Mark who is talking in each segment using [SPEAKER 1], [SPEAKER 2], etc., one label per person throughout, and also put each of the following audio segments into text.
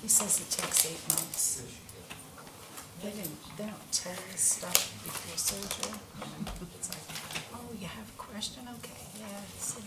[SPEAKER 1] Says it takes 8 months. They don't tell you stuff before surgery. It's like, oh, you have a question? Okay, yeah. So.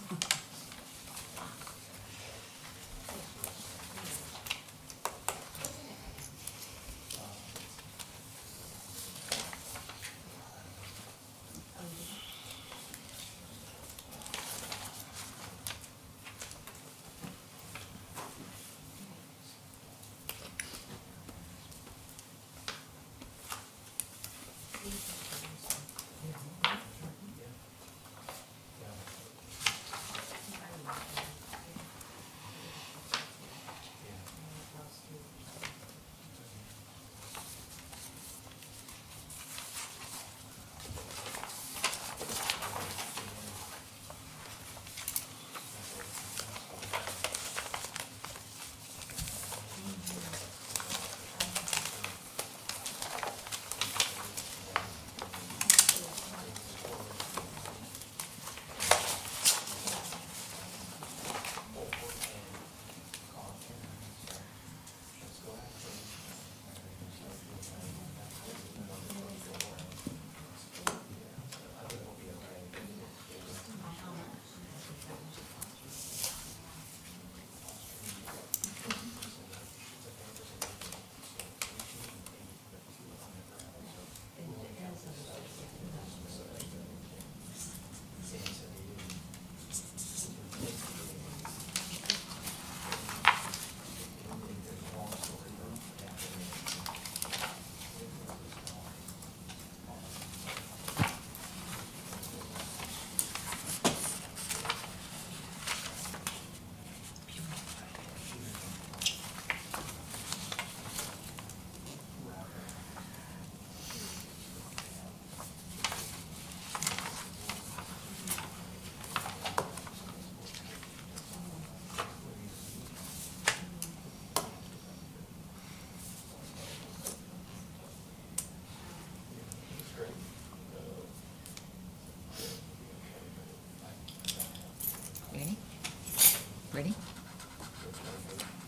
[SPEAKER 2] Ready?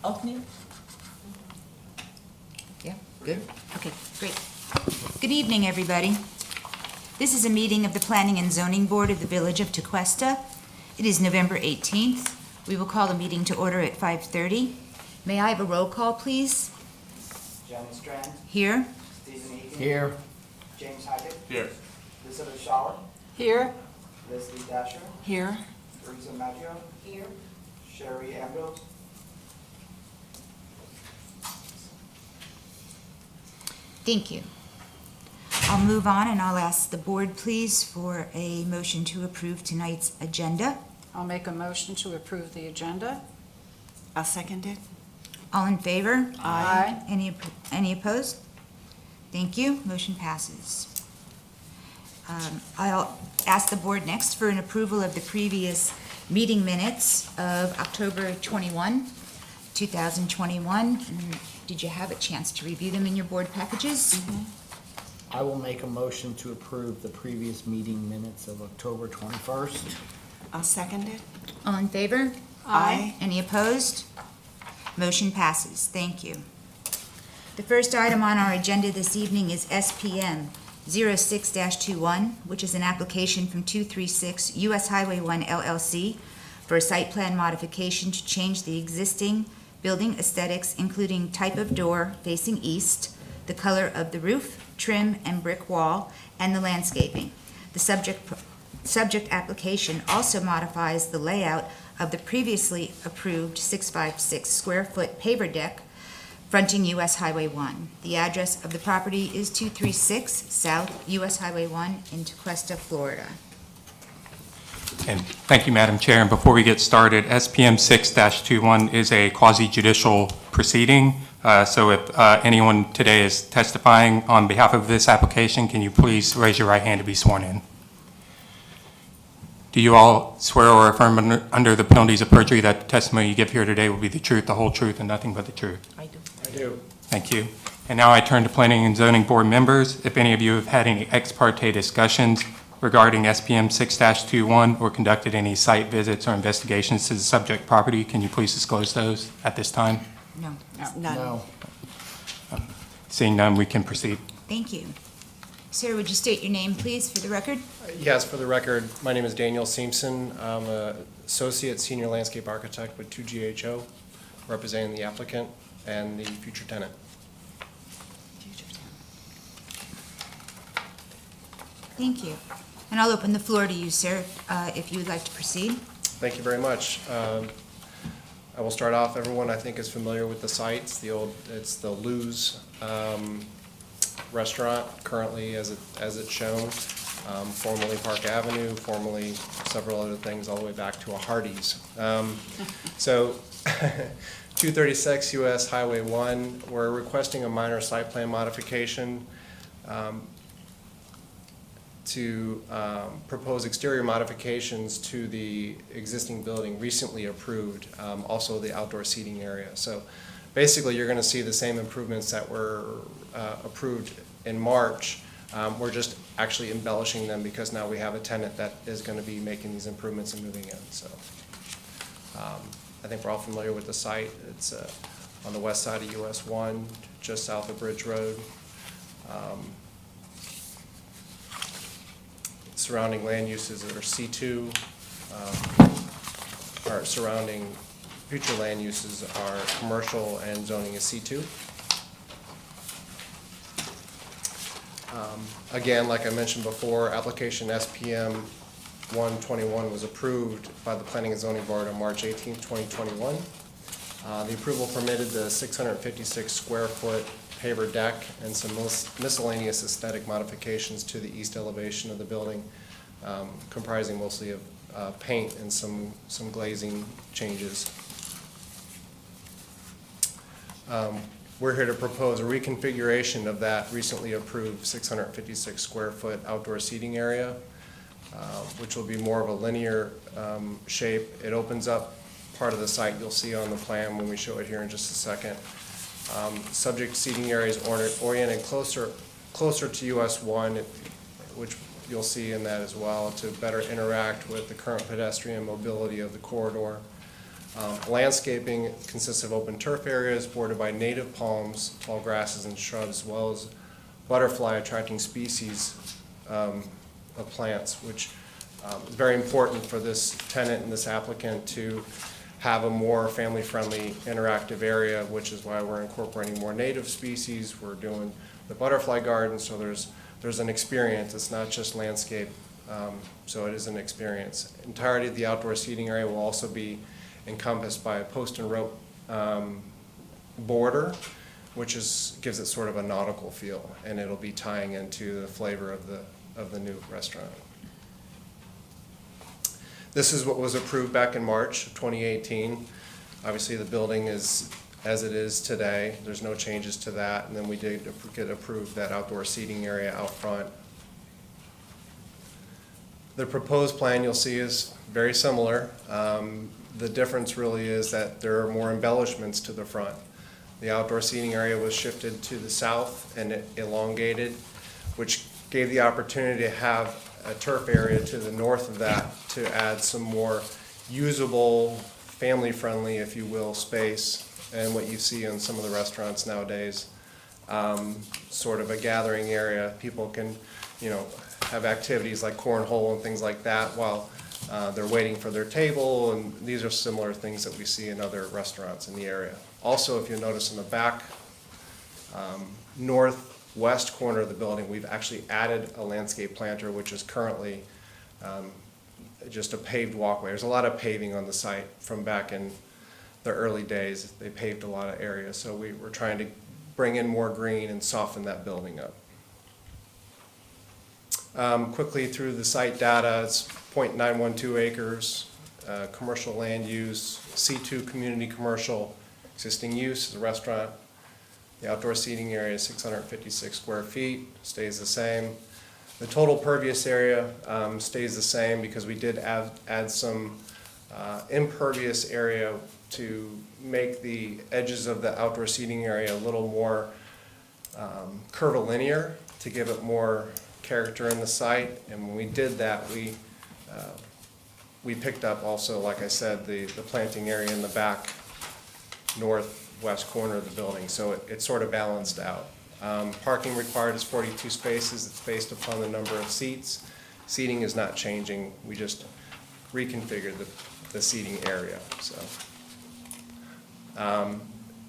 [SPEAKER 2] Opening? Yeah, good? Okay, great. Good evening, everybody. This is a meeting of the Planning and Zoning Board of the Village of Tequesta. It is November 18th. We will call the meeting to order at 5:30. May I have a roll call, please?
[SPEAKER 3] Jenny Strand.
[SPEAKER 2] Here.
[SPEAKER 3] Stephen Egan.
[SPEAKER 4] Here.
[SPEAKER 3] James Hackett.
[SPEAKER 4] Here.
[SPEAKER 3] Elizabeth Shower.
[SPEAKER 1] Here.
[SPEAKER 3] Leslie Dasher.
[SPEAKER 1] Here.
[SPEAKER 3] Teresa Maggio. Here. Sherry Ambrose.
[SPEAKER 2] Thank you. I'll move on and I'll ask the board, please, for a motion to approve tonight's agenda.
[SPEAKER 1] I'll make a motion to approve the agenda.
[SPEAKER 5] I'll second it.
[SPEAKER 2] All in favor?
[SPEAKER 1] Aye.
[SPEAKER 2] Any opposed? Thank you. Motion passes. I'll ask the board next for an approval of the previous meeting minutes of October 21, 2021. Did you have a chance to review them in your board packages?
[SPEAKER 4] I will make a motion to approve the previous meeting minutes of October 21st.
[SPEAKER 5] I'll second it.
[SPEAKER 2] All in favor?
[SPEAKER 5] Aye.
[SPEAKER 2] Any opposed? Motion passes. Thank you. The first item on our agenda this evening is SPM 06-21, which is an application from 236 US Highway 1 LLC for a site plan modification to change the existing building aesthetics, including type of door facing east, the color of the roof, trim, and brick wall, and the landscaping. The subject application also modifies the layout of the previously approved 656 square foot paver deck fronting US Highway 1. The address of the property is 236 South US Highway 1 in Tequesta, Florida.
[SPEAKER 6] And thank you, Madam Chair. And before we get started, SPM 6-21 is a quasi-judicial proceeding. So if anyone today is testifying on behalf of this application, can you please raise your right hand to be sworn in? Do you all swear or affirm under the penalties of perjury that the testimony you give here today will be the truth, the whole truth, and nothing but the truth?
[SPEAKER 1] I do.
[SPEAKER 3] I do.
[SPEAKER 6] Thank you. And now I turn to Planning and Zoning Board members. If any of you have had any ex parte discussions regarding SPM 6-21 or conducted any site visits or investigations to the subject property, can you please disclose those at this time?
[SPEAKER 2] No.
[SPEAKER 5] None.
[SPEAKER 4] No.
[SPEAKER 6] Seeing none, we can proceed.
[SPEAKER 2] Thank you. Sir, would you state your name, please, for the record?
[SPEAKER 7] Yes, for the record, my name is Daniel Simpson. I'm an associate senior landscape architect with 2GHO, representing the applicant and the future tenant.
[SPEAKER 2] Thank you. And I'll open the floor to you, sir, if you would like to proceed.
[SPEAKER 7] Thank you very much. I will start off. Everyone, I think, is familiar with the site. It's the Lou's restaurant, currently as it's shown, formerly Park Avenue, formerly several other things, all the way back to a Hardee's. So 236 US Highway 1, we're requesting a minor site plan modification to propose exterior modifications to the existing building recently approved, also the outdoor seating area. So basically, you're going to see the same improvements that were approved in March. We're just actually embellishing them because now we have a tenant that is going to be making these improvements and moving in. So I think we're all familiar with the site. It's on the west side of US 1, just south of Bridge Road. Surrounding land uses are C2. Our surrounding future land uses are commercial and zoning is C2. Again, like I mentioned before, application SPM 121 was approved by the Planning and Zoning Board on March 18, 2021. The approval permitted the 656 square foot paver deck and some miscellaneous aesthetic modifications to the east elevation of the building, comprising mostly of paint and some glazing changes. We're here to propose a reconfiguration of that recently approved 656 square foot outdoor seating area, which will be more of a linear shape. It opens up part of the site you'll see on the plan when we show it here in just a second. Subject seating area is oriented closer to US 1, which you'll see in that as well, to better interact with the current pedestrian mobility of the corridor. Landscaping consists of open turf areas bordered by native palms, tall grasses, and shrubs, as well as butterfly attracting species of plants, which is very important for this tenant and this applicant to have a more family-friendly interactive area, which is why we're incorporating more native species. We're doing the butterfly garden, so there's an experience. It's not just landscape, so it is an experience. Entirety of the outdoor seating area will also be encompassed by a post and rope border, which gives it sort of a nautical feel, and it'll be tying into the flavor of the new restaurant. This is what was approved back in March of 2018. Obviously, the building is as it is today. There's no changes to that, and then we did get approved that outdoor seating area out front. The proposed plan you'll see is very similar. The difference really is that there are more embellishments to the front. The outdoor seating area was shifted to the south and it elongated. which gave the opportunity to have a turf area to the north of that to add some more usable, family-friendly, if you will, space, and what you see in some of the restaurants nowadays, sort of a gathering area. People can, have activities like cornhole and things like that while they're waiting for their table, and these are similar things that we see in other restaurants in the area. Also, if you notice in the back northwest corner of the building, we've actually added a landscape planter, which is currently just a paved walkway. There's a lot of paving on the site from back in the early days. They paved a lot of areas, so we're trying to bring in more green and soften that building up. Quickly through the site data, it's 0.912 acres, commercial land use, C2 community commercial, existing use, the restaurant. The outdoor seating area is 656 square feet, stays the same. The total pervious area stays the same because we did add some impervious area to make the edges of the outdoor seating area a little more curvilinear to give it more character in the site. And when we did that, we picked up also, like I said, the planting area in the back northwest corner of the building, so it sort of balanced out. Parking required is 42 spaces. It's based upon the number of seats. Seating is not changing. We just reconfigured the seating area. So,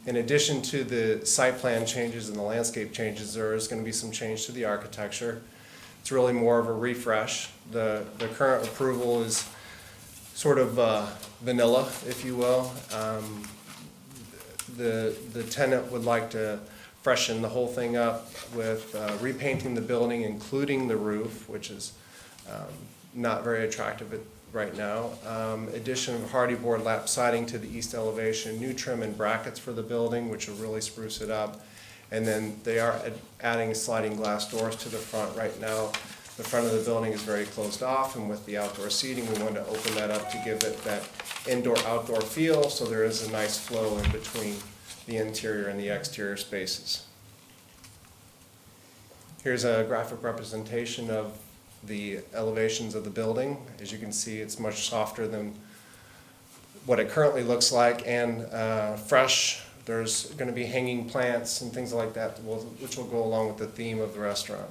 [SPEAKER 7] in addition to the site plan changes and the landscape changes, there is going to be some change to the architecture. It's really more of a refresh. The current approval is sort of vanilla, if you will. The tenant would like to freshen the whole thing up with repainting the building, including the roof, which is not very attractive right now. Addition of hardy board lap siding to the east elevation, new trim and brackets for the building, which will really spruce it up. And then they are adding sliding glass doors to the front. Right now, the front of the building is very closed off, and with the outdoor seating, we wanted to open that up to give it that indoor-outdoor feel, so there is a nice flow in between the interior and the exterior spaces. Here's a graphic representation of the elevations of the building. As you can see, it's much softer than what it currently looks like, and fresh. There's going to be hanging plants and things like that, which will go along with the theme of the restaurant.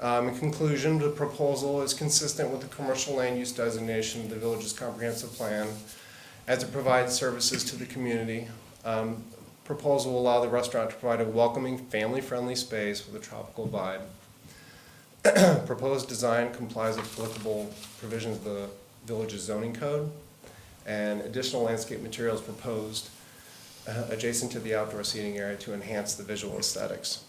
[SPEAKER 7] In conclusion, the proposal is consistent with the commercial land use designation of the village's comprehensive plan as it provides services to the community. Proposal will allow the restaurant to provide a welcoming, family-friendly space with a tropical vibe. Proposed design complies with applicable provisions of the village's zoning code, and additional landscape materials proposed adjacent to the outdoor seating area to enhance the visual aesthetics.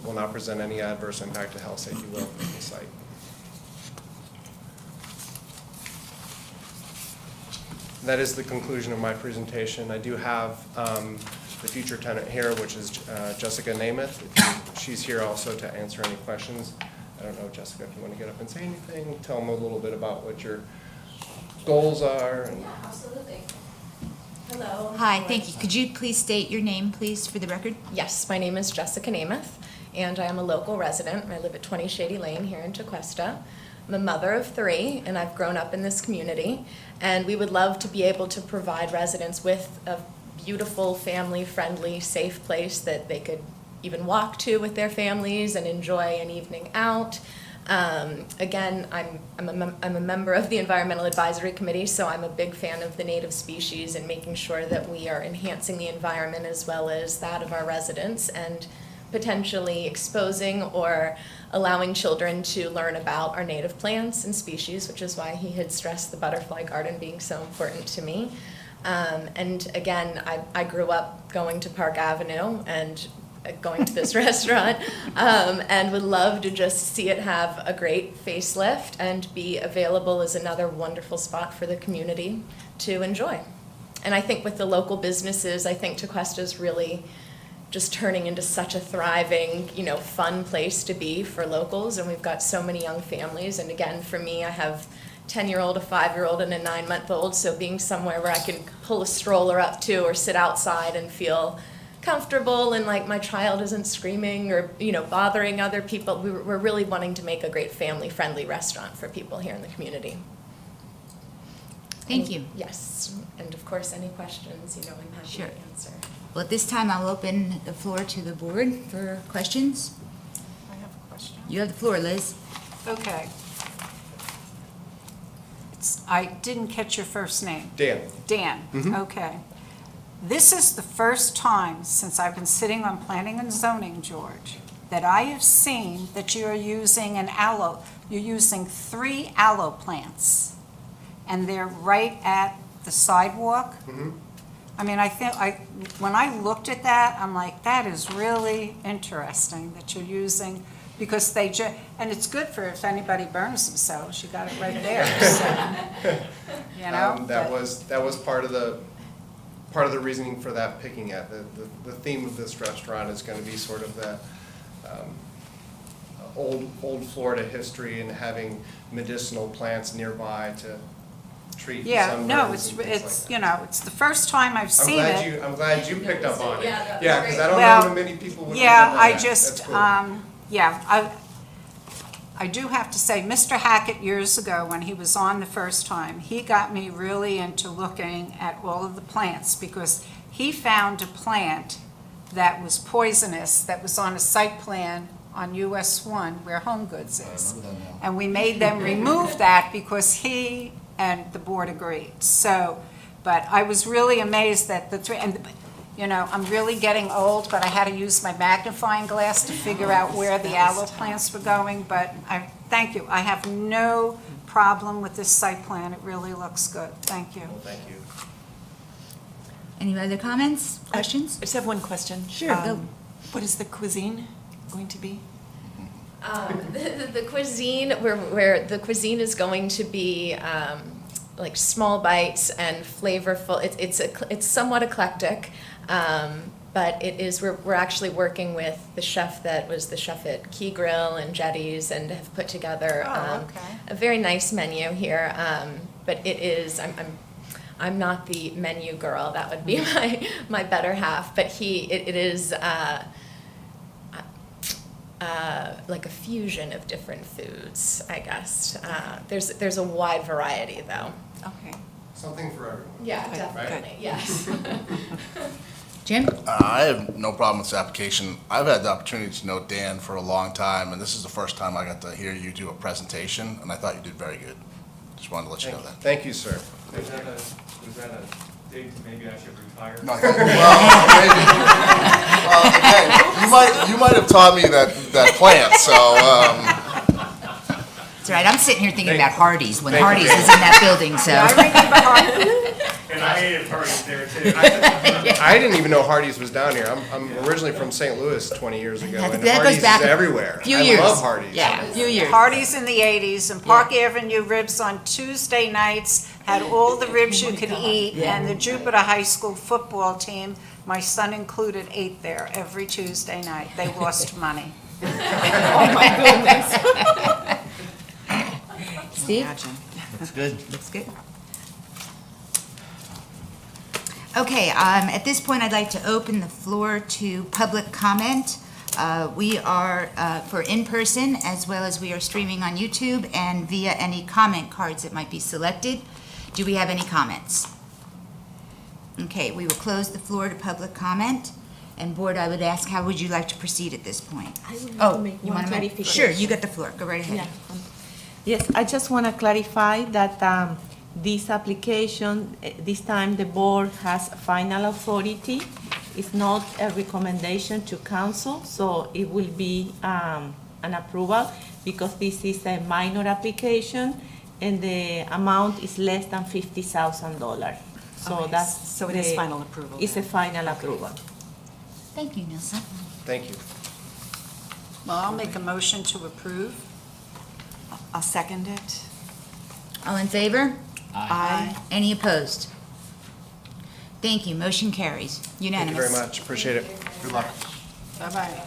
[SPEAKER 7] Will not present any adverse impact to health, safety, welfare of the site. That is the conclusion of my presentation. I do have the future tenant here, which is Jessica Namath. She's here also to answer any questions. I don't know, Jessica, if you want to get up and say anything, tell them a little bit about what your goals are. And
[SPEAKER 8] yeah, absolutely. Hello.
[SPEAKER 2] Hi, thank you. Could you please state your name, please, for the record?
[SPEAKER 8] Yes, my name is Jessica Namath, and I am a local resident. I live at 20 Shady Lane here in Tequesta. I'm a mother of 3, and I've grown up in this community, and we would love to be able to provide residents with a beautiful, family-friendly, safe place that they could even walk to with their families and enjoy an evening out. Again, I'm a member of the Environmental Advisory Committee, so I'm a big fan of the native species and making sure that we are enhancing the environment as well as that of our residents, and potentially exposing or allowing children to learn about our native plants and species, which is why he had stressed the butterfly garden being so important to me. And again, I grew up going to Park Avenue and going to this restaurant, and would love to just see it have a great facelift and be available as another wonderful spot for the community to enjoy. And I think with the local businesses, I think Tequesta is really just turning into such a thriving, fun place to be for locals, and we've got so many young families. And again, for me, I have a 10-year-old, a 5-year-old, and a 9-month-old, so being somewhere where I can pull a stroller up to or sit outside and feel comfortable and like my child isn't screaming or, bothering other people. We're really wanting to make a great family-friendly restaurant for people here in the community.
[SPEAKER 2] Thank you.
[SPEAKER 8] Yes, and of course, any questions, I'm happy
[SPEAKER 2] Sure.
[SPEAKER 8] to answer.
[SPEAKER 2] Well, at this time, I'll open the floor to the board for questions.
[SPEAKER 1] I have a question.
[SPEAKER 2] You have the floor, Liz.
[SPEAKER 1] Okay. I didn't catch your first name.
[SPEAKER 7] Dan?
[SPEAKER 1] Dan, okay. This is the first time since I've been sitting on Planning and Zoning, George, that I have seen that you're using you're using 3 aloe plants, and they're right at the sidewalk. I mean, when I looked at that, I'm like, that is really interesting that you're using, because and it's good for if anybody burns themselves, you got it right there, so,
[SPEAKER 7] That was part of the reasoning for that picking at. The theme of this restaurant is going to be sort of that old Florida history and having medicinal plants nearby to treat sunburns and things like that.
[SPEAKER 1] it's the first time I've seen it.
[SPEAKER 7] I'm glad you picked up on it.
[SPEAKER 8] Yeah,
[SPEAKER 7] Yeah, because I don't
[SPEAKER 1] Well,
[SPEAKER 7] know many people would.
[SPEAKER 1] Yeah,
[SPEAKER 7] remember
[SPEAKER 1] I
[SPEAKER 7] that.
[SPEAKER 1] just,
[SPEAKER 7] That's cool.
[SPEAKER 1] I do have to say, Mr. Hackett years ago, when he was on the first time, he got me really into looking at all of the plants, because he found a plant that was poisonous, that was on a site plan on US 1 where Home Goods is. And we made them remove that because he and the board agreed. So, but I was really amazed that the 3, and I'm really getting old, but I had to use my magnifying glass to figure out where the aloe plants were going, but thank you. I have no problem with this site plan. It really looks good. Thank you.
[SPEAKER 7] Well, thank you.
[SPEAKER 2] Any other comments, questions?
[SPEAKER 5] I just have one question.
[SPEAKER 2] Sure, go.
[SPEAKER 5] What is the cuisine going to be?
[SPEAKER 8] The cuisine, where the cuisine is going to be like small bites and flavorful. It's somewhat eclectic, but we're actually working with the chef that was the chef at Key Grill and Jetties, and have put together a very nice menu here. But it is I'm not the menu girl. That would be my better half. But it is. Like a fusion of different foods, I guess. There's a wide variety, though.
[SPEAKER 5] Okay.
[SPEAKER 7] Something for everyone.
[SPEAKER 8] Yeah,
[SPEAKER 5] Good,
[SPEAKER 8] definitely, yes.
[SPEAKER 2] Jim?
[SPEAKER 9] I have no problem with this application. I've had the opportunity to know Dan for a long time, and this is the first time I got to hear you do a presentation, and I thought you did very good. Just wanted to let you know that.
[SPEAKER 7] Thank you, sir.
[SPEAKER 10] Was that a dig to maybe I should retire?
[SPEAKER 9] No, well, again, you might have taught me that plant, so.
[SPEAKER 2] That's right, I'm sitting here thinking about Hardee's, when
[SPEAKER 7] Thank you.
[SPEAKER 2] Hardee's is in that building, so.
[SPEAKER 1] I remember Harvey.
[SPEAKER 10] And I ate at parties there too.
[SPEAKER 7] I didn't even know Hardee's was down here. I'm originally from St. Louis 20 years ago, and
[SPEAKER 2] That goes
[SPEAKER 7] Hardee's is
[SPEAKER 2] back
[SPEAKER 7] everywhere.
[SPEAKER 2] few years.
[SPEAKER 7] I love Hardee's.
[SPEAKER 2] Yeah, a few years.
[SPEAKER 1] Hardee's in the 80s, and Park Avenue ribs on Tuesday nights had all the ribs you could eat, and the Jupiter High School football team, my son included, ate there every Tuesday night. They lost money.
[SPEAKER 2] Steve?
[SPEAKER 5] Imagine.
[SPEAKER 4] That's good.
[SPEAKER 2] Looks good. Okay, at this point, I'd like to open the floor to public comment. We are for in-person, as well as we are streaming on YouTube and via any comment cards that might be selected. Do we have any comments? Okay, we will close the floor to public comment. And board, I would ask, how would you like to proceed at this point?
[SPEAKER 11] I would like
[SPEAKER 2] Oh,
[SPEAKER 11] to make
[SPEAKER 2] you
[SPEAKER 11] one
[SPEAKER 2] want to make?
[SPEAKER 11] clarification.
[SPEAKER 2] Sure, you got the floor. Go right ahead.
[SPEAKER 11] Yeah. Yes, I just want to clarify that this application, this time the board has final authority. It's not a recommendation to council, so it will be an approval because this is a minor application and the amount is less than $50,000. So
[SPEAKER 5] Okay,
[SPEAKER 11] that's.
[SPEAKER 5] so it is final approval
[SPEAKER 11] It's a
[SPEAKER 5] then.
[SPEAKER 11] final approval.
[SPEAKER 2] Thank you, Nilsa.
[SPEAKER 7] Thank you.
[SPEAKER 1] Well, I'll make a motion to approve.
[SPEAKER 5] I'll second it.
[SPEAKER 2] All in favor?
[SPEAKER 5] Aye.
[SPEAKER 2] Any opposed? Thank you, motion carries.
[SPEAKER 7] Thank you
[SPEAKER 2] Unanimous.
[SPEAKER 7] very much. Appreciate it. Good luck.
[SPEAKER 1] Bye-bye.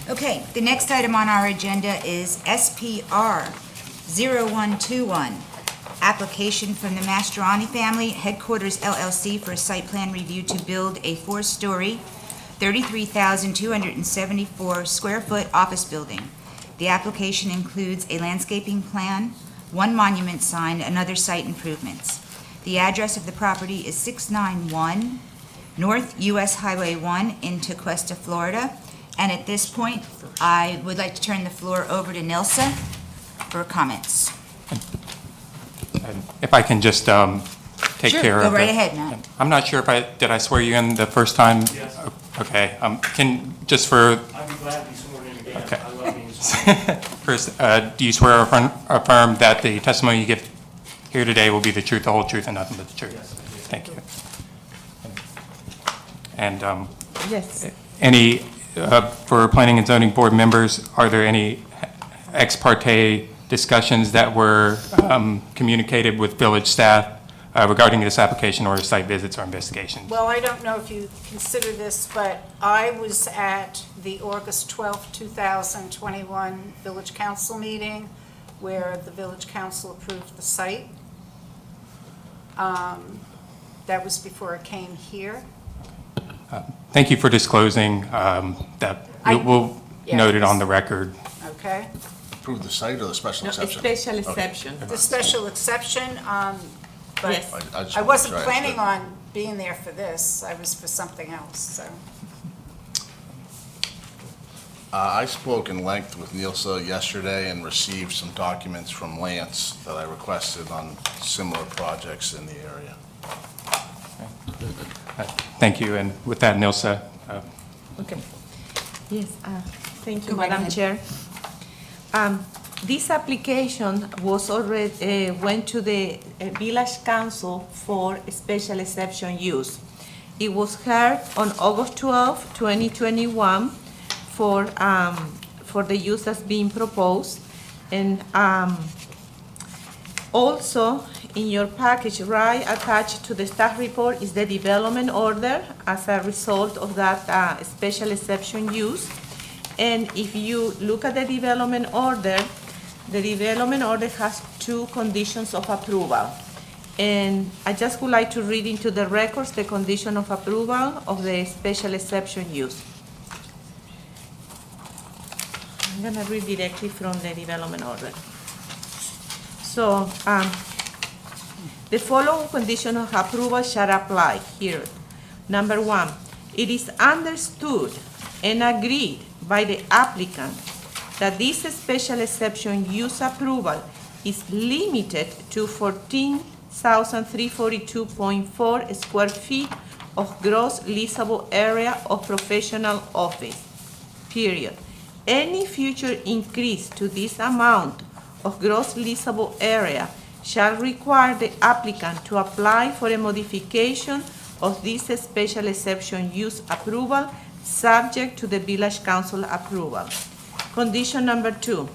[SPEAKER 2] Okay, the next item on our agenda is SPR 0121, application from the Mastroianni Family Headquarters LLC for a site plan review to build a 4-story, 33,274 square foot office building. The application includes a landscaping plan, 1 monument sign, and other site improvements. The address of the property is 691 North US Highway 1 in Tequesta, Florida. And at this point, I would like to turn the floor over to Nilsa for comments.
[SPEAKER 6] And if I can just take
[SPEAKER 2] Sure,
[SPEAKER 6] care
[SPEAKER 2] go
[SPEAKER 6] of
[SPEAKER 2] right
[SPEAKER 6] it.
[SPEAKER 2] ahead, Matt.
[SPEAKER 6] I'm not sure if did I swear you in the first time?
[SPEAKER 10] Yes.
[SPEAKER 6] Okay, just for,
[SPEAKER 10] I'd be glad to be sworn in again.
[SPEAKER 6] Okay.
[SPEAKER 10] I love being sworn.
[SPEAKER 6] first, do you swear or affirm that the testimony you give here today will be the truth, the whole truth, and nothing but the truth?
[SPEAKER 10] Yes, I do.
[SPEAKER 6] Thank you. And
[SPEAKER 11] Yes.
[SPEAKER 6] any, for planning and zoning board members, are there any ex parte discussions that were communicated with village staff regarding this application or site visits or investigations?
[SPEAKER 1] Well, I don't know if you consider this, but I was at the August 12th, 2021 Village Council meeting where the Village Council approved the site. That was before it came here.
[SPEAKER 6] Thank you for disclosing that. We'll
[SPEAKER 1] Yeah,
[SPEAKER 6] note it on
[SPEAKER 1] this-
[SPEAKER 6] the record.
[SPEAKER 1] Okay?
[SPEAKER 9] Approve the site or the special
[SPEAKER 11] No,
[SPEAKER 9] exception?
[SPEAKER 11] special
[SPEAKER 9] Okay.
[SPEAKER 11] exception.
[SPEAKER 1] The special exception, but
[SPEAKER 11] Yes.
[SPEAKER 9] I just
[SPEAKER 1] I
[SPEAKER 9] wanna
[SPEAKER 1] wasn't
[SPEAKER 9] make sure I
[SPEAKER 1] planning
[SPEAKER 9] understood.
[SPEAKER 1] on being there for this. I was for something else, so.
[SPEAKER 9] I spoke in length with Nielsa yesterday and received some documents from Lance that I requested on similar projects in the area.
[SPEAKER 6] Thank you, and with that, Nilsa,
[SPEAKER 11] Okay. Yes, thank you,
[SPEAKER 2] Go right
[SPEAKER 11] Madam
[SPEAKER 2] ahead.
[SPEAKER 11] Chair. This application was already, went to the Village Council for special exception use. It was heard on August 12, 2021 for the use that's being proposed. And also, in your package, right attached to the staff report is the development order as a result of that special exception use. And if you look at the development order has 2 conditions of approval. And I just would like to read into the records the condition of approval of the special exception use. I'm gonna read directly from the development order. So, the following condition of approval shall apply here. Number 1, it is understood and agreed by the applicant that this special exception use approval is limited to 14,342.4 square feet of gross leasable area of professional office, period. Any future increase to this amount of gross leasable area shall require the applicant to apply for a modification of this special exception use approval subject to the Village Council approval. Condition number 2,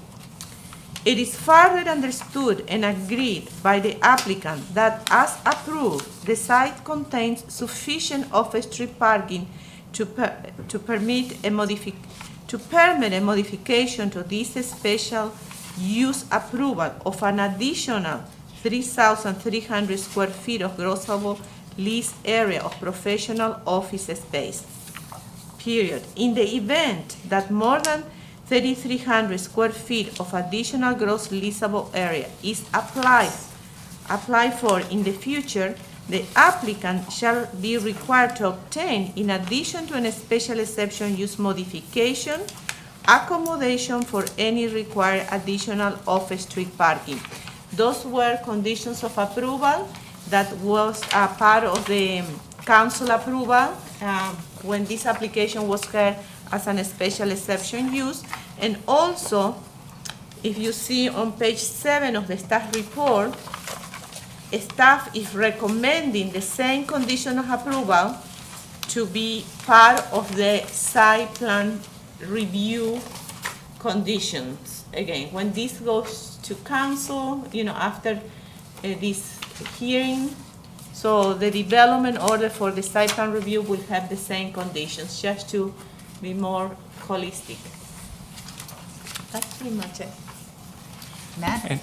[SPEAKER 11] it is further understood and agreed by the applicant that as approved, the site contains sufficient off-street parking to permit a modification to this special use approval of an additional 3,300 square feet of grossable lease area of professional office space, period. In the event that more than 3,300 square feet of additional gross leasable area is applied for in the future, the applicant shall be required to obtain, in addition to a special exception use modification, accommodation for any required additional off-street parking. Those were conditions of approval that was a part of the council approval when this application was heard as an special exception use. And also, if you see on page 7 of the staff report, staff is recommending the same condition of approval to be part of the site plan review conditions. Again, when this goes to council, after this hearing, so the development order for the site plan review will have the same conditions, just to be more holistic. That's pretty much it.
[SPEAKER 2] Matt?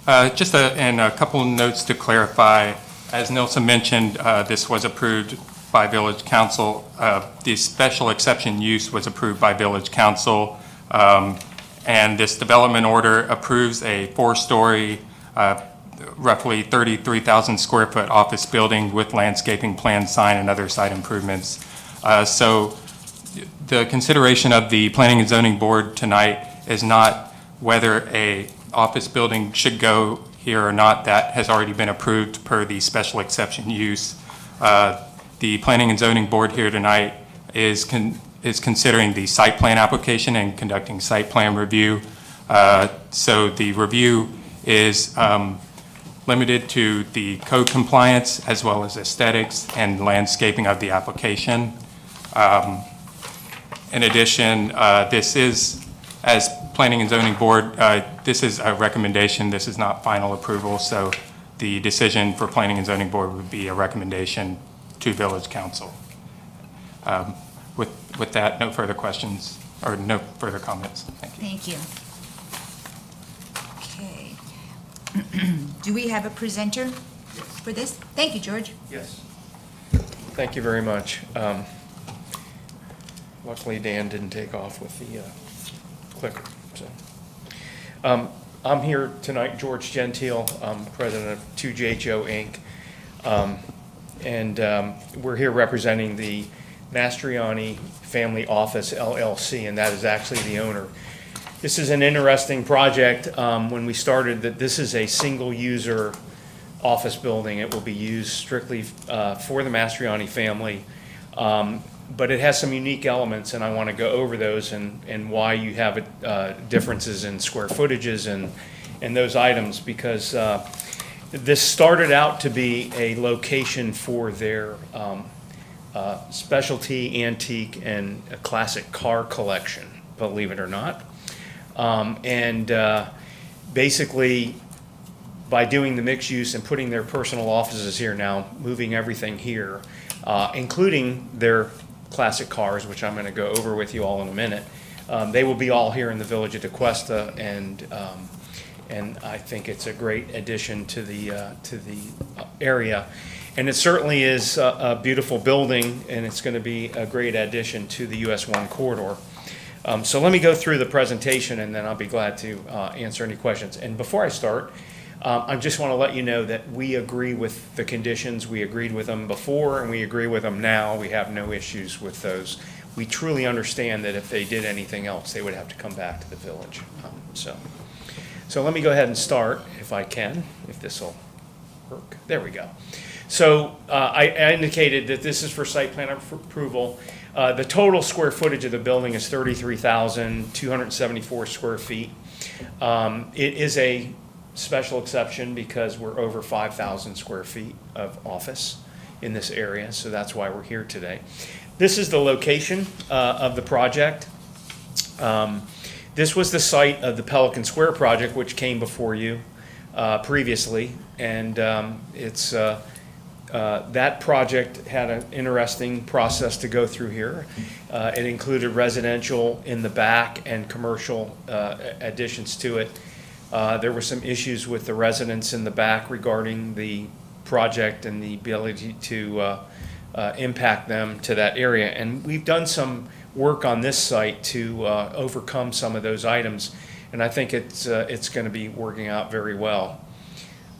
[SPEAKER 6] And a couple of notes to clarify. As Nelson mentioned, this was approved by Village Council. The special exception use was approved by Village Council. And this development order approves a 4-story, roughly 33,000 square foot office building with landscaping plan, sign, and other site improvements. So the consideration of the Planning and Zoning Board tonight is not whether a office building should go here or not. That has already been approved per the special exception use. The Planning and Zoning Board here tonight is considering the site plan application and conducting site plan review. So the review is limited to the code compliance as well as aesthetics and landscaping of the application. In addition, this is, as Planning and Zoning Board, this is a recommendation. This is not final approval. So the decision for Planning and Zoning Board would be a recommendation to Village Council. With that, no further questions or no further comments. Thank you.
[SPEAKER 2] Thank you. Okay. Do we have a presenter for this? Thank you, George.
[SPEAKER 10] Yes. Thank you very much. Luckily, Dan didn't take off with the clicker. So, I'm here tonight, George Gentile, president of 2JHO Inc. We're here representing the MASTROIANNI Family Office LLC, and that is actually the owner. This is an interesting project. When we started, that this is a single-user office building. It will be used strictly for the MASTROIANNI family, but it has some unique elements, and I want to go over those and why you have differences in square footages and those items, because this started out to be a location for their specialty, antique, and a classic car collection, believe it or not. Basically, by doing the mixed use and putting their personal offices here now, moving everything here, including their classic cars, which I'm going to go over with you all in a minute, they will be all here in the village of DeQuesta, and I think it's a great addition to the area. And it certainly is a beautiful building, and it's going to be a great addition to the US 1 corridor. So let me go through the presentation, and then I'll be glad to answer any questions. And before I start, I just want to let you know that we agree with the conditions. We agreed with them before, and we agree with them now. We have no issues with those. We truly understand that if they did anything else, they would have to come back to the village. So let me go ahead and start, if I can, if this will work. There we go. So I indicated that this is for site plan approval. The total square footage of the building is 33,274 square feet. It is a special exception because we're over 5,000 square feet of office in this area, so that's why we're here today. This is the location of the project. This was the site of the Pelican Square project, which came before you previously, and that project had an interesting process to go through here. It included residential in the back and commercial additions to it. There were some issues with the residents in the back regarding the project and the ability to impact them to that area. And we've done some work on this site to overcome some of those items, and I think it's going to be working out very well.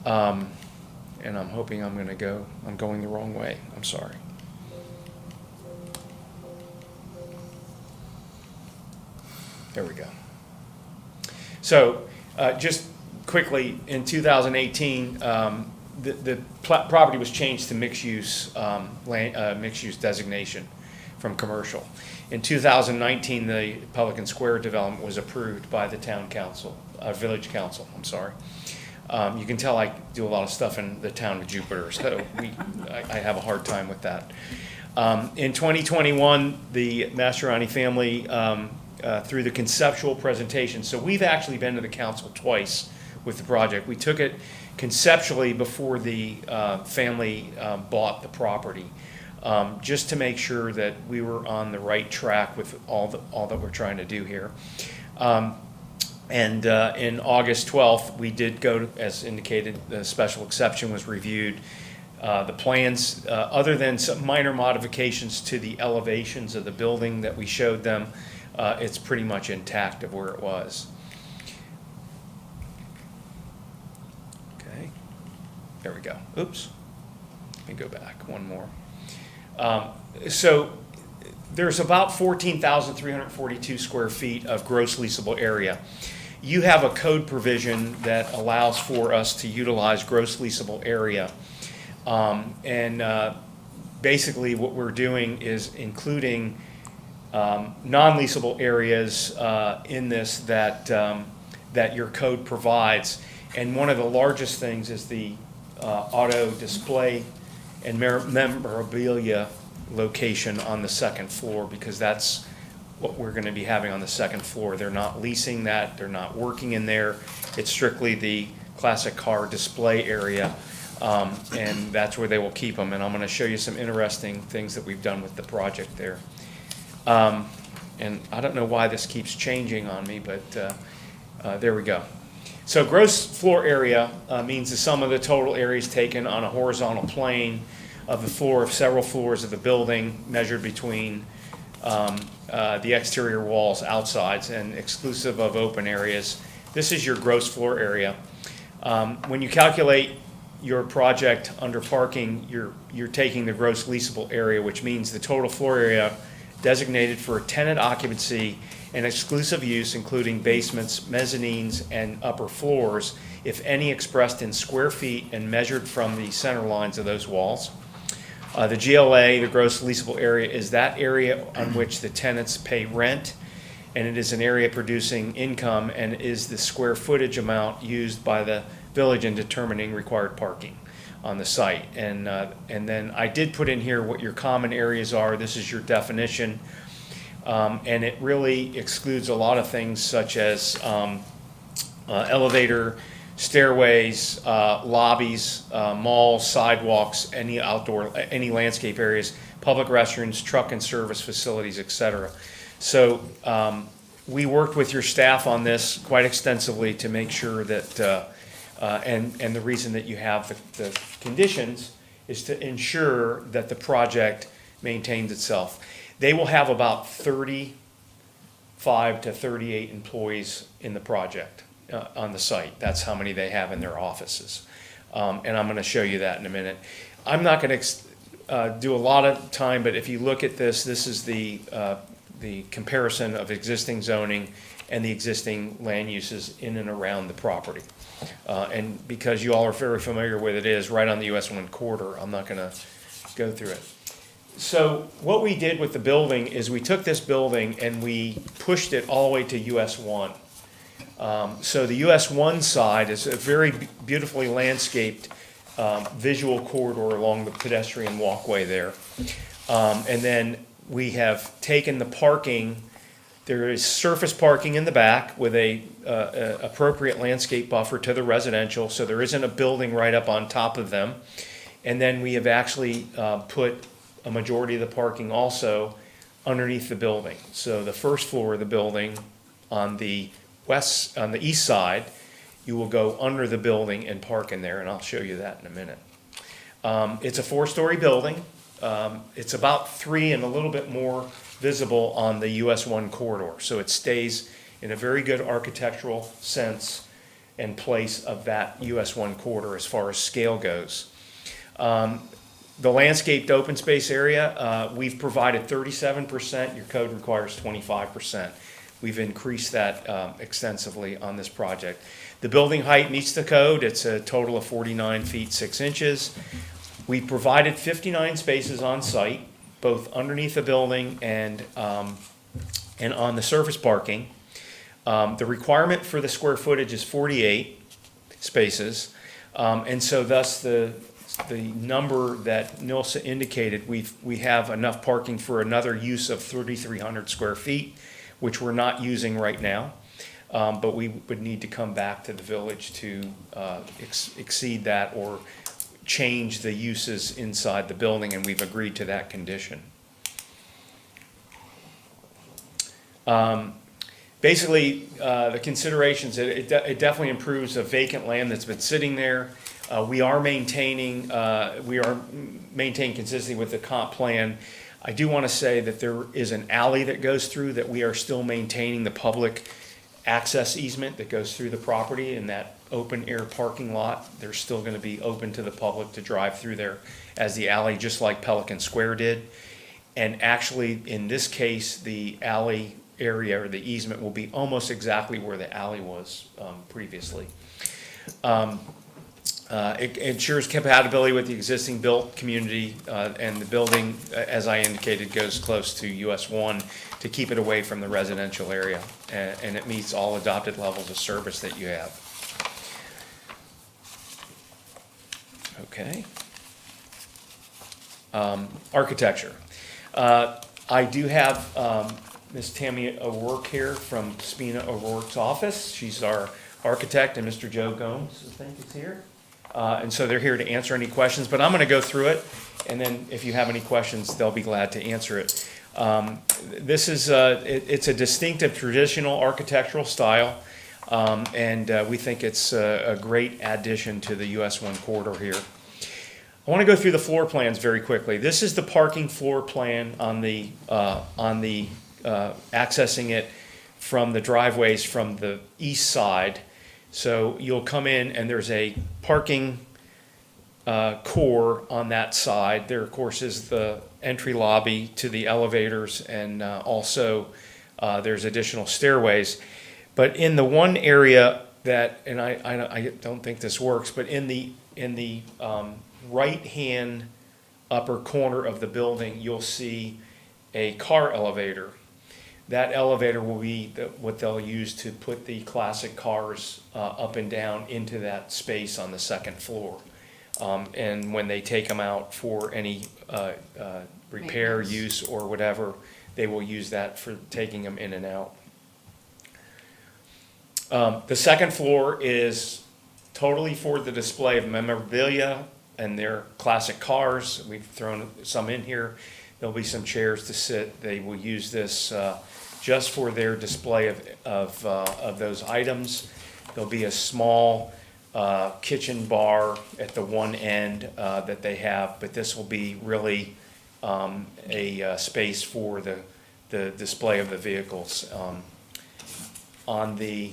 [SPEAKER 10] And I'm hoping I'm going the wrong way. I'm sorry. There we go. So just quickly, in 2018, the property was changed to mixed use designation from commercial. In 2019, the Pelican Square development was approved by the town council, village council, I'm sorry. You can tell I do a lot of stuff in the town of Jupiter, so I have a hard time with that. In 2021, the MASTROIANNI family, through the conceptual presentation, so we've actually been to the council twice with the project. We took it conceptually before the family bought the property, just to make sure that we were on the right track with all that we're trying to do here. And in August 12th, we did go, as indicated, the special exception was reviewed. The plans, other than some minor modifications to the elevations of the building that we showed them, it's pretty much intact of where it was. Okay, there we go. Oops, let me go back one more. So there's about 14,342 square feet of gross leasable area. You have a code provision that allows for us to utilize gross leasable area. Basically what we're doing is including non-leasable areas in this that your code provides. And one of the largest things is the auto display and memorabilia location on the second floor, because that's what we're going to be having on the second floor. They're not leasing that, they're not working in there. It's strictly the classic car display area, and that's where they will keep them. And I'm going to show you some interesting things that we've done with the project there. And I don't know why this keeps changing on me, but there we go. So gross floor area means the sum of the total areas taken on a horizontal plane of the floor of several floors of the building, measured between the exterior walls, outsides, and exclusive of open areas. This is your gross floor area. When you calculate your project under parking, you're taking the gross leasable area, which means the total floor area designated for tenant occupancy and exclusive use, including basements, mezzanines, and upper floors, if any expressed in square feet and measured from the center lines of those walls. The GLA, the gross leasable area, is that area on which the tenants pay rent, and it is an area producing income and is the square footage amount used by the village in determining required parking on the site. And then I did put in here what your common areas are. This is your definition, and it really excludes a lot of things such as elevator, stairways, lobbies, malls, sidewalks, any outdoor, any landscape areas, public restrooms, truck and service facilities, etc. So we worked with your staff on this quite extensively to make sure that, and the reason that you have the conditions is to ensure that the project maintains itself. They will have about 35 to 38 employees in the project. On the site. That's how many they have in their offices. And I'm going to show you that in a minute. I'm not going to do a lot of time, but if you look at this, this is the comparison of existing zoning and the existing land uses in and around the property. And because you all are very familiar with it, is right on the US 1 corridor, I'm not going to go through it. So what we did with the building is we took this building and we pushed it all the way to US 1. So the US 1 side is a very beautifully landscaped visual corridor along the pedestrian walkway there. And then we have taken the parking. There is surface parking in the back with a appropriate landscape buffer to the residential, so there isn't a building right up on top of them. And then we have actually put a majority of the parking also underneath the building. So the first floor of the building on the east side, you will go under the building and park in there, and I'll show you that in a minute. It's a 4-story building. It's about 3 and a little bit more visible on the US 1 corridor, so it stays in a very good architectural sense and place of that US 1 corridor as far as scale goes. The landscaped open space area, we've provided 37%. Your code requires 25%. We've increased that extensively on this project. The building height meets the code. It's a total of 49 feet 6 inches. We provided 59 spaces on site, both underneath the building and on the surface parking. The requirement for the square footage is 48 spaces, and so thus the number that Nilsa indicated, we have enough parking for another use of 3,300 square feet, which we're not using right now, but we would need to come back to the village to exceed that or change the uses inside the building, and we've agreed to that condition. Basically, the considerations, it definitely improves a vacant land that's been sitting there. We are maintaining consistently with the comp plan. I do want to say that there is an alley that goes through that we are still maintaining the public access easement that goes through the property in that open air parking lot. They're still going to be open to the public to drive through there as the alley, just like Pelican Square did. And actually, in this case, the alley area or the easement will be almost exactly where the alley was previously. It ensures compatibility with the existing built community, and the building, as I indicated, goes close to US 1 to keep it away from the residential area, and it meets all adopted levels of service that you have. Okay. Architecture. I do have Ms. Tammy O'Rourke here from Spina O'Rourke's office. She's our architect, and Mr. Joe Gomes, I think, is here. And so they're here to answer any questions, but I'm going to go through it, and then if you have any questions, they'll be glad to answer it. This is it's a distinctive traditional architectural style, and we think it's a great addition to the US 1 corridor here. I want to go through the floor plans very quickly. This is the parking floor plan on the accessing it from the driveways from the east side. So you'll come in and there's a parking core on that side. There, of course, is the entry lobby to the elevators, and also there's additional stairways. But in the one area that, and I don't think this works, but in the right-hand upper corner of the building, you'll see a car elevator. That elevator will be what they'll use to put the classic cars up and down into that space on the second floor. And when they take them out for any repair, use, or whatever, they will use that for taking them in and out. The second floor is totally for the display of memorabilia and their classic cars. We've thrown some in here. There'll be some chairs to sit. They will use this just for their display of those items. There'll be a small kitchen bar at the one end that they have, but this will be really a space for the display of the vehicles. On the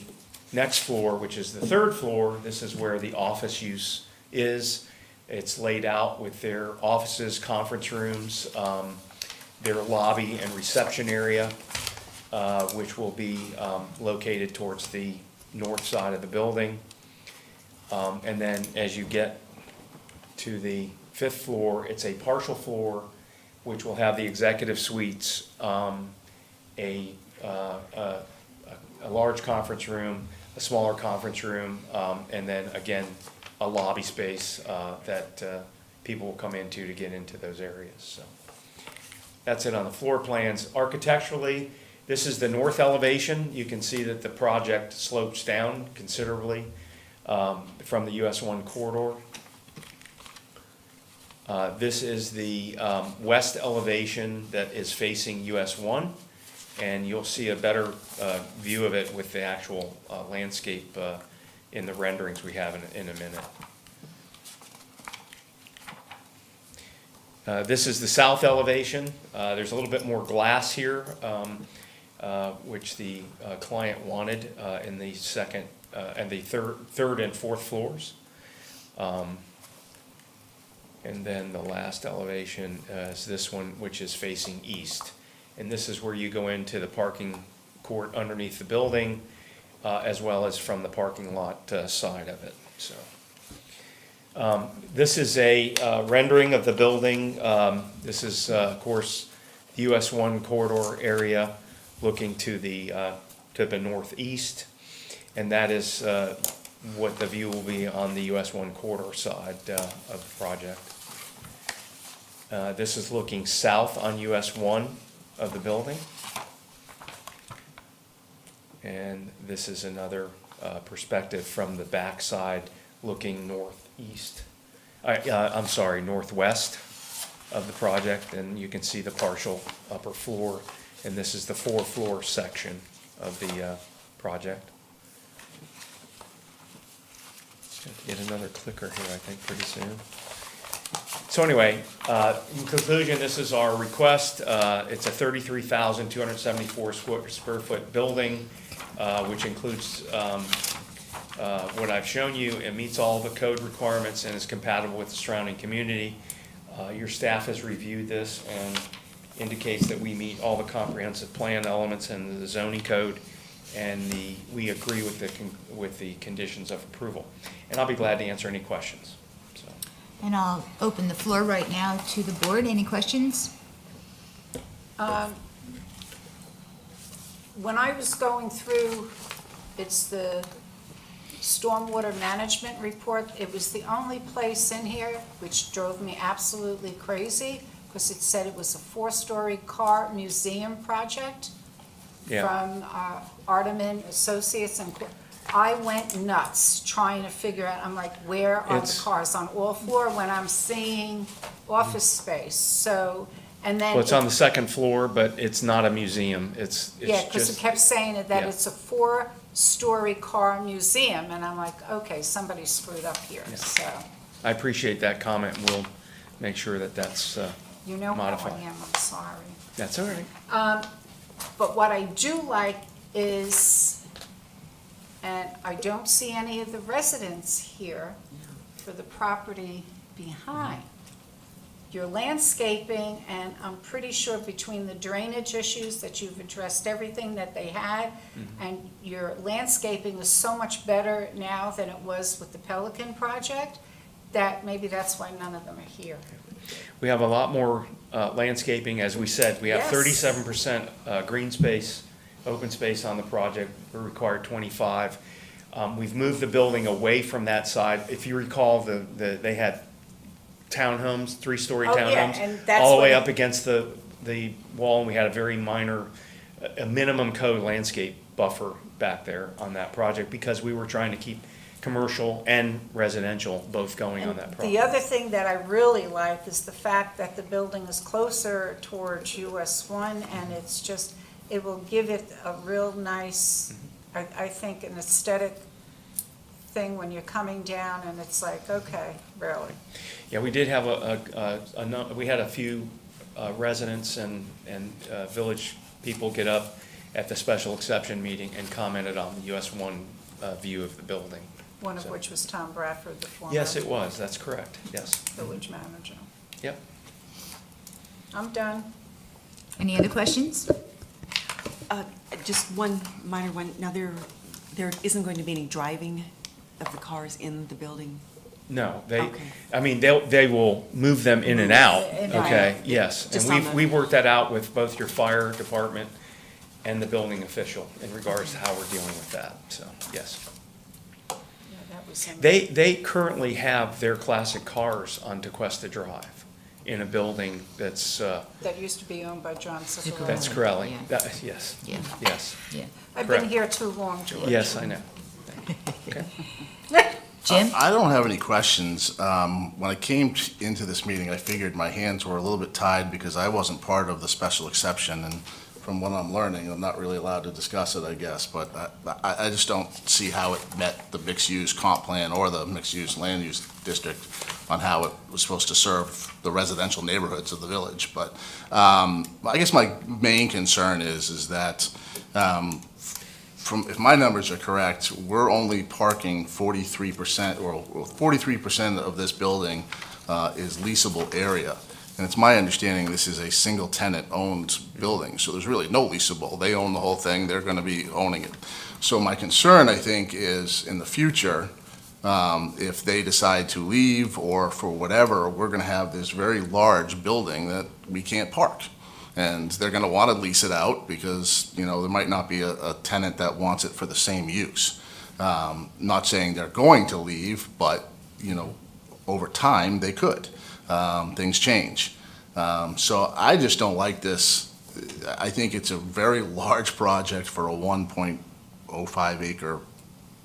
[SPEAKER 10] next floor, which is the third floor, this is where the office use is. It's laid out with their offices, conference rooms, their lobby and reception area, which will be located towards the north side of the building. And then as you get to the fifth floor, it's a partial floor, which will have the executive suites, a large conference room, a smaller conference room, and then again, a lobby space that people will come into to get into those areas. So that's it on the floor plans. Architecturally, this is the north elevation. You can see that the project slopes down considerably from the US 1 corridor. This is the west elevation that is facing US 1, and you'll see a better view of it with the actual landscape in the renderings we have in a minute. This is the south elevation. There's a little bit more glass here, which the client wanted in the second and the third and fourth floors. And then the last elevation is this one, which is facing east. And this is where you go into the parking court underneath the building, as well as from the parking lot side of it. So this is a rendering of the building. This is, of course, the US 1 corridor area looking to the northeast, and that is what the view will be on the US 1 corridor side of the project. This is looking south on US 1 of the building. And this is another perspective from the back side looking northeast. I'm sorry, northwest of the project, and you can see the partial upper floor, and this is the 4-floor section of the project. Get another clicker here, I think, pretty soon. So anyway, in conclusion, this is our request. It's a 33,274 square foot building, which includes what I've shown you. It meets all the code requirements and is compatible with the surrounding community. Your staff has reviewed this and indicates that we meet all the comprehensive plan elements in the zoning code, and we agree with the conditions of approval. And I'll be glad to answer any questions. So.
[SPEAKER 2] And I'll open the floor right now to the board. Any questions?
[SPEAKER 1] When I was going through, it's the stormwater management report, it was the only place in here which drove me absolutely crazy, because it said it was a 4-story car museum project from Arteman Associates, and I went nuts trying to figure out, I'm like, where are the cars on all floor when I'm seeing office space? So, and then.
[SPEAKER 10] Well, it's on the second floor, but it's not a museum. It's
[SPEAKER 1] yeah, because it
[SPEAKER 10] just,
[SPEAKER 1] kept saying that it's a 4-story car museum, and I'm like, okay, somebody screwed up here, so.
[SPEAKER 10] I appreciate that comment. We'll make sure that that's
[SPEAKER 1] You know how I
[SPEAKER 10] modified.
[SPEAKER 1] am, I'm sorry.
[SPEAKER 10] That's all right.
[SPEAKER 1] But what I do like is, and I don't see any of the residents here for the property behind. Your landscaping, and I'm pretty sure between the drainage issues that you've addressed everything that they had, and your landscaping is so much better now than it was with the Pelican project, that maybe that's why none of them are here.
[SPEAKER 10] We have a lot more landscaping, as we said. We have
[SPEAKER 1] Yes.
[SPEAKER 10] 37% green space, open space on the project. We required 25. We've moved the building away from that side. If you recall, they had townhomes, 3-story
[SPEAKER 1] Oh, yeah,
[SPEAKER 10] townhomes,
[SPEAKER 1] and that's
[SPEAKER 10] all the way
[SPEAKER 1] what-
[SPEAKER 10] up against the wall, and we had a very minor, a minimum code landscape buffer back there on that project, because we were trying to keep commercial and residential both going on that project.
[SPEAKER 1] The other thing that I really like is the fact that the building is closer towards US 1, and it's just, it will give it a real nice, I think, an aesthetic thing when you're coming down, and it's like, okay, really.
[SPEAKER 10] Yeah, we did have we had a few residents and village people get up at the special exception meeting and commented on the US 1 view of the building.
[SPEAKER 1] One of
[SPEAKER 10] So-
[SPEAKER 1] which was Tom Bradford, the former
[SPEAKER 10] Yes, it was, that's correct, yes.
[SPEAKER 1] village manager.
[SPEAKER 10] Yep.
[SPEAKER 1] I'm done.
[SPEAKER 2] Any other questions?
[SPEAKER 5] Just one minor one. Now, there isn't going to be any driving of the cars in the building?
[SPEAKER 10] No,
[SPEAKER 5] Okay.
[SPEAKER 10] I mean, they will move them in and out,
[SPEAKER 1] In and
[SPEAKER 10] okay,
[SPEAKER 5] out.
[SPEAKER 10] yes.
[SPEAKER 5] Just
[SPEAKER 10] And
[SPEAKER 5] on the-
[SPEAKER 10] we've worked that out with both your fire department and the building official in regards to how we're dealing with that, so, yes.
[SPEAKER 1] Yeah, that was in-
[SPEAKER 10] They currently have their classic cars on DeQuesta Drive in a building that's,
[SPEAKER 1] That used to be owned by John Cicarelli.
[SPEAKER 10] that's Corelli.
[SPEAKER 2] Yeah.
[SPEAKER 10] Yes,
[SPEAKER 2] Yeah.
[SPEAKER 10] yes,
[SPEAKER 2] Yeah.
[SPEAKER 1] I've been
[SPEAKER 10] correct.
[SPEAKER 1] here too long, George.
[SPEAKER 10] yes, I know. Okay.
[SPEAKER 2] Jim?
[SPEAKER 9] I don't have any questions. When I came into this meeting, I figured my hands were a little bit tied because I wasn't part of the special exception, and from what I'm learning, I'm not really allowed to discuss it, I guess, but I just don't see how it met the mixed-use comp plan or the mixed-use land use district on how it was supposed to serve the residential neighborhoods of the village. But I guess my main concern is that if my numbers are correct, we're only parking 43%, or 43% of this building is leasable area. And it's my understanding this is a single tenant owned building, so there's really no leasable. They own the whole thing, they're gonna be owning it. So my concern, I think, is in the future, if they decide to leave or for whatever, we're gonna have this very large building that we can't park. And they're gonna wanna lease it out because, there might not be a tenant that wants it for the same use. Not saying they're going to leave, but, over time, they could. Things change. So I just don't like this. I think it's a very large project for a 1.05 acre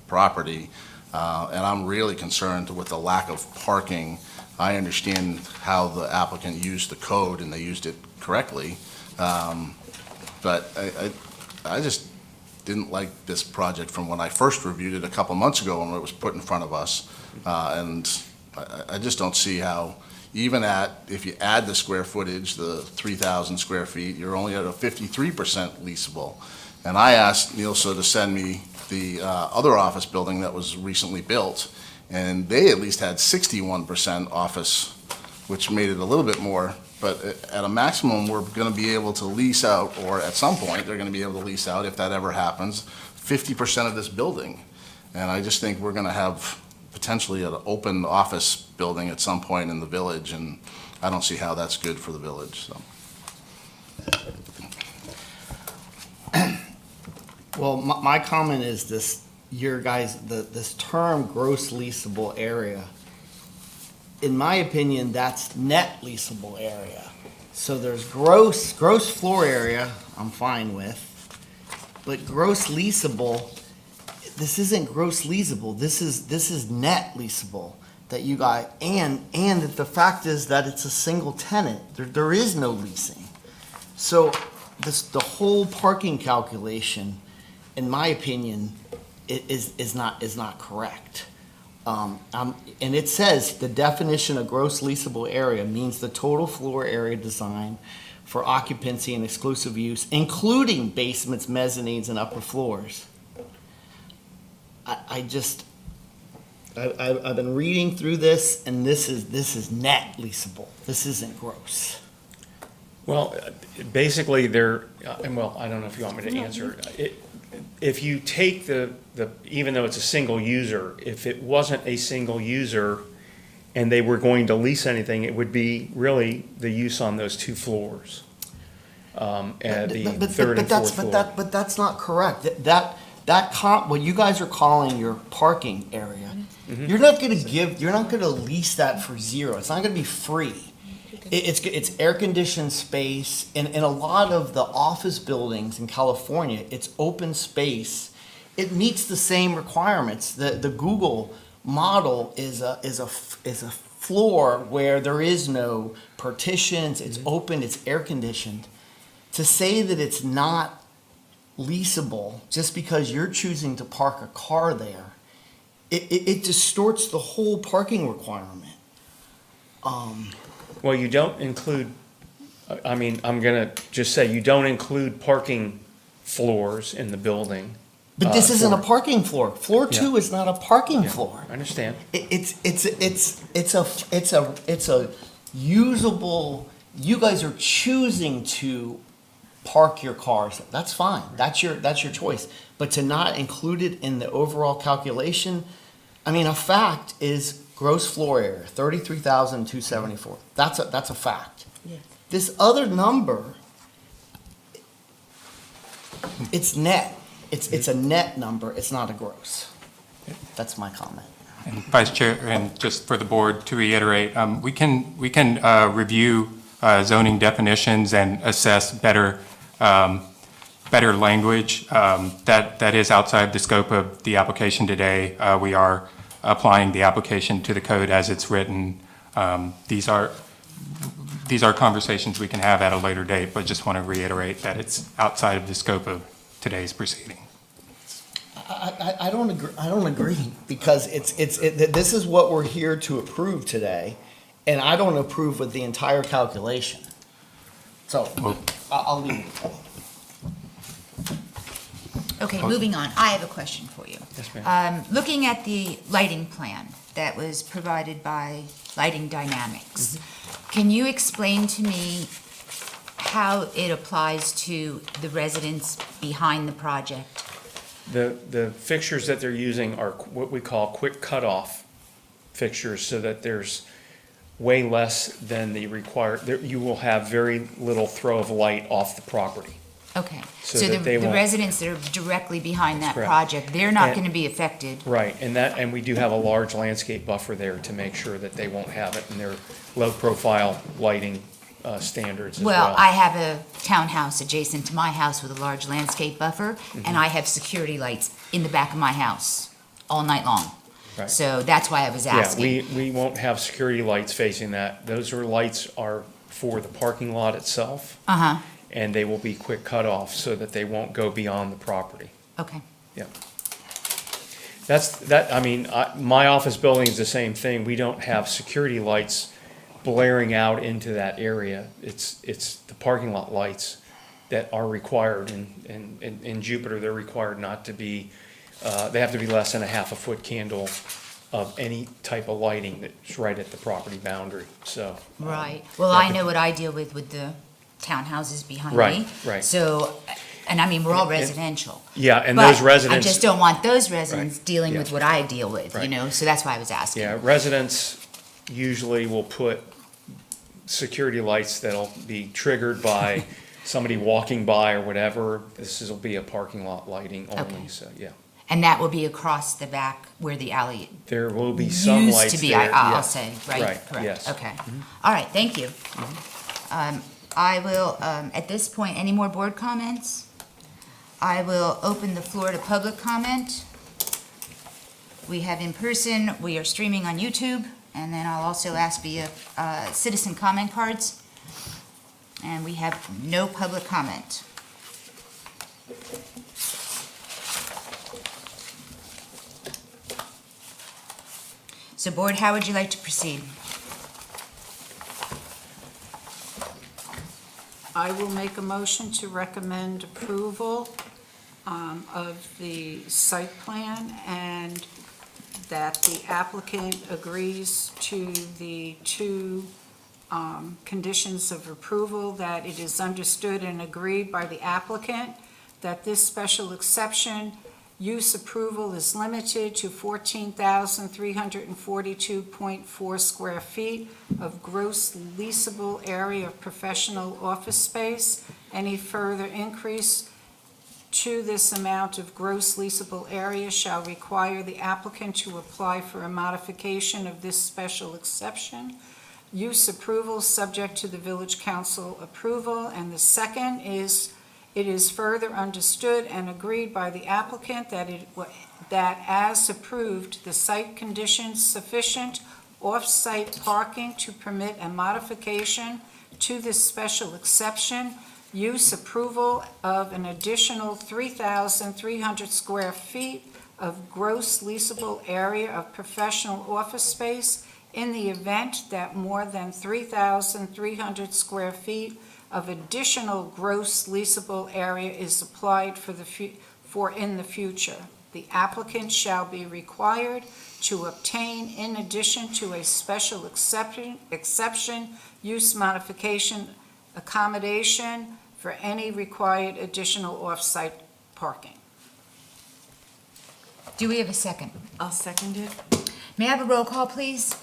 [SPEAKER 9] property. And I'm really concerned with the lack of parking. I understand how the applicant used the code and they used it correctly. But I just didn't like this project from when I first reviewed it a couple months ago when it was put in front of us. And I just don't see how, even if you add the square footage, the 3,000 square feet, you're only at a 53% leasable. And I asked Nielsa to send me the other office building that was recently built, and they at least had 61% office, which made it a little bit more. But at a maximum, we're going to be able to lease out, or at some point, they're going to be able to lease out, if that ever happens, 50% of this building. And I just think we're going to have potentially an open office building at some point in the village, and I don't see how that's good for the village, so.
[SPEAKER 4] Well, my comment is this, this term gross leasable area, in my opinion, that's net leasable area. So there's gross floor area, I'm fine with, but gross leasable, this isn't gross leasable, this is net leasable that you got, and the fact is that it's a single tenant, there is no leasing. So the whole parking calculation, in my opinion, is not correct. And it says the definition of gross leasable area means the total floor area designed for occupancy and exclusive use, including basements, mezzanines, and upper floors. I've been reading through this, and this is net leasable. This isn't gross.
[SPEAKER 10] Well, basically, and well, I don't know if you want me to answer it. If you take even though it's a single user, if it wasn't a single user and they were going to lease anything, it would be really the use on those two floors. At the third and fourth floor.
[SPEAKER 4] But that's not correct. What you guys are calling your parking area, you're not going to lease that for zero. It's not going to be free. It's air-conditioned space, and in a lot of the office buildings in California, it's open space. It meets the same requirements. The Google model is a floor where there is no partitions. It's open. It's air-conditioned. To say that it's not leasable just because you're choosing to park a car there, it distorts the whole parking requirement.
[SPEAKER 10] Well, you don't include, I'm going to just say, you don't include parking floors in the building.
[SPEAKER 4] But this isn't a parking floor. Floor 2 is not a parking floor.
[SPEAKER 10] I understand.
[SPEAKER 4] It's a usable. You guys are choosing to park your cars. That's fine. That's your choice. But to not include it in the overall calculation, I mean, a fact is gross floor area, 33,274. That's a fact.
[SPEAKER 11] Yes.
[SPEAKER 4] This other number, it's net. It's a net number. It's not a gross. That's my comment.
[SPEAKER 6] And Vice Chair, and just for the board to reiterate, we can review zoning definitions and assess better language that is outside the scope of the application today. We are applying the application to the code as it's written. These are conversations we can have at a later date, but just want to reiterate that it's outside of the scope of today's proceeding.
[SPEAKER 4] I don't agree. I don't agree because this is what we're here to approve today, and I don't approve with the entire calculation. So I'll leave it.
[SPEAKER 2] Okay, moving on. I have a question for you.
[SPEAKER 10] Yes, ma'am.
[SPEAKER 2] Looking at the lighting plan that was provided by Lighting Dynamics, can you explain to me how it applies to the residents behind the project?
[SPEAKER 10] The fixtures that they're using are what we call quick cutoff fixtures, so that there's way less than the required, you will have very little throw of light off the property.
[SPEAKER 2] Okay,
[SPEAKER 10] So
[SPEAKER 2] so
[SPEAKER 10] that
[SPEAKER 2] the
[SPEAKER 10] they won't-
[SPEAKER 2] residents that are directly behind that
[SPEAKER 10] Correct.
[SPEAKER 2] project, they're not
[SPEAKER 10] And-
[SPEAKER 2] going to be affected?
[SPEAKER 10] Right, and we do have a large landscape buffer there to make sure that they won't have it in their low-profile lighting standards as well.
[SPEAKER 2] Well, I have a townhouse adjacent to my house with a large landscape buffer, and I have security lights in the back of my house all night long.
[SPEAKER 10] Right.
[SPEAKER 2] So that's why I was
[SPEAKER 10] Yeah,
[SPEAKER 2] asking.
[SPEAKER 10] we won't have security lights facing that. Those lights are for the parking lot itself,
[SPEAKER 2] Uh-huh,
[SPEAKER 10] and they will be quick cutoff so that they won't go beyond the property.
[SPEAKER 2] Okay.
[SPEAKER 10] Yeah. My office building is the same thing. We don't have security lights blaring out into that area. It's the parking lot lights that are required. In Jupiter, they're required not to be, they have to be less than a half a foot candle of any type of lighting that's right at the property boundary, so.
[SPEAKER 2] Right. Well, I know what I deal with the townhouses behind me.
[SPEAKER 10] Right, right.
[SPEAKER 2] So, and I mean, we're all residential.
[SPEAKER 10] Yeah, and
[SPEAKER 2] But
[SPEAKER 10] those residents.
[SPEAKER 2] I just don't want those residents
[SPEAKER 10] Right,
[SPEAKER 2] dealing
[SPEAKER 10] yeah.
[SPEAKER 2] with what I deal with, you
[SPEAKER 10] Right.
[SPEAKER 2] know, so that's why I was asking.
[SPEAKER 10] Yeah, residents usually will put security lights that'll be triggered by somebody walking by or whatever. This will be a parking lot lighting
[SPEAKER 2] Okay.
[SPEAKER 10] only, so, yeah.
[SPEAKER 2] And that will be across the back where the alley
[SPEAKER 10] There will be some
[SPEAKER 2] used
[SPEAKER 10] lights
[SPEAKER 2] to be,
[SPEAKER 10] there.
[SPEAKER 2] I'll
[SPEAKER 10] yes.
[SPEAKER 2] say, right?
[SPEAKER 10] Right,
[SPEAKER 2] Correct.
[SPEAKER 10] yes.
[SPEAKER 2] Okay. All right, thank you. I will, at this point, any more board comments? I will open the floor to public comment. We have in person, we are streaming on YouTube, and then I'll also ask via citizen comment cards. And we have no public comment. So board, how would you like to proceed?
[SPEAKER 1] I will make a motion to recommend approval of the site plan and that the applicant agrees to the two conditions of approval, that it is understood and agreed by the applicant that this special exception use approval is limited to 14,342.4 square feet of gross leasable area of professional office space. Any further increase to this amount of gross leasable area shall require the applicant to apply for a modification of this special exception. Use approval subject to the village council approval. And the second is, it is further understood and agreed by the applicant that as approved, the site conditions sufficient off-site parking to permit a modification to this special exception. Use approval of an additional 3,300 square feet of gross leasable area of professional office space in the event that more than 3,300 square feet of additional gross leasable area is applied for in the future. The applicant shall be required to obtain, in addition to a special exception use modification accommodation for any required additional off-site parking.
[SPEAKER 2] Do we have a second?
[SPEAKER 5] I'll second it.
[SPEAKER 2] May I have a roll call, please?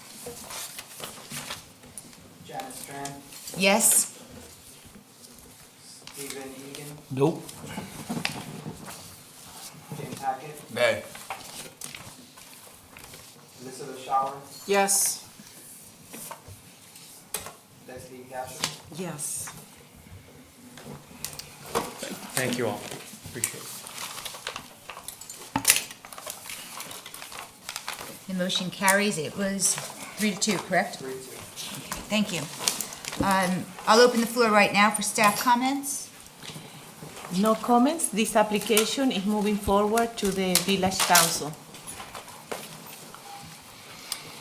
[SPEAKER 3] Janet Strand,
[SPEAKER 2] Yes?
[SPEAKER 3] Stephen Egan,
[SPEAKER 4] Nope.
[SPEAKER 3] James Hackett,
[SPEAKER 9] Nay.
[SPEAKER 3] Elizabeth Shower,
[SPEAKER 1] Yes.
[SPEAKER 3] Leslie Gasser.
[SPEAKER 5] Yes.
[SPEAKER 10] Thank you all. Appreciate it.
[SPEAKER 2] The motion carries. It was 3-2, correct?
[SPEAKER 3] 3-2.
[SPEAKER 2] Thank you. I'll open the floor right now for staff comments.
[SPEAKER 11] No comments. This application is moving forward to the village council.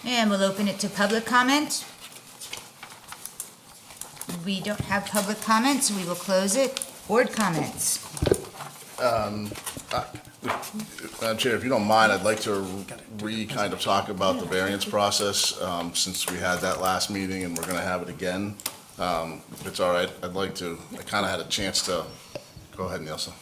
[SPEAKER 2] And we'll open it to public comment. We don't have public comments, so we will close it. Board comments.
[SPEAKER 9] Madam Chair, if you don't mind, I'd like to kind of talk about the variance process, since we had that last meeting and we're gonna have it again. If it's all right, I kinda had a chance to, go ahead, Nielsen.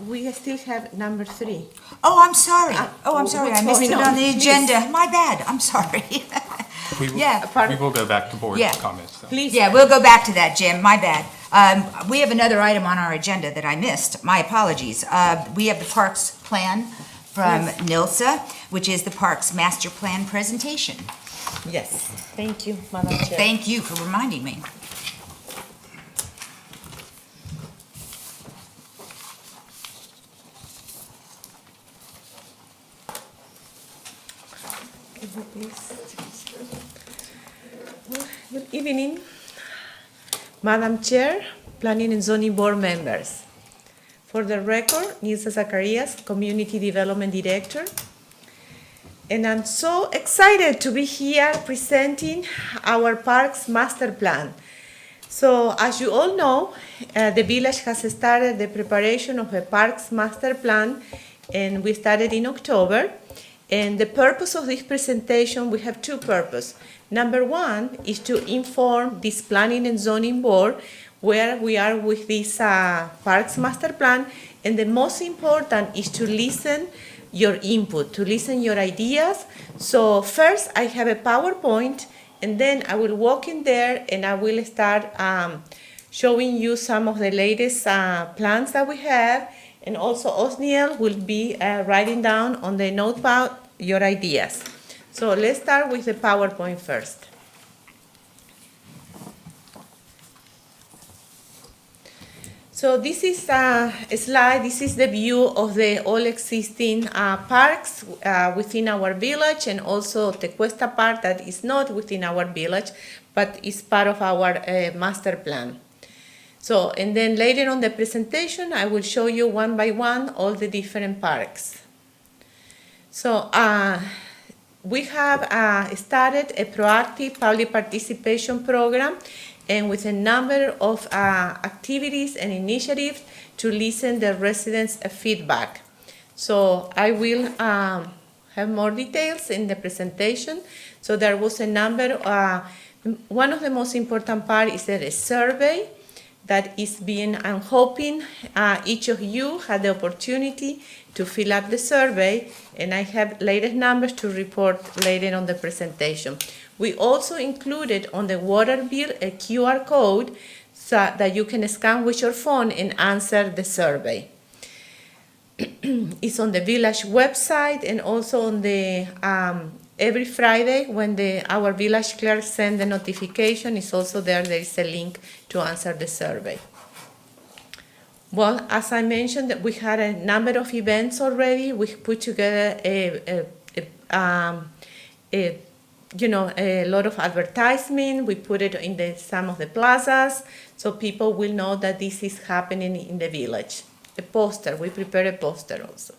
[SPEAKER 11] We still have number 3.
[SPEAKER 2] Oh, I'm sorry. I'm sorry. I
[SPEAKER 11] what's
[SPEAKER 2] missed it
[SPEAKER 11] going
[SPEAKER 2] on
[SPEAKER 11] on?
[SPEAKER 2] the agenda. My bad. I'm sorry. Yeah.
[SPEAKER 6] We will go back to board
[SPEAKER 2] Yeah.
[SPEAKER 6] comments, though.
[SPEAKER 11] Please.
[SPEAKER 2] Yeah, we'll go back to that, Jim. My bad. We have another item on our agenda that I missed. My apologies. We have the Parks Plan from NILSA, which is the Parks Master Plan presentation.
[SPEAKER 11] Yes. Thank you, Madam Chair.
[SPEAKER 2] Thank you for reminding me.
[SPEAKER 11] Good evening, Madam Chair, Planning and Zoning Board members. For the record, Nilsa Zacharias, Community Development Director. And I'm so excited to be here presenting our Parks Master Plan. So as you all know, the village has started the preparation of a Parks Master Plan, and we started in October. And the purpose of this presentation, we have two purposes. Number one is to inform this Planning and Zoning Board where we are with this Parks Master Plan, and the most important is to listen your input, to listen your ideas. So first I have a PowerPoint, and then I will walk in there and I will start showing you some of the latest plans that we have, and also Osniel will be writing down on the notepad your ideas. So let's start with the PowerPoint first. So this is a slide, this is the view of the all existing parks within our village, and also the Cuesta Park that is not within our village, but is part of our master plan. So, and then later on the presentation, I will show you one by one all the different parks. So we have started a proactive public participation program, and with a number of activities and initiatives to listen the residents' feedback. So I will have more details in the presentation. So there was a number, one of the most important part is that a survey that is being, I'm hoping each of you had the opportunity to fill out the survey, and I have latest numbers to report later on the presentation. We also included on the water bill a QR code so that you can scan with your phone and answer the survey. It's on the village website, and also on the every Friday when our village clerk sends the notification, it's also there. There is a link to answer the survey. Well, as I mentioned, we had a number of events already. We put together a lot of advertisement. We put it in some of the plazas, so people will know that this is happening in the village. A poster, we prepared a poster also.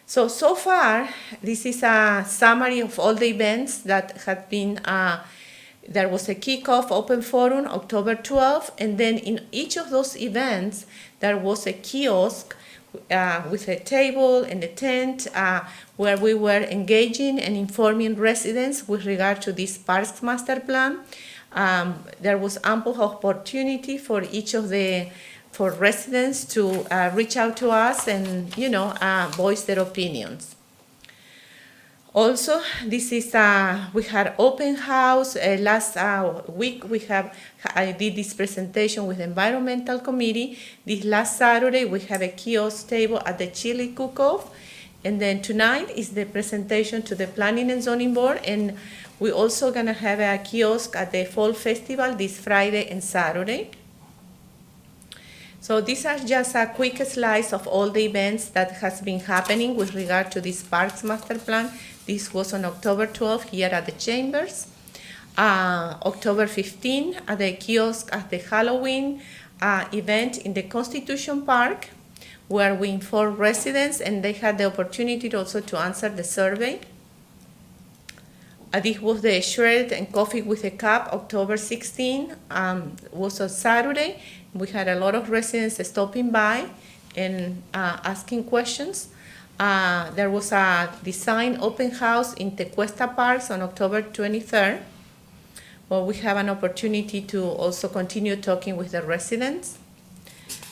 [SPEAKER 11] So far, this is a summary of all the events that have been, there was a kickoff open forum October 12th, and then in each of those events, there was a kiosk with a table and a tent where we were engaging and informing residents with regard to this Parks Master Plan. There was ample opportunity for each of for residents to reach out to us and, voice their opinions. Also, this is, we had open house. Last week, I did this presentation with the Environmental Committee. This last Saturday, we have a kiosk table at the Chili Cook-Off. And then tonight is the presentation to the Planning and Zoning Board. And we're also gonna have a kiosk at the Fall Festival this Friday and Saturday. So these are just a quick slice of all the events that has been happening with regard to this Parks Master Plan. This was on October 12th here at the Chambers. October 15th at the kiosk at the Halloween event in the Constitution Park, where we informed residents and they had the opportunity also to answer the survey. This was the Shredded and Coffee with a Cup, October 16th, was on Saturday. We had a lot of residents stopping by and asking questions. There was a design open house in the Cuesta Parks on October 23rd. Well, we have an opportunity to also continue talking with the residents.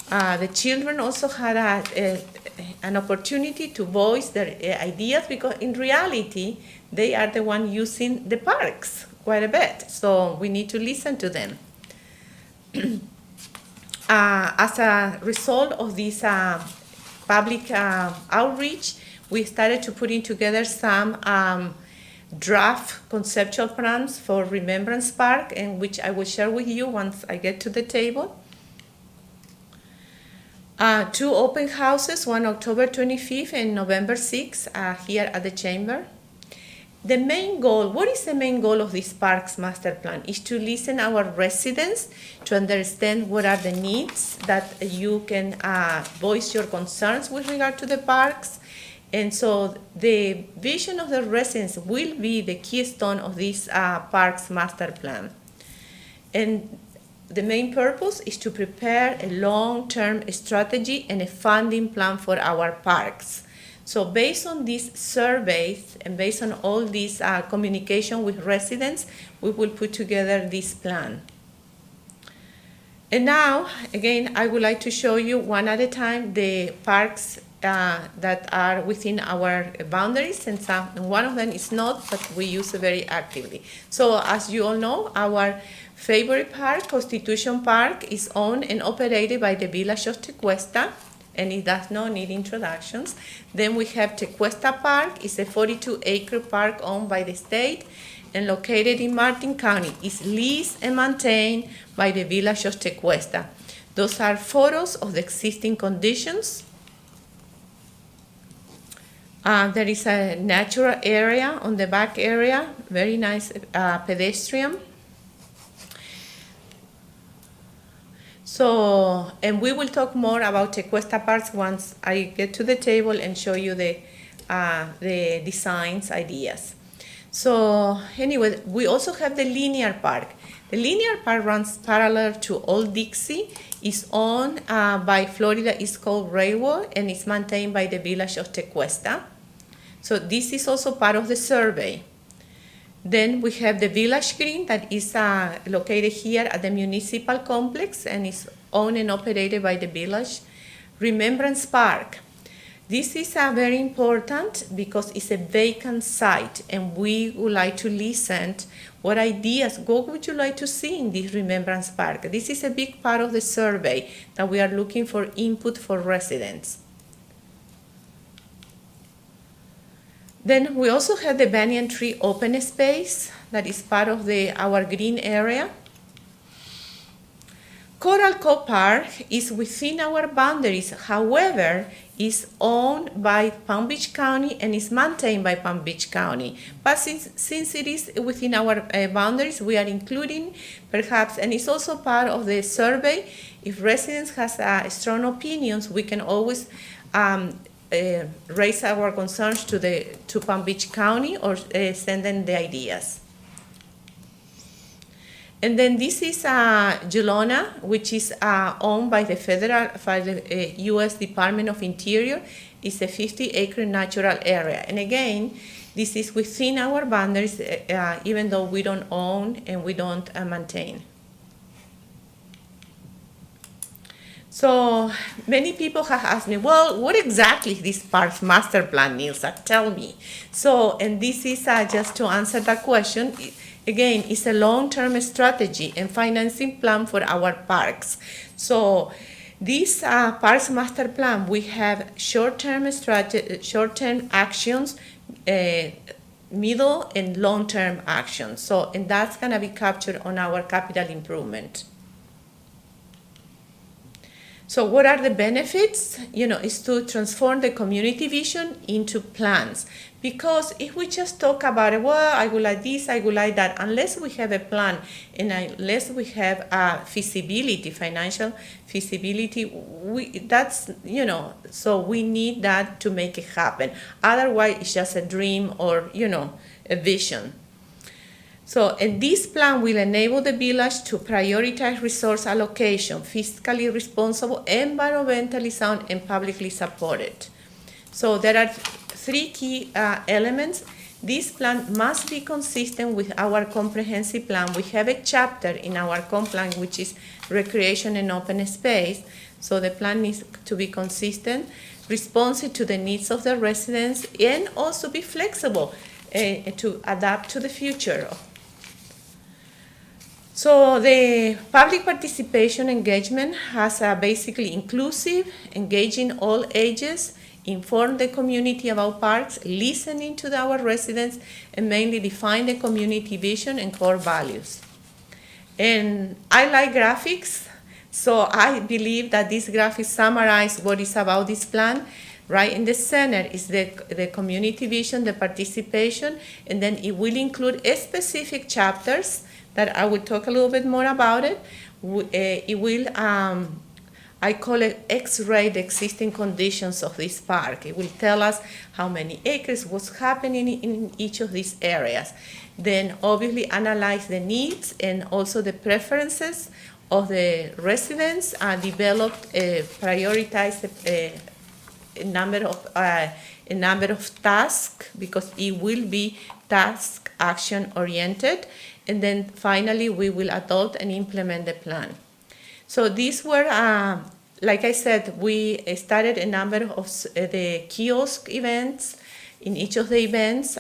[SPEAKER 11] The children also had an opportunity to voice their ideas, because in reality, they are the one using the parks quite a bit. So we need to listen to them. As a result of this public outreach, we started to putting together some draft conceptual plans for Remembrance Park, and which I will share with you once I get to the table. 2 open houses, one October 25th and November 6th here at the Chamber. The main goal, what is the main goal of this parks master plan? Is to listen our residents to understand what are the needs that you can voice your concerns with regard to the parks. And so the vision of the residents will be the keystone of this parks master plan. And the main purpose is to prepare a long-term strategy and a funding plan for our parks. So based on these surveys and based on all this communication with residents, we will put together this plan. And now, again, I would like to show you one at a time the parks that are within our boundaries, and one of them is not, but we use it very actively. So as you all know, our favorite park, Constitution Park, is owned and operated by the Village of Tequesta, and it does not need introductions. Then we have Tequesta Park. It's a 42-acre park owned by the state and located in Martin County. It's leased and maintained by the Village of Tequesta. Those are photos of the existing conditions. There is a natural area on the back area, very nice pedestrian. So, and we will talk more about Tequesta Parks once I get to the table and show you the designs, ideas. So anyway, we also have the linear park. The linear park runs parallel to Old Dixie. It's owned by Florida East Coast Railroad and is maintained by the Village of Tequesta. So this is also part of the survey. Then we have the Village Green that is located here at the municipal complex and is owned and operated by the village. Remembrance Park. This is very important because it's a vacant site and we would like to listen what ideas, what would you like to see in this Remembrance Park? This is a big part of the survey that we are looking for input for residents. Then we also have the Banyan Tree open space that is part of our green area. Coral Cove Park is within our boundaries, however, is owned by Palm Beach County and is maintained by Palm Beach County. But since it is within our boundaries, we are including perhaps, and it's also part of the survey, if residents have strong opinions, we can always raise our concerns to Palm Beach County or send them the ideas. And then this is Gelona, which is owned by the U.S. Department of Interior. It's a 50-acre natural area. And again, this is within our boundaries, even though we don't own and we don't maintain. So many people have asked me, well, what exactly is this parks master plan, Nilsa? Tell me. So, and this is just to answer that question. Again, it's a long-term strategy and financing plan for our parks. So this parks master plan, we have short-term actions, middle and long-term actions. So, and that's gonna be captured on our capital improvement. So what are the benefits? Is to transform the community vision into plans. Because if we just talk about it, well, I would like this, I would like that, unless we have a plan and unless we have feasibility, financial feasibility, so we need that to make it happen. Otherwise, it's just a dream or, a vision. So, and this plan will enable the village to prioritize resource allocation, fiscally responsible, environmentally sound, and publicly supported. So there are three key elements. This plan must be consistent with our comprehensive plan. We have a chapter in our comp plan, which is recreation and open space. So the plan needs to be consistent, responsive to the needs of the residents, and also be flexible to adapt to the future. So the public participation engagement has basically inclusive, engaging all ages, inform the community about parks, listening to our residents, and mainly define the community vision and core values. And I like graphics, so I believe that these graphics summarize what is about this plan. Right in the center is the community vision, the participation, and then it will include specific chapters that I will talk a little bit more about it. It will, I call it X-ray the existing conditions of this park. It will tell us how many acres, what's happening in each of these areas. Then obviously analyze the needs and also the preferences of the residents, develop, prioritize a number of tasks, because it will be task action oriented, and then finally we will adopt and implement the plan. So these were, like I said, we started a number of the kiosk events. In each of the events,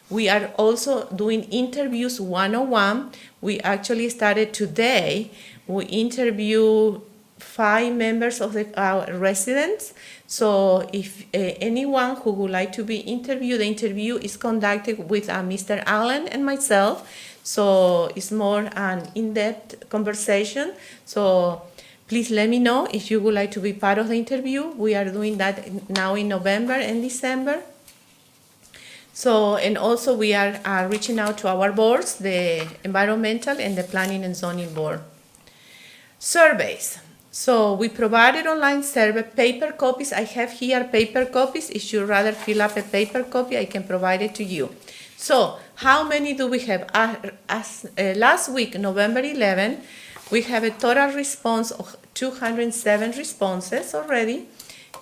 [SPEAKER 11] we are also doing interviews one-on-one. We actually started today. We interview 5 members of our residents. So if anyone who would like to be interviewed, the interview is conducted with Mr. Allen and myself. So it's more an in-depth conversation. So please let me know if you would like to be part of the interview. We are doing that now in November and December. So, and also we are reaching out to our boards, the environmental and the planning and zoning board. Surveys. So we provided online survey, paper copies. I have here paper copies. If you'd rather fill up a paper copy, I can provide it to you. So how many do we have? Last week, November 11, we have a total response of 207 responses already,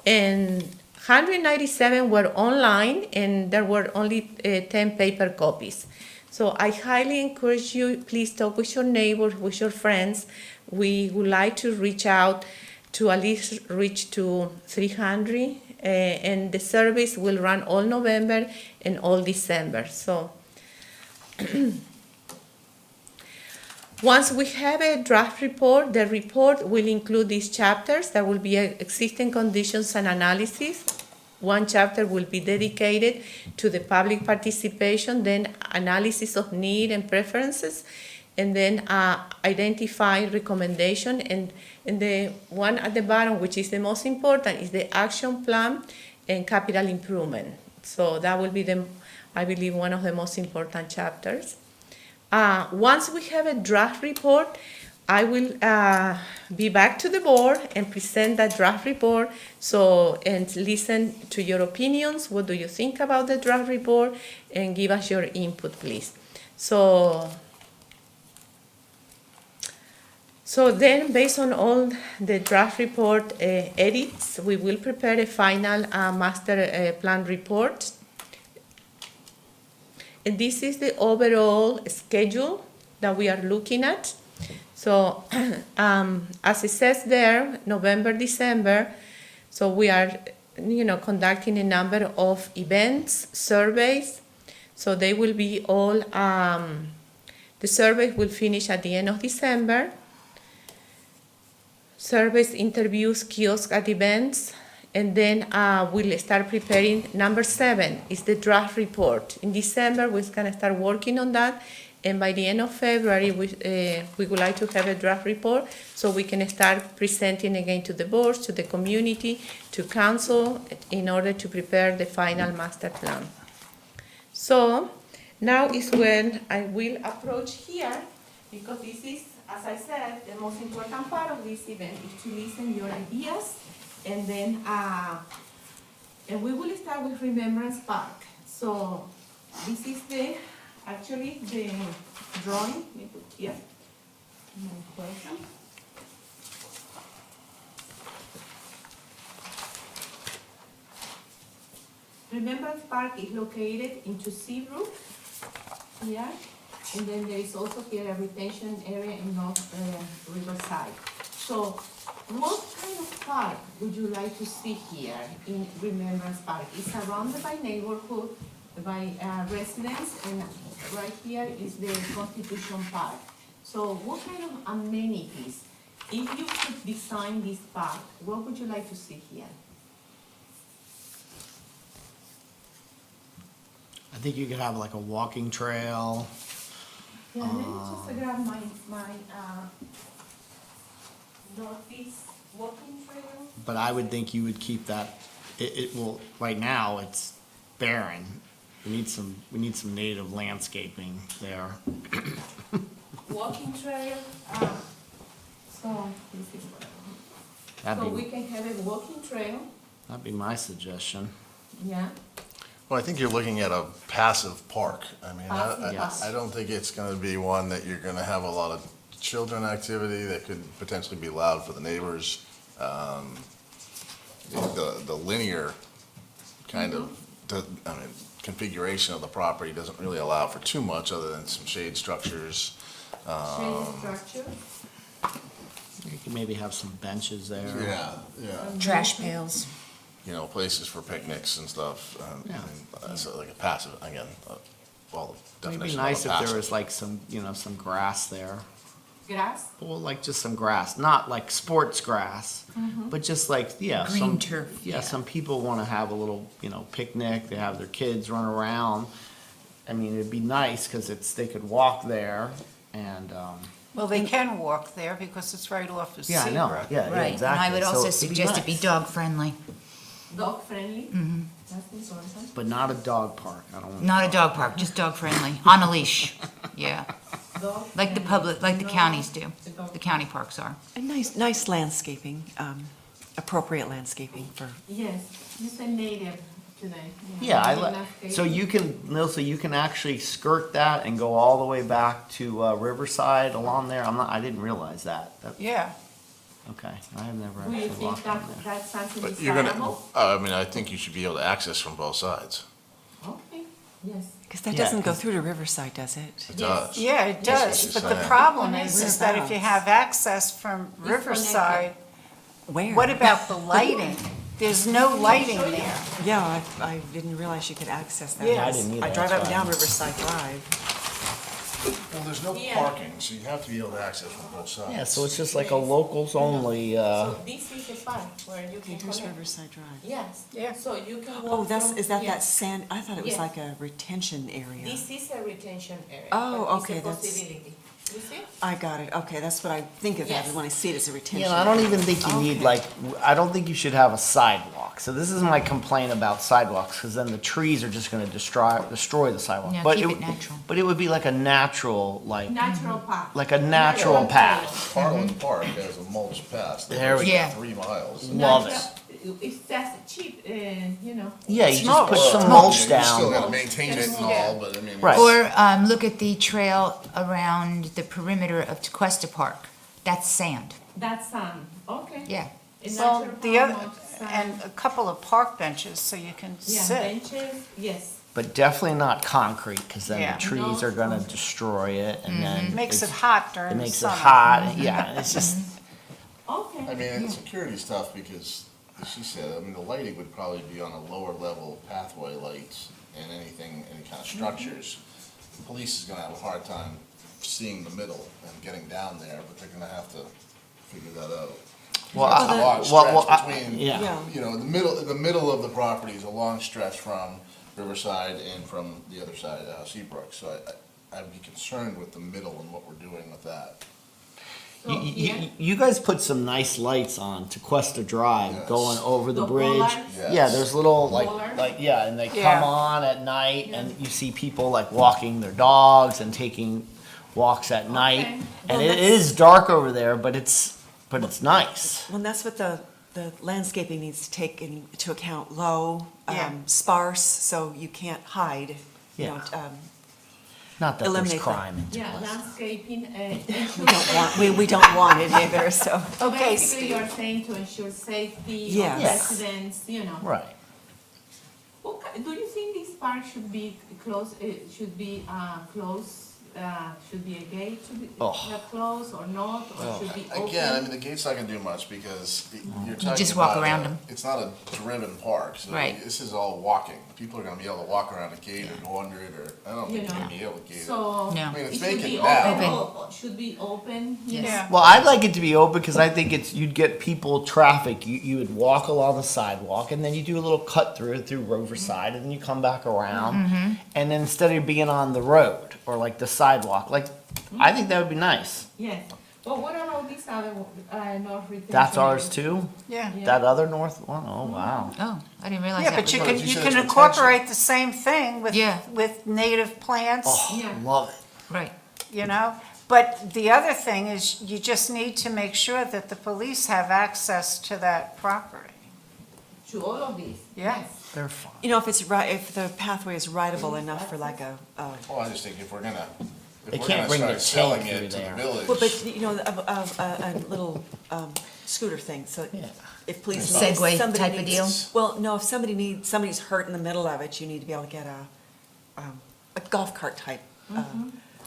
[SPEAKER 11] and 197 were online, and there were only 10 paper copies. So I highly encourage you, please talk with your neighbors, with your friends. We would like to reach out to at least reach to 300, and the service will run all November and all December. So once we have a draft report, the report will include these chapters. There will be existing conditions and analysis. One chapter will be dedicated to the public participation, then analysis of need and preferences, and then identify recommendation. And the one at the bottom, which is the most important, is the action plan and capital improvement. So that will be, I believe, one of the most important chapters. Once we have a draft report, I will be back to the board and present that draft report. So, and listen to your opinions. What do you think about the draft report? And give us your input, please. So then, based on all the draft report edits, we will prepare a final master plan report. And this is the overall schedule that we are looking at. So as it says there, November, December, so we are, conducting a number of events, surveys. So they will be all, the surveys will finish at the end of December. Surveys, interviews, kiosk at events, and then we'll start preparing. Number 7 is the draft report. In December, we're gonna start working on that. And by the end of February, we would like to have a draft report so we can start presenting again to the boards, to the community, to council, in order to prepare the final master plan. So now is when I will approach here, because this is, as I said, the most important part of this event is to listen your ideas, and then and we will start with Remembrance Park. So this is actually the drawing. Let me put here. Remembrance Park is located into Seabrook here, and then there is also here a retention area in North Riverside. So what kind of park would you like to see here in Remembrance Park? It's surrounded by neighborhood, by residents, and right here is the Constitution Park. So what kind of amenities, if you could design this park, what would you like to see here?
[SPEAKER 4] I think you could have like a walking trail.
[SPEAKER 11] Yeah, let me just grab my northeast walking trail.
[SPEAKER 4] But I would think you would keep that it will, right now, it's barren. We need some native landscaping there.
[SPEAKER 11] Walking trail, so this is what. So we
[SPEAKER 4] That'd
[SPEAKER 11] can have a walking trail,
[SPEAKER 4] be my suggestion.
[SPEAKER 11] yeah.
[SPEAKER 9] Well, I think you're looking at a passive park. I mean,
[SPEAKER 11] Passive park.
[SPEAKER 9] I don't think it's gonna be one that you're gonna have a lot of children activity that could potentially be loud for the neighbors. The linear kind of, configuration of the property doesn't really allow for too much other than some shade structures.
[SPEAKER 11] Shade structure,
[SPEAKER 4] You could maybe have some benches there.
[SPEAKER 9] Yeah.
[SPEAKER 2] Trash pails.
[SPEAKER 9] You know, places for picnics and stuff.
[SPEAKER 4] Yeah.
[SPEAKER 9] So like a passive, again, well, the
[SPEAKER 4] It'd be
[SPEAKER 9] definition
[SPEAKER 4] nice
[SPEAKER 9] of a
[SPEAKER 4] if there
[SPEAKER 9] passive.
[SPEAKER 4] was like some, some grass there.
[SPEAKER 11] grass,
[SPEAKER 4] Well, like just some grass, not like sports grass, but just like, yeah.
[SPEAKER 2] Green
[SPEAKER 4] some-
[SPEAKER 2] turf,
[SPEAKER 4] Yeah,
[SPEAKER 2] yeah.
[SPEAKER 4] some people want to have a little, picnic, they have their kids run around. I mean, it'd be nice because they could walk there and,
[SPEAKER 1] Well, they can walk there because it's right off of
[SPEAKER 4] yeah, I know,
[SPEAKER 1] Seabrook.
[SPEAKER 4] yeah,
[SPEAKER 2] Right,
[SPEAKER 4] exactly.
[SPEAKER 2] and I would
[SPEAKER 4] So
[SPEAKER 2] also
[SPEAKER 4] it'd be
[SPEAKER 2] suggest it be
[SPEAKER 4] nice,
[SPEAKER 2] dog-friendly.
[SPEAKER 11] dog friendly, that's important.
[SPEAKER 4] But not a dog park, I don't want.
[SPEAKER 2] Not a dog park, just dog-friendly, on a leash, yeah.
[SPEAKER 11] Dog
[SPEAKER 2] Like the
[SPEAKER 11] friendly.
[SPEAKER 2] public, like the
[SPEAKER 11] No,
[SPEAKER 2] counties do,
[SPEAKER 11] dog-
[SPEAKER 2] the county parks are.
[SPEAKER 5] And nice landscaping, appropriate landscaping for,
[SPEAKER 11] Yes, you said native today.
[SPEAKER 4] Yeah,
[SPEAKER 11] Native
[SPEAKER 4] so you can, Melissa, you can actually skirt that and go all the way back to Riverside along there. I didn't realize that.
[SPEAKER 1] Yeah.
[SPEAKER 4] Okay, I have never
[SPEAKER 11] Do you
[SPEAKER 4] actually
[SPEAKER 11] think
[SPEAKER 4] walked on there.
[SPEAKER 11] that's something
[SPEAKER 9] But you're gonna,
[SPEAKER 11] desirable?
[SPEAKER 9] I mean, I think you should be able to access from both sides.
[SPEAKER 11] Okay, yes.
[SPEAKER 5] because that
[SPEAKER 4] Yeah,
[SPEAKER 5] doesn't go
[SPEAKER 4] 'cause-
[SPEAKER 5] through to Riverside, does it?
[SPEAKER 9] It
[SPEAKER 11] Yes.
[SPEAKER 9] does.
[SPEAKER 1] Yeah, it
[SPEAKER 9] That's what
[SPEAKER 1] does,
[SPEAKER 9] she's
[SPEAKER 1] but the
[SPEAKER 9] saying.
[SPEAKER 1] problem is that if you have access from
[SPEAKER 11] It's
[SPEAKER 1] Riverside,
[SPEAKER 5] Where?
[SPEAKER 1] what about the lighting? There's no lighting there.
[SPEAKER 5] Yeah, I didn't realize you could access that.
[SPEAKER 1] Yeah, I
[SPEAKER 4] didn't either,
[SPEAKER 5] I drive
[SPEAKER 4] that's
[SPEAKER 5] up and
[SPEAKER 4] why.
[SPEAKER 5] down Riverside Drive.
[SPEAKER 9] Well, there's no
[SPEAKER 11] Yeah.
[SPEAKER 9] parking, so you have to be able to access from both sides.
[SPEAKER 4] Yeah, so it's just like a locals only,
[SPEAKER 11] So this is the part where you
[SPEAKER 5] Okay,
[SPEAKER 11] can
[SPEAKER 5] here's
[SPEAKER 11] connect.
[SPEAKER 5] Riverside Drive.
[SPEAKER 11] Yes,
[SPEAKER 1] Yeah.
[SPEAKER 11] so you can walk.
[SPEAKER 5] Oh, is that
[SPEAKER 11] yes.
[SPEAKER 5] sand, I thought it was
[SPEAKER 11] Yes.
[SPEAKER 5] like a retention area.
[SPEAKER 11] This is a retention area.
[SPEAKER 5] Oh,
[SPEAKER 11] but it's
[SPEAKER 5] okay,
[SPEAKER 11] a
[SPEAKER 5] that's-
[SPEAKER 11] possibility. You see?
[SPEAKER 5] I got it, okay, that's what I think of that,
[SPEAKER 11] Yes.
[SPEAKER 5] when I see it as a retention.
[SPEAKER 4] you know, I don't even think you need
[SPEAKER 5] Okay.
[SPEAKER 4] like, I don't think you should have a sidewalk. So this is my complaint about sidewalks, because then the trees are just gonna destroy the sidewalk.
[SPEAKER 2] Yeah,
[SPEAKER 4] But
[SPEAKER 2] keep
[SPEAKER 4] it
[SPEAKER 2] it natural.
[SPEAKER 4] But it would be like a natural,
[SPEAKER 11] Natural path.
[SPEAKER 4] like a natural path.
[SPEAKER 9] Harlan Park has a mulch path. that
[SPEAKER 4] There
[SPEAKER 9] goes
[SPEAKER 4] we
[SPEAKER 2] go.
[SPEAKER 9] 3 miles.
[SPEAKER 4] Love it.
[SPEAKER 11] It's just cheap, you know.
[SPEAKER 4] Yeah, you just
[SPEAKER 1] Mulch.
[SPEAKER 4] put some
[SPEAKER 9] Yeah,
[SPEAKER 4] mulch
[SPEAKER 9] you still
[SPEAKER 4] down.
[SPEAKER 9] gotta maintain it and all, but I mean.
[SPEAKER 4] Right.
[SPEAKER 2] Or look at the trail around the perimeter of Tequesta Park. That's sand.
[SPEAKER 11] That's okay.
[SPEAKER 2] Yeah.
[SPEAKER 11] A
[SPEAKER 1] Well,
[SPEAKER 11] natural
[SPEAKER 1] the other,
[SPEAKER 11] path, sand.
[SPEAKER 1] and a couple of park benches so you can
[SPEAKER 11] Yeah,
[SPEAKER 1] sit.
[SPEAKER 11] benches, yes.
[SPEAKER 4] But definitely not concrete, because then
[SPEAKER 1] Yeah.
[SPEAKER 4] the trees are gonna destroy it, and then.
[SPEAKER 1] Makes it
[SPEAKER 4] it's-
[SPEAKER 1] hot during
[SPEAKER 4] It
[SPEAKER 1] the
[SPEAKER 4] makes it
[SPEAKER 1] summer.
[SPEAKER 4] hot, yeah, it's just,
[SPEAKER 11] Okay.
[SPEAKER 9] I mean, security stuff, because, as she said, I mean, the lighting would probably be on a lower level pathway lights and anything, any kind of structures. The police is gonna have a hard time seeing the middle and getting down there, but they're gonna have to figure that out.
[SPEAKER 4] well,
[SPEAKER 9] It's a long stretch between,
[SPEAKER 4] yeah.
[SPEAKER 9] you know, the middle of the property is a long stretch from Riverside and from the other side, Seabrook. So I'd be concerned with the middle and what we're doing with that.
[SPEAKER 11] So, yeah.
[SPEAKER 4] You guys put some nice lights on Tequesta Drive
[SPEAKER 9] Yes.
[SPEAKER 4] going over the
[SPEAKER 11] The
[SPEAKER 4] bridge.
[SPEAKER 11] bollards?
[SPEAKER 9] Yes.
[SPEAKER 4] Yeah, there's little
[SPEAKER 11] Bollards?
[SPEAKER 4] yeah, and they
[SPEAKER 1] Yeah.
[SPEAKER 4] come on at night, and you see people like walking their dogs and taking walks at night.
[SPEAKER 11] Okay.
[SPEAKER 4] And
[SPEAKER 5] Well,
[SPEAKER 4] it
[SPEAKER 5] that's-
[SPEAKER 4] is dark over there, but it's nice.
[SPEAKER 5] Well, that's what the landscaping needs to take into account, low,
[SPEAKER 1] Yeah.
[SPEAKER 5] sparse, so you can't hide, you know,
[SPEAKER 4] Yeah. Not that there's
[SPEAKER 5] eliminate the-
[SPEAKER 4] crime in
[SPEAKER 11] Yeah,
[SPEAKER 4] Tequesta.
[SPEAKER 11] landscaping,
[SPEAKER 5] we don't want it either, so.
[SPEAKER 1] Okay,
[SPEAKER 11] basically
[SPEAKER 1] Steve.
[SPEAKER 11] you're saying to ensure safety
[SPEAKER 5] Yes.
[SPEAKER 11] of
[SPEAKER 4] Yes.
[SPEAKER 11] residents, you know.
[SPEAKER 4] Right.
[SPEAKER 11] Okay, do you think this park should be closed, should be a gate to be
[SPEAKER 4] Oh.
[SPEAKER 11] closed or not, or should be open?
[SPEAKER 9] Again, I mean, the gate's not gonna do much because you're talking
[SPEAKER 2] just walk
[SPEAKER 9] about
[SPEAKER 2] around
[SPEAKER 9] a-
[SPEAKER 2] them.
[SPEAKER 9] It's not a driven park, so
[SPEAKER 2] Right.
[SPEAKER 9] this is all walking. People are gonna be able to walk around a gate or go under it, or, I don't
[SPEAKER 11] You
[SPEAKER 9] think they're
[SPEAKER 11] know.
[SPEAKER 9] gonna be able to gate it.
[SPEAKER 11] So,
[SPEAKER 2] No.
[SPEAKER 9] I mean,
[SPEAKER 11] it
[SPEAKER 9] it's
[SPEAKER 11] should be
[SPEAKER 9] vacant
[SPEAKER 11] open,
[SPEAKER 9] now.
[SPEAKER 11] should be open, you
[SPEAKER 2] Yes.
[SPEAKER 11] know?
[SPEAKER 1] Yeah.
[SPEAKER 4] Well, I'd like it to be open because I think you'd get people traffic. You would walk along the sidewalk and then you do a little cut through Riverside and then you come back around. And then instead of being on the road or like the sidewalk, like I think that would be nice.
[SPEAKER 11] Yes, But what about this other, North Retention?
[SPEAKER 4] That's ours
[SPEAKER 11] area?
[SPEAKER 4] too?
[SPEAKER 1] Yeah.
[SPEAKER 4] That other north one? Oh, wow.
[SPEAKER 2] Oh, I didn't realize
[SPEAKER 1] Yeah,
[SPEAKER 2] that
[SPEAKER 1] but
[SPEAKER 2] was
[SPEAKER 1] you
[SPEAKER 2] on.
[SPEAKER 1] can,
[SPEAKER 9] You
[SPEAKER 1] you
[SPEAKER 9] said
[SPEAKER 1] can
[SPEAKER 9] it's
[SPEAKER 1] incorporate the same thing with,
[SPEAKER 2] Yeah.
[SPEAKER 1] with native plants,
[SPEAKER 4] Oh,
[SPEAKER 11] Yeah.
[SPEAKER 4] love it.
[SPEAKER 2] Right.
[SPEAKER 1] you know? But the other thing is, you just need to make sure that the police have access to that property.
[SPEAKER 11] To all of these?
[SPEAKER 1] Yeah.
[SPEAKER 4] They're fine.
[SPEAKER 5] You know, if it's right, if the pathway is rideable enough for like a,
[SPEAKER 9] Well, I just think if we're gonna,
[SPEAKER 4] They
[SPEAKER 9] if we're
[SPEAKER 4] can't
[SPEAKER 9] gonna
[SPEAKER 4] bring
[SPEAKER 9] start
[SPEAKER 4] the
[SPEAKER 9] selling
[SPEAKER 4] tank through
[SPEAKER 9] it to the
[SPEAKER 4] there.
[SPEAKER 9] village.
[SPEAKER 5] well, but, you know, a little scooter thing, so
[SPEAKER 4] Yeah.
[SPEAKER 5] if police.
[SPEAKER 2] A Segway
[SPEAKER 5] somebody
[SPEAKER 2] type of
[SPEAKER 5] needs- Well, no, if somebody's hurt in the middle of it, you need to be able to get a golf cart type,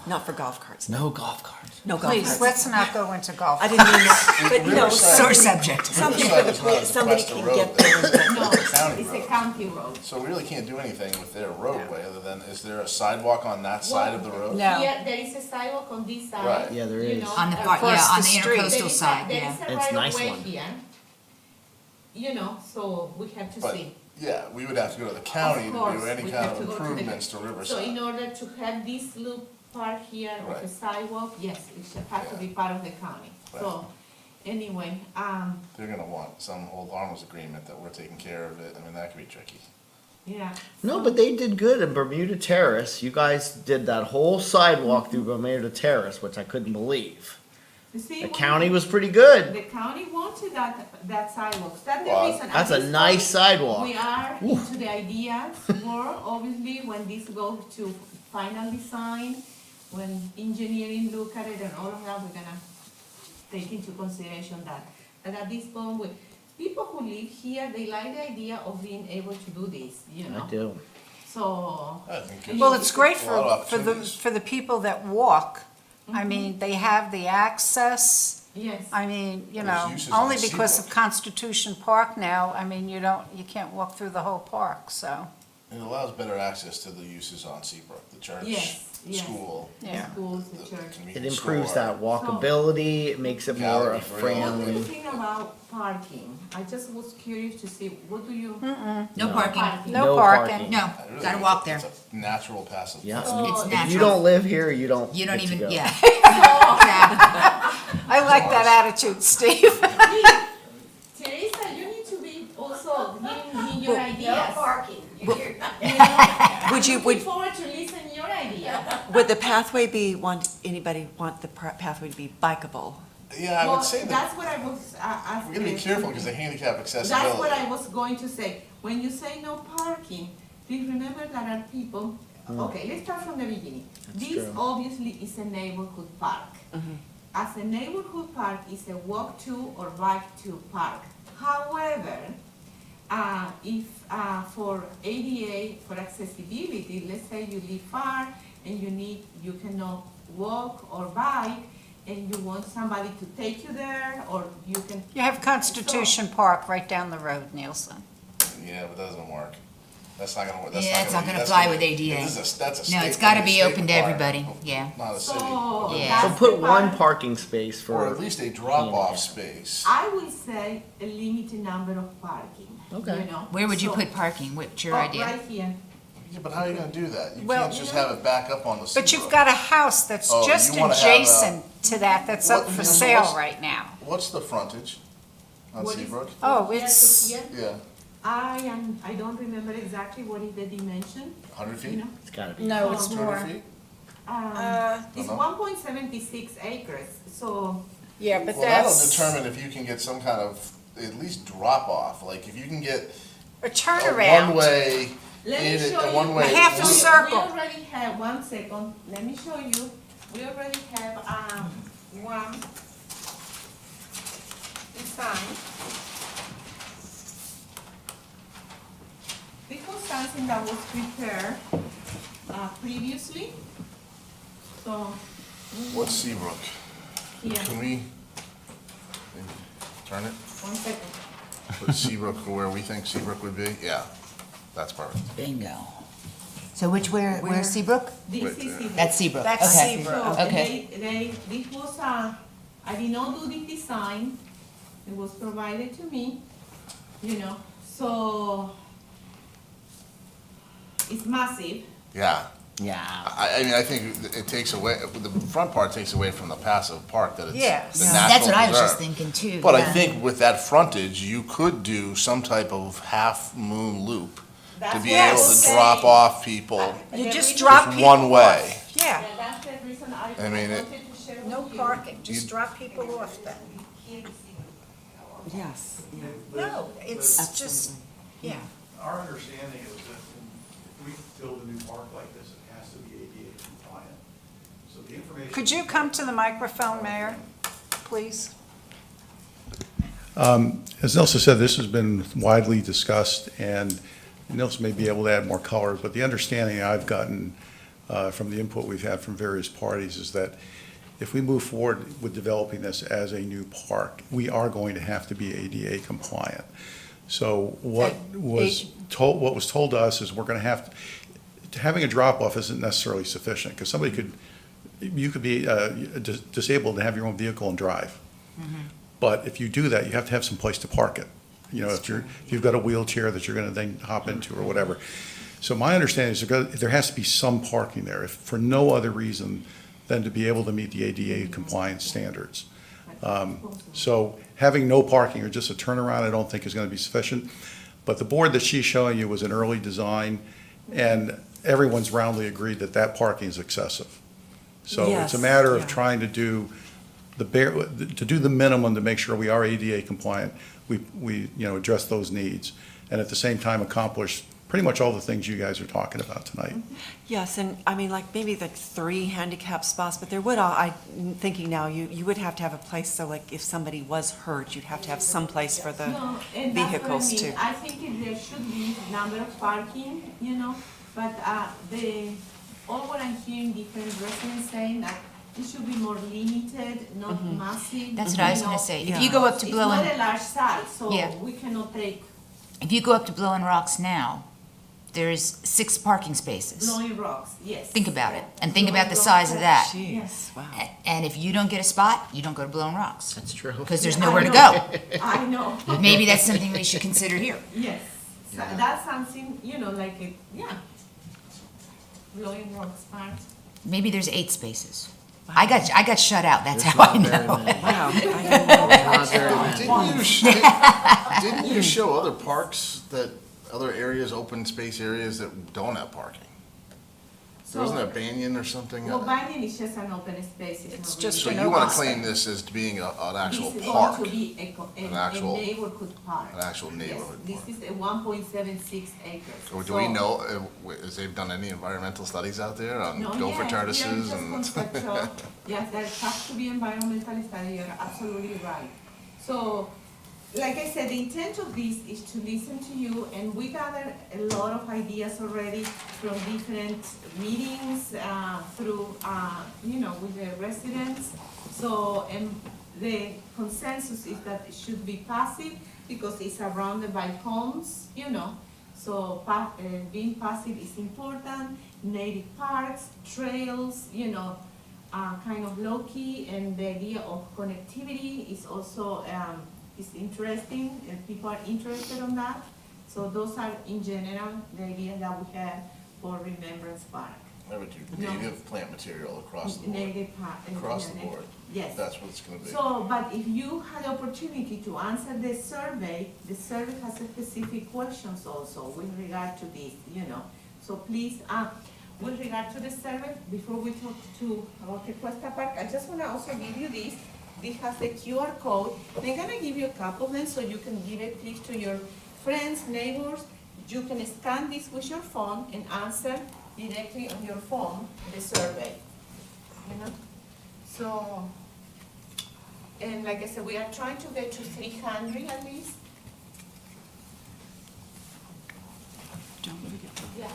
[SPEAKER 5] not for golf carts.
[SPEAKER 4] No golf carts.
[SPEAKER 5] No golf
[SPEAKER 1] Please,
[SPEAKER 5] carts.
[SPEAKER 1] let's not go into golf.
[SPEAKER 5] I didn't mean that, but, you know,
[SPEAKER 9] Riverside-
[SPEAKER 2] Sore
[SPEAKER 5] something,
[SPEAKER 2] subject.
[SPEAKER 5] something for
[SPEAKER 9] Riverside
[SPEAKER 5] the
[SPEAKER 9] is not
[SPEAKER 5] police,
[SPEAKER 9] a
[SPEAKER 5] somebody
[SPEAKER 9] Cuesta
[SPEAKER 5] can
[SPEAKER 9] road,
[SPEAKER 5] get
[SPEAKER 9] though.
[SPEAKER 5] there. and get-
[SPEAKER 11] No,
[SPEAKER 9] It's a county
[SPEAKER 11] it's a
[SPEAKER 9] road.
[SPEAKER 11] county road.
[SPEAKER 9] So we really can't do anything with their roadway, other than, is there a sidewalk on that side of the road?
[SPEAKER 1] No.
[SPEAKER 11] Here, there is a sidewalk on this side.
[SPEAKER 9] Right.
[SPEAKER 4] Yeah, there
[SPEAKER 11] you
[SPEAKER 4] is.
[SPEAKER 11] know,
[SPEAKER 2] On the,
[SPEAKER 11] across
[SPEAKER 2] far- yeah, on the
[SPEAKER 1] street.
[SPEAKER 11] There
[SPEAKER 2] intercoastal
[SPEAKER 11] is a-
[SPEAKER 2] side,
[SPEAKER 11] there
[SPEAKER 2] yeah.
[SPEAKER 11] is a
[SPEAKER 4] It's a nice
[SPEAKER 11] right-of-way
[SPEAKER 4] one.
[SPEAKER 11] here. You know, so we have to
[SPEAKER 9] But,
[SPEAKER 11] see.
[SPEAKER 9] yeah, we would have to go to the county
[SPEAKER 11] Of
[SPEAKER 9] to
[SPEAKER 11] course,
[SPEAKER 9] do any
[SPEAKER 11] we
[SPEAKER 9] kind
[SPEAKER 11] have
[SPEAKER 9] of
[SPEAKER 11] to go to the-
[SPEAKER 9] improvements to
[SPEAKER 11] So in
[SPEAKER 9] Riverside.
[SPEAKER 11] order to have this loop part here of the
[SPEAKER 9] Right.
[SPEAKER 11] sidewalk, yes, it should have to be part of the county.
[SPEAKER 9] Right.
[SPEAKER 11] So, anyway,
[SPEAKER 9] They're gonna want some hold harmless agreement that we're taking care of it. I mean, that could be tricky.
[SPEAKER 11] yeah.
[SPEAKER 4] No, but they did good in Bermuda Terrace. You guys did that whole sidewalk through Bermuda Terrace, which I couldn't believe.
[SPEAKER 11] You see,
[SPEAKER 4] The
[SPEAKER 11] when
[SPEAKER 4] county was pretty good.
[SPEAKER 11] The county wanted that sidewalk, that's the
[SPEAKER 9] Well,
[SPEAKER 11] reason.
[SPEAKER 4] That's
[SPEAKER 11] At
[SPEAKER 4] a
[SPEAKER 11] this
[SPEAKER 4] nice
[SPEAKER 11] point,
[SPEAKER 4] sidewalk.
[SPEAKER 11] We are
[SPEAKER 4] Ooh.
[SPEAKER 11] into the ideas world, obviously, when this goes to final design, when engineering look at it and all of that, we're gonna take into consideration that. And at this point, people who live here, they like the idea of being able to do this, you know?
[SPEAKER 4] I do.
[SPEAKER 11] So,
[SPEAKER 9] I think
[SPEAKER 1] Well, it's great
[SPEAKER 9] A lot of
[SPEAKER 1] for the,
[SPEAKER 9] opportunities.
[SPEAKER 1] for the people that walk. I mean, they have the access.
[SPEAKER 11] yes.
[SPEAKER 1] I mean, you
[SPEAKER 9] There's
[SPEAKER 1] know,
[SPEAKER 9] uses on
[SPEAKER 1] only because of
[SPEAKER 9] Seabrook.
[SPEAKER 1] Constitution Park now, I mean, you can't walk through the whole park, so.
[SPEAKER 9] It allows better access to the uses on Seabrook, the church,
[SPEAKER 11] Yes,
[SPEAKER 9] the
[SPEAKER 11] yes.
[SPEAKER 9] school,
[SPEAKER 1] Yeah.
[SPEAKER 11] Schools, the
[SPEAKER 9] the
[SPEAKER 11] church.
[SPEAKER 4] It
[SPEAKER 9] convenience
[SPEAKER 4] improves
[SPEAKER 9] store.
[SPEAKER 4] that walkability, it makes it more
[SPEAKER 9] Gallery grill.
[SPEAKER 11] What do you
[SPEAKER 4] friendly.
[SPEAKER 11] think about parking? I just was curious to see, what do you?
[SPEAKER 2] No parking.
[SPEAKER 1] No
[SPEAKER 4] No
[SPEAKER 1] parking.
[SPEAKER 4] parking.
[SPEAKER 2] No,
[SPEAKER 9] I really
[SPEAKER 2] gotta
[SPEAKER 9] think
[SPEAKER 2] walk there.
[SPEAKER 9] It's a natural passive.
[SPEAKER 4] Yeah.
[SPEAKER 11] So-
[SPEAKER 2] It's
[SPEAKER 11] If
[SPEAKER 4] If you
[SPEAKER 2] natural.
[SPEAKER 4] don't live here, you don't
[SPEAKER 2] You don't
[SPEAKER 4] get to
[SPEAKER 2] even,
[SPEAKER 4] go.
[SPEAKER 2] yeah. Exactly.
[SPEAKER 1] I like that attitude, Steve.
[SPEAKER 11] Teresa, you need to be also giving me your ideas.
[SPEAKER 8] parking.
[SPEAKER 5] Would you,
[SPEAKER 11] Looking forward to listen your idea.
[SPEAKER 5] would the pathway be, anybody want the pathway to be bikeable?
[SPEAKER 9] Yeah, I
[SPEAKER 11] Well,
[SPEAKER 9] would say that
[SPEAKER 11] that's what I was asking.
[SPEAKER 9] we're gonna be careful because of handicap
[SPEAKER 11] That's
[SPEAKER 9] accessibility.
[SPEAKER 11] what I was going to say. When you say no parking, please remember that are people, okay, let's start from the beginning. This
[SPEAKER 4] true.
[SPEAKER 11] obviously is a neighborhood park. As a neighborhood park, it's a walk to or bike to park. However, if for ADA, for accessibility, let's say you live far and you cannot walk or bike, and you want somebody to take you there, or you can.
[SPEAKER 1] You have Constitution Park right down the road, Nielsen.
[SPEAKER 9] Yeah, but that doesn't work. That's not gonna work. That's
[SPEAKER 2] Yeah, it's not
[SPEAKER 9] be-
[SPEAKER 2] gonna
[SPEAKER 9] that's
[SPEAKER 2] fly with ADA.
[SPEAKER 9] That's a
[SPEAKER 2] No,
[SPEAKER 9] state.
[SPEAKER 2] it's gotta
[SPEAKER 9] a
[SPEAKER 2] be
[SPEAKER 9] state
[SPEAKER 2] open to
[SPEAKER 9] requirement,
[SPEAKER 2] everybody, yeah.
[SPEAKER 9] Not a city.
[SPEAKER 11] So,
[SPEAKER 2] Yeah.
[SPEAKER 4] So
[SPEAKER 11] that's
[SPEAKER 4] put
[SPEAKER 11] the
[SPEAKER 4] one
[SPEAKER 11] part.
[SPEAKER 4] parking space
[SPEAKER 9] Or
[SPEAKER 4] for,
[SPEAKER 9] at least a drop-off
[SPEAKER 4] handicap.
[SPEAKER 9] space.
[SPEAKER 11] I would say a limited number of parking.
[SPEAKER 4] Okay.
[SPEAKER 11] You know?
[SPEAKER 2] Where would you
[SPEAKER 11] So-
[SPEAKER 2] put parking? What's your
[SPEAKER 11] Oh,
[SPEAKER 2] idea?
[SPEAKER 11] Right here.
[SPEAKER 9] Yeah, but how are you gonna do that? You
[SPEAKER 1] Well,
[SPEAKER 9] can't just have it back up on the
[SPEAKER 1] But you've
[SPEAKER 9] Seabrook.
[SPEAKER 1] got a house that's
[SPEAKER 9] Oh,
[SPEAKER 1] just
[SPEAKER 9] you wanna have a-
[SPEAKER 1] adjacent to that, that's up
[SPEAKER 9] What-
[SPEAKER 1] for
[SPEAKER 9] what's-
[SPEAKER 1] sale right now.
[SPEAKER 9] What's the frontage on
[SPEAKER 11] What is-
[SPEAKER 9] Seabrook?
[SPEAKER 1] Oh,
[SPEAKER 11] Here to
[SPEAKER 1] it's,
[SPEAKER 11] here.
[SPEAKER 9] Yeah,
[SPEAKER 11] I don't remember exactly what is the dimension,
[SPEAKER 9] 100
[SPEAKER 11] you
[SPEAKER 9] feet?
[SPEAKER 11] know?
[SPEAKER 4] it's gotta be.
[SPEAKER 1] no, it's
[SPEAKER 9] 200
[SPEAKER 1] more.
[SPEAKER 9] feet?
[SPEAKER 11] It's
[SPEAKER 9] Dunno.
[SPEAKER 11] 1.76 acres, so,
[SPEAKER 1] Yeah, but
[SPEAKER 9] Well, that'll
[SPEAKER 1] that's
[SPEAKER 9] determine if you can get some kind of, at least drop-off. Like, if you can get
[SPEAKER 1] a
[SPEAKER 9] a
[SPEAKER 1] turnaround.
[SPEAKER 9] one-way,
[SPEAKER 11] let me
[SPEAKER 9] in it-
[SPEAKER 11] show
[SPEAKER 9] a
[SPEAKER 11] you.
[SPEAKER 9] one-way.
[SPEAKER 1] A half a
[SPEAKER 9] loop.
[SPEAKER 1] circle.
[SPEAKER 11] We already have, one second, let me show you. We already have, one design. This was something that was prepared, previously. So,
[SPEAKER 9] What's Seabrook?
[SPEAKER 11] here,
[SPEAKER 9] Can we turn it?
[SPEAKER 11] one second.
[SPEAKER 9] Put Seabrook where we think Seabrook would be? Yeah, that's perfect.
[SPEAKER 4] Bingo.
[SPEAKER 2] So where's Seabrook?
[SPEAKER 11] This
[SPEAKER 9] Right
[SPEAKER 11] is
[SPEAKER 9] there.
[SPEAKER 11] Seabrook.
[SPEAKER 2] That's Seabrook,
[SPEAKER 1] That's
[SPEAKER 2] okay.
[SPEAKER 1] Seabrook.
[SPEAKER 11] So
[SPEAKER 2] Okay.
[SPEAKER 11] this was, I did not do this design, it was provided to me, you know, so it's massive,
[SPEAKER 9] Yeah,
[SPEAKER 4] Yeah.
[SPEAKER 9] I mean, I think it takes away, the front part takes away from the passive park that it's
[SPEAKER 1] Yes.
[SPEAKER 9] the
[SPEAKER 1] Yeah.
[SPEAKER 9] natural
[SPEAKER 2] That's what I was just
[SPEAKER 9] preserve.
[SPEAKER 2] thinking too.
[SPEAKER 9] But I
[SPEAKER 2] yeah.
[SPEAKER 9] think with that frontage, you could do some type of half-moon loop to
[SPEAKER 11] That's
[SPEAKER 9] be
[SPEAKER 11] what I
[SPEAKER 9] able
[SPEAKER 11] was
[SPEAKER 9] to
[SPEAKER 11] saying.
[SPEAKER 9] drop off people.
[SPEAKER 1] You just
[SPEAKER 11] Just
[SPEAKER 1] drop
[SPEAKER 9] Just
[SPEAKER 1] people
[SPEAKER 9] one way.
[SPEAKER 1] off. Yeah,
[SPEAKER 11] That's the reason
[SPEAKER 9] I mean, it-
[SPEAKER 11] wanted to share
[SPEAKER 1] no
[SPEAKER 11] with you.
[SPEAKER 1] parking, just drop people off then.
[SPEAKER 5] Yes, yeah.
[SPEAKER 1] No, it's just,
[SPEAKER 5] Absolutely.
[SPEAKER 1] yeah.
[SPEAKER 12] Our understanding is that if we build a new park like this, it has to be ADA compliant. So the information.
[SPEAKER 1] Could you come to the microphone, Mayor, please?
[SPEAKER 12] As Nelson said, this has been widely discussed, and Nelson may be able to add more color, but the understanding I've gotten from the input we've had from various parties is that if we move forward with developing this as a new park, we are going to have to be ADA compliant. So what was told to us is we're going to have to, having a drop-off isn't necessarily sufficient, because you could be disabled and have your own vehicle and drive. But if you do that, you have to have some place to park it. You know, if you've got a wheelchair that you're going to then hop into or whatever. So my understanding is there has to be some parking there, if for no other reason than to be able to meet the ADA compliance standards. So having no parking or just a turnaround, I don't think is going to be sufficient. But the board that she's showing you was an early design, and everyone's roundly agreed that that parking is excessive. So it's a
[SPEAKER 5] Yes,
[SPEAKER 12] matter of
[SPEAKER 5] yeah.
[SPEAKER 12] trying to do the minimum to make sure we are ADA compliant. We address those needs, and at the same time accomplish pretty much all the things you guys are talking about tonight.
[SPEAKER 5] Yes, and I mean, like, maybe like 3 handicap spots, but there would, I'm thinking now, you would have to have a place, so like, if somebody was hurt, you'd have to have some place for the
[SPEAKER 11] No, and that's what
[SPEAKER 5] vehicles
[SPEAKER 11] I mean.
[SPEAKER 5] too.
[SPEAKER 11] I think there should be number of parking, but all what I'm hearing different residents saying that it should be more limited, not massive.
[SPEAKER 2] That's what I was gonna say. If
[SPEAKER 5] Yeah.
[SPEAKER 2] you go up to
[SPEAKER 11] It's not
[SPEAKER 2] blowing,
[SPEAKER 11] a large site, so
[SPEAKER 2] Yeah.
[SPEAKER 11] we cannot take
[SPEAKER 2] if you go up to Blowing Rocks now, there's 6 parking spaces.
[SPEAKER 11] blowing rocks, yes.
[SPEAKER 2] Think about it, and think
[SPEAKER 11] Blowing
[SPEAKER 2] about the
[SPEAKER 11] rocks,
[SPEAKER 2] size of that.
[SPEAKER 5] Jeez, wow.
[SPEAKER 2] And if you don't get a spot, you don't go to Blowing Rocks,
[SPEAKER 4] That's true.
[SPEAKER 2] because there's
[SPEAKER 11] I
[SPEAKER 2] nowhere to
[SPEAKER 11] know.
[SPEAKER 2] go.
[SPEAKER 11] I know.
[SPEAKER 2] Maybe that's something we should consider here.
[SPEAKER 11] Yes, so that's something, blowing rocks part.
[SPEAKER 2] Maybe there's 8 spaces. I got shut out, that's how I know.
[SPEAKER 5] Wow. I
[SPEAKER 9] Didn't you show other parks other areas, open space areas that don't have parking?
[SPEAKER 11] So,
[SPEAKER 9] Wasn't it Banyan or something?
[SPEAKER 11] well, Banyan is just an open space.
[SPEAKER 1] It's
[SPEAKER 11] not
[SPEAKER 1] just
[SPEAKER 9] So
[SPEAKER 11] really-
[SPEAKER 1] an
[SPEAKER 9] you want
[SPEAKER 1] open
[SPEAKER 9] to claim
[SPEAKER 1] space.
[SPEAKER 9] this as being an actual
[SPEAKER 11] This is
[SPEAKER 9] park,
[SPEAKER 11] going to be
[SPEAKER 9] An
[SPEAKER 11] a
[SPEAKER 9] actual-
[SPEAKER 11] neighborhood park.
[SPEAKER 9] an actual neighborhood
[SPEAKER 11] Yes,
[SPEAKER 9] park.
[SPEAKER 11] this is a 1.76 acres.
[SPEAKER 9] Or do we know, has they've done any environmental studies out there on
[SPEAKER 11] No,
[SPEAKER 9] gopher
[SPEAKER 11] yes,
[SPEAKER 9] tortoises
[SPEAKER 11] we are
[SPEAKER 9] and?
[SPEAKER 11] just conceptual. Yes, there has to be environmental study, you're absolutely right. So, like I said, the intent of this is to listen to you, and we gathered a lot of ideas already from different meetings, through, with the residents. So, and the consensus is that it should be passive because it's surrounded by homes, So, being passive is important, native parks, trails, kind of low-key, and the idea of connectivity is also, is interesting, and people are interested on that. So those are, in general, the idea that we have for Remembrance Park.
[SPEAKER 9] I would do native plant material across the board,
[SPEAKER 11] Native park.
[SPEAKER 9] across the board.
[SPEAKER 11] Yes.
[SPEAKER 9] That's what it's gonna be.
[SPEAKER 11] So, but if you had the opportunity to answer the survey has specific questions also with regard to this, So please, with regard to the survey, before we talk about the Cuesta Park, I just wanna also give you this. This has the QR code. I'm gonna give you a couple of them so you can give it please to your friends, neighbors. You can scan this with your phone and answer directly on your phone the survey, So, and like I said, we are trying to get to 300 at least. Yeah.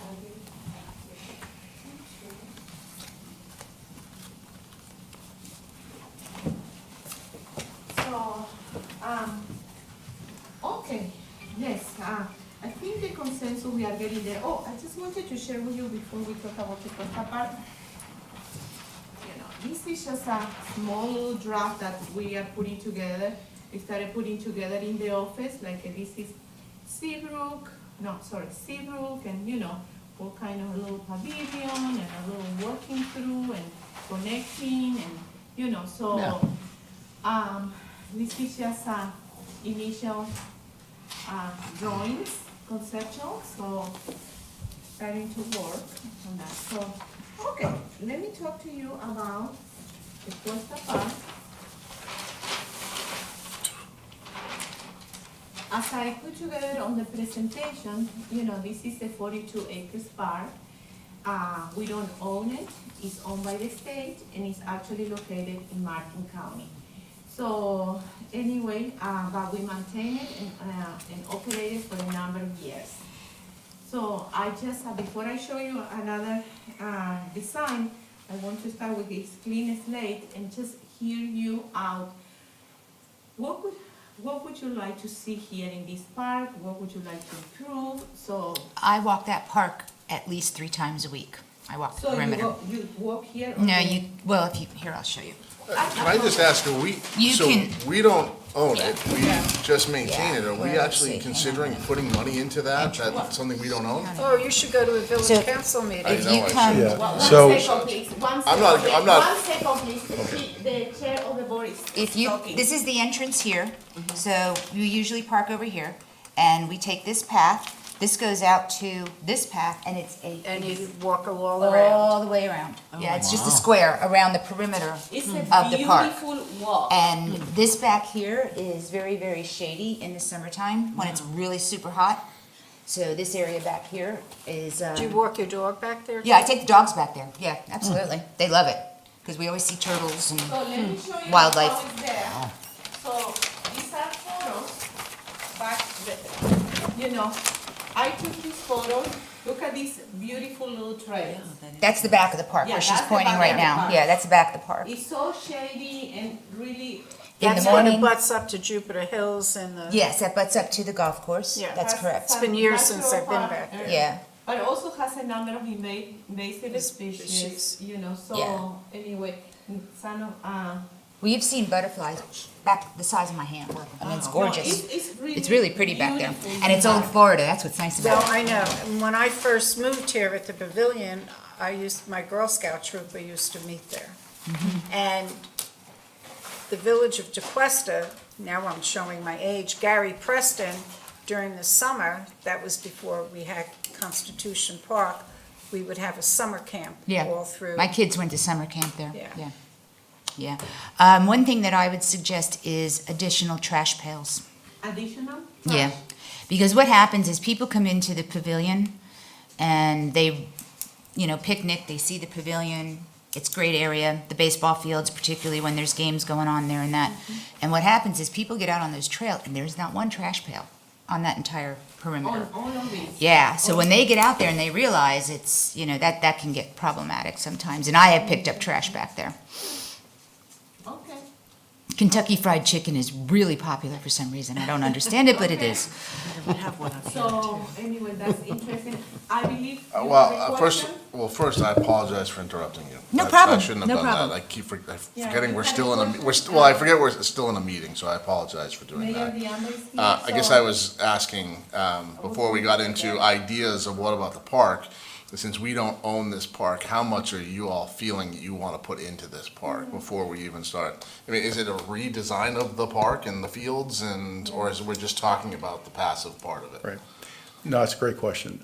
[SPEAKER 11] So, okay, yes, I think the consensus we are getting there. Oh, I just wanted to share with you before we talk about the Costa Park. This is just a small draft that we are putting together. We started putting together in the office, like this is Seabrook, and for kind of a little pavilion and a little walking through and connecting and, you know, so, this is just, initial, drawings, conceptual, so starting to work on that. So, okay, let me talk to you about the Cuesta Park. As I put together on the presentation, you know, this is a 42 acres park. We don't own it, it's owned by the state, and it's actually located in Martin County. So, anyway, but we maintain it and operate it for a number of years. So, I just, before I show you another design, I want to start with this clean slate and just hear you out. What would you like to see here in this park? What would you like to improve? So,
[SPEAKER 2] I walk that park at least 3 times a week. I walk the
[SPEAKER 11] so
[SPEAKER 2] perimeter.
[SPEAKER 11] you walk here?
[SPEAKER 2] No, you, well, if you, here, I'll show you.
[SPEAKER 9] Can I just ask,
[SPEAKER 2] You
[SPEAKER 9] so
[SPEAKER 2] can-
[SPEAKER 9] we don't own it, we
[SPEAKER 2] Yeah.
[SPEAKER 9] just maintain it, are we
[SPEAKER 2] Well, let's
[SPEAKER 9] actually
[SPEAKER 2] see, hang
[SPEAKER 9] considering
[SPEAKER 2] on.
[SPEAKER 9] putting money into that? That's something we don't own?
[SPEAKER 1] Oh, you should go to a
[SPEAKER 2] So,
[SPEAKER 1] village council meeting.
[SPEAKER 2] If
[SPEAKER 9] know
[SPEAKER 2] you
[SPEAKER 9] I
[SPEAKER 2] come,
[SPEAKER 12] Yeah.
[SPEAKER 11] One
[SPEAKER 12] So-
[SPEAKER 11] second, please. One
[SPEAKER 9] I'm not-
[SPEAKER 11] second,
[SPEAKER 9] I'm not-
[SPEAKER 11] One second, please. The chair of the board is
[SPEAKER 2] if you,
[SPEAKER 11] talking.
[SPEAKER 2] this is the entrance here, so you usually park over here, and we take this path, this goes out to this path, and it's
[SPEAKER 1] And you walk all around.
[SPEAKER 2] all the way around. Yeah, it's just a square around the perimeter
[SPEAKER 11] It's
[SPEAKER 2] of
[SPEAKER 11] a
[SPEAKER 2] the park.
[SPEAKER 11] beautiful walk.
[SPEAKER 2] And this back here is very, very shady in the summertime, when it's really super hot. So this area back here is,
[SPEAKER 1] Do you walk your dog back there?
[SPEAKER 2] yeah, I take the dogs back there, yeah, absolutely. They love it, because we always see turtles and
[SPEAKER 11] So let me show you
[SPEAKER 2] wildlife.
[SPEAKER 11] how it's there. So these are photos back there. You know, I took these photos. Look at these beautiful little trails.
[SPEAKER 2] That's the back of the park,
[SPEAKER 11] Yeah,
[SPEAKER 2] where she's
[SPEAKER 11] that's the
[SPEAKER 2] pointing
[SPEAKER 11] back
[SPEAKER 2] right
[SPEAKER 11] of the
[SPEAKER 2] now.
[SPEAKER 11] park.
[SPEAKER 2] Yeah, that's the back of the park.
[SPEAKER 11] It's so shady and really.
[SPEAKER 2] In the
[SPEAKER 1] That's when it
[SPEAKER 2] morning,
[SPEAKER 1] butts up to Jupiter Hills and the.
[SPEAKER 2] yes, that butts up to the golf course.
[SPEAKER 1] Yeah.
[SPEAKER 2] That's
[SPEAKER 11] has
[SPEAKER 2] correct.
[SPEAKER 1] It's been years
[SPEAKER 11] some
[SPEAKER 1] since I've been
[SPEAKER 11] natural
[SPEAKER 1] back there.
[SPEAKER 2] Yeah.
[SPEAKER 11] But it also has a number of invasive
[SPEAKER 1] Species.
[SPEAKER 11] species, you know, so
[SPEAKER 2] Yeah.
[SPEAKER 11] anyway, some of,
[SPEAKER 2] We've seen butterflies back the size of my hand. I mean, it's
[SPEAKER 11] no,
[SPEAKER 2] gorgeous.
[SPEAKER 11] it's
[SPEAKER 2] It's really pretty back there.
[SPEAKER 11] beautiful.
[SPEAKER 2] And it's old Florida, that's what's nice
[SPEAKER 1] Well,
[SPEAKER 2] about it.
[SPEAKER 1] I know, and when I first moved here at the pavilion, my Girl Scout troop, we used to meet there. And the village of DeQuesta, now I'm showing my age, Gary Preston, during the summer, that was before we had Constitution Park, we would have a summer camp
[SPEAKER 2] Yeah.
[SPEAKER 1] all through.
[SPEAKER 2] My kids went to summer camp there.
[SPEAKER 1] Yeah.
[SPEAKER 2] Yeah. One thing that I would suggest is additional trash pails.
[SPEAKER 11] additional.
[SPEAKER 2] Yeah,
[SPEAKER 11] trash.
[SPEAKER 2] because what happens is people come into the pavilion and they, picnic, they see the pavilion, it's a great area, the baseball fields, particularly when there's games going on there and that. And what happens is people get out on those trails and there's not one trash pail on that entire perimeter.
[SPEAKER 11] On all of these.
[SPEAKER 2] Yeah, so when they get out there and they realize it's, that can get problematic sometimes. And I have picked up trash back there.
[SPEAKER 11] Okay.
[SPEAKER 2] Kentucky Fried Chicken is really popular for some reason. I don't understand it, but it is.
[SPEAKER 5] We have one up here.
[SPEAKER 11] So, anyway, that's interesting. I believe. you have a
[SPEAKER 9] Well,
[SPEAKER 11] question?
[SPEAKER 9] first, I apologize for interrupting you.
[SPEAKER 2] No
[SPEAKER 9] I
[SPEAKER 2] problem,
[SPEAKER 9] shouldn't have
[SPEAKER 2] no
[SPEAKER 9] done that.
[SPEAKER 2] problem.
[SPEAKER 9] I keep
[SPEAKER 11] Yeah,
[SPEAKER 9] forgetting
[SPEAKER 11] you
[SPEAKER 9] we're
[SPEAKER 11] had
[SPEAKER 9] still
[SPEAKER 11] a
[SPEAKER 9] in
[SPEAKER 11] question?
[SPEAKER 9] well, I forget we're still in a meeting, so I apologize for doing
[SPEAKER 11] Mayor
[SPEAKER 9] that.
[SPEAKER 11] Diambo is here,
[SPEAKER 9] I guess
[SPEAKER 11] so-
[SPEAKER 9] I was asking, before we got into ideas of what about the park, since we don't own this park, how much are you all feeling you want to put into this park before we even start? I mean, is it a redesign of the park and the fields or is we're just talking about the passive part of it?
[SPEAKER 12] Right. No, it's a great question.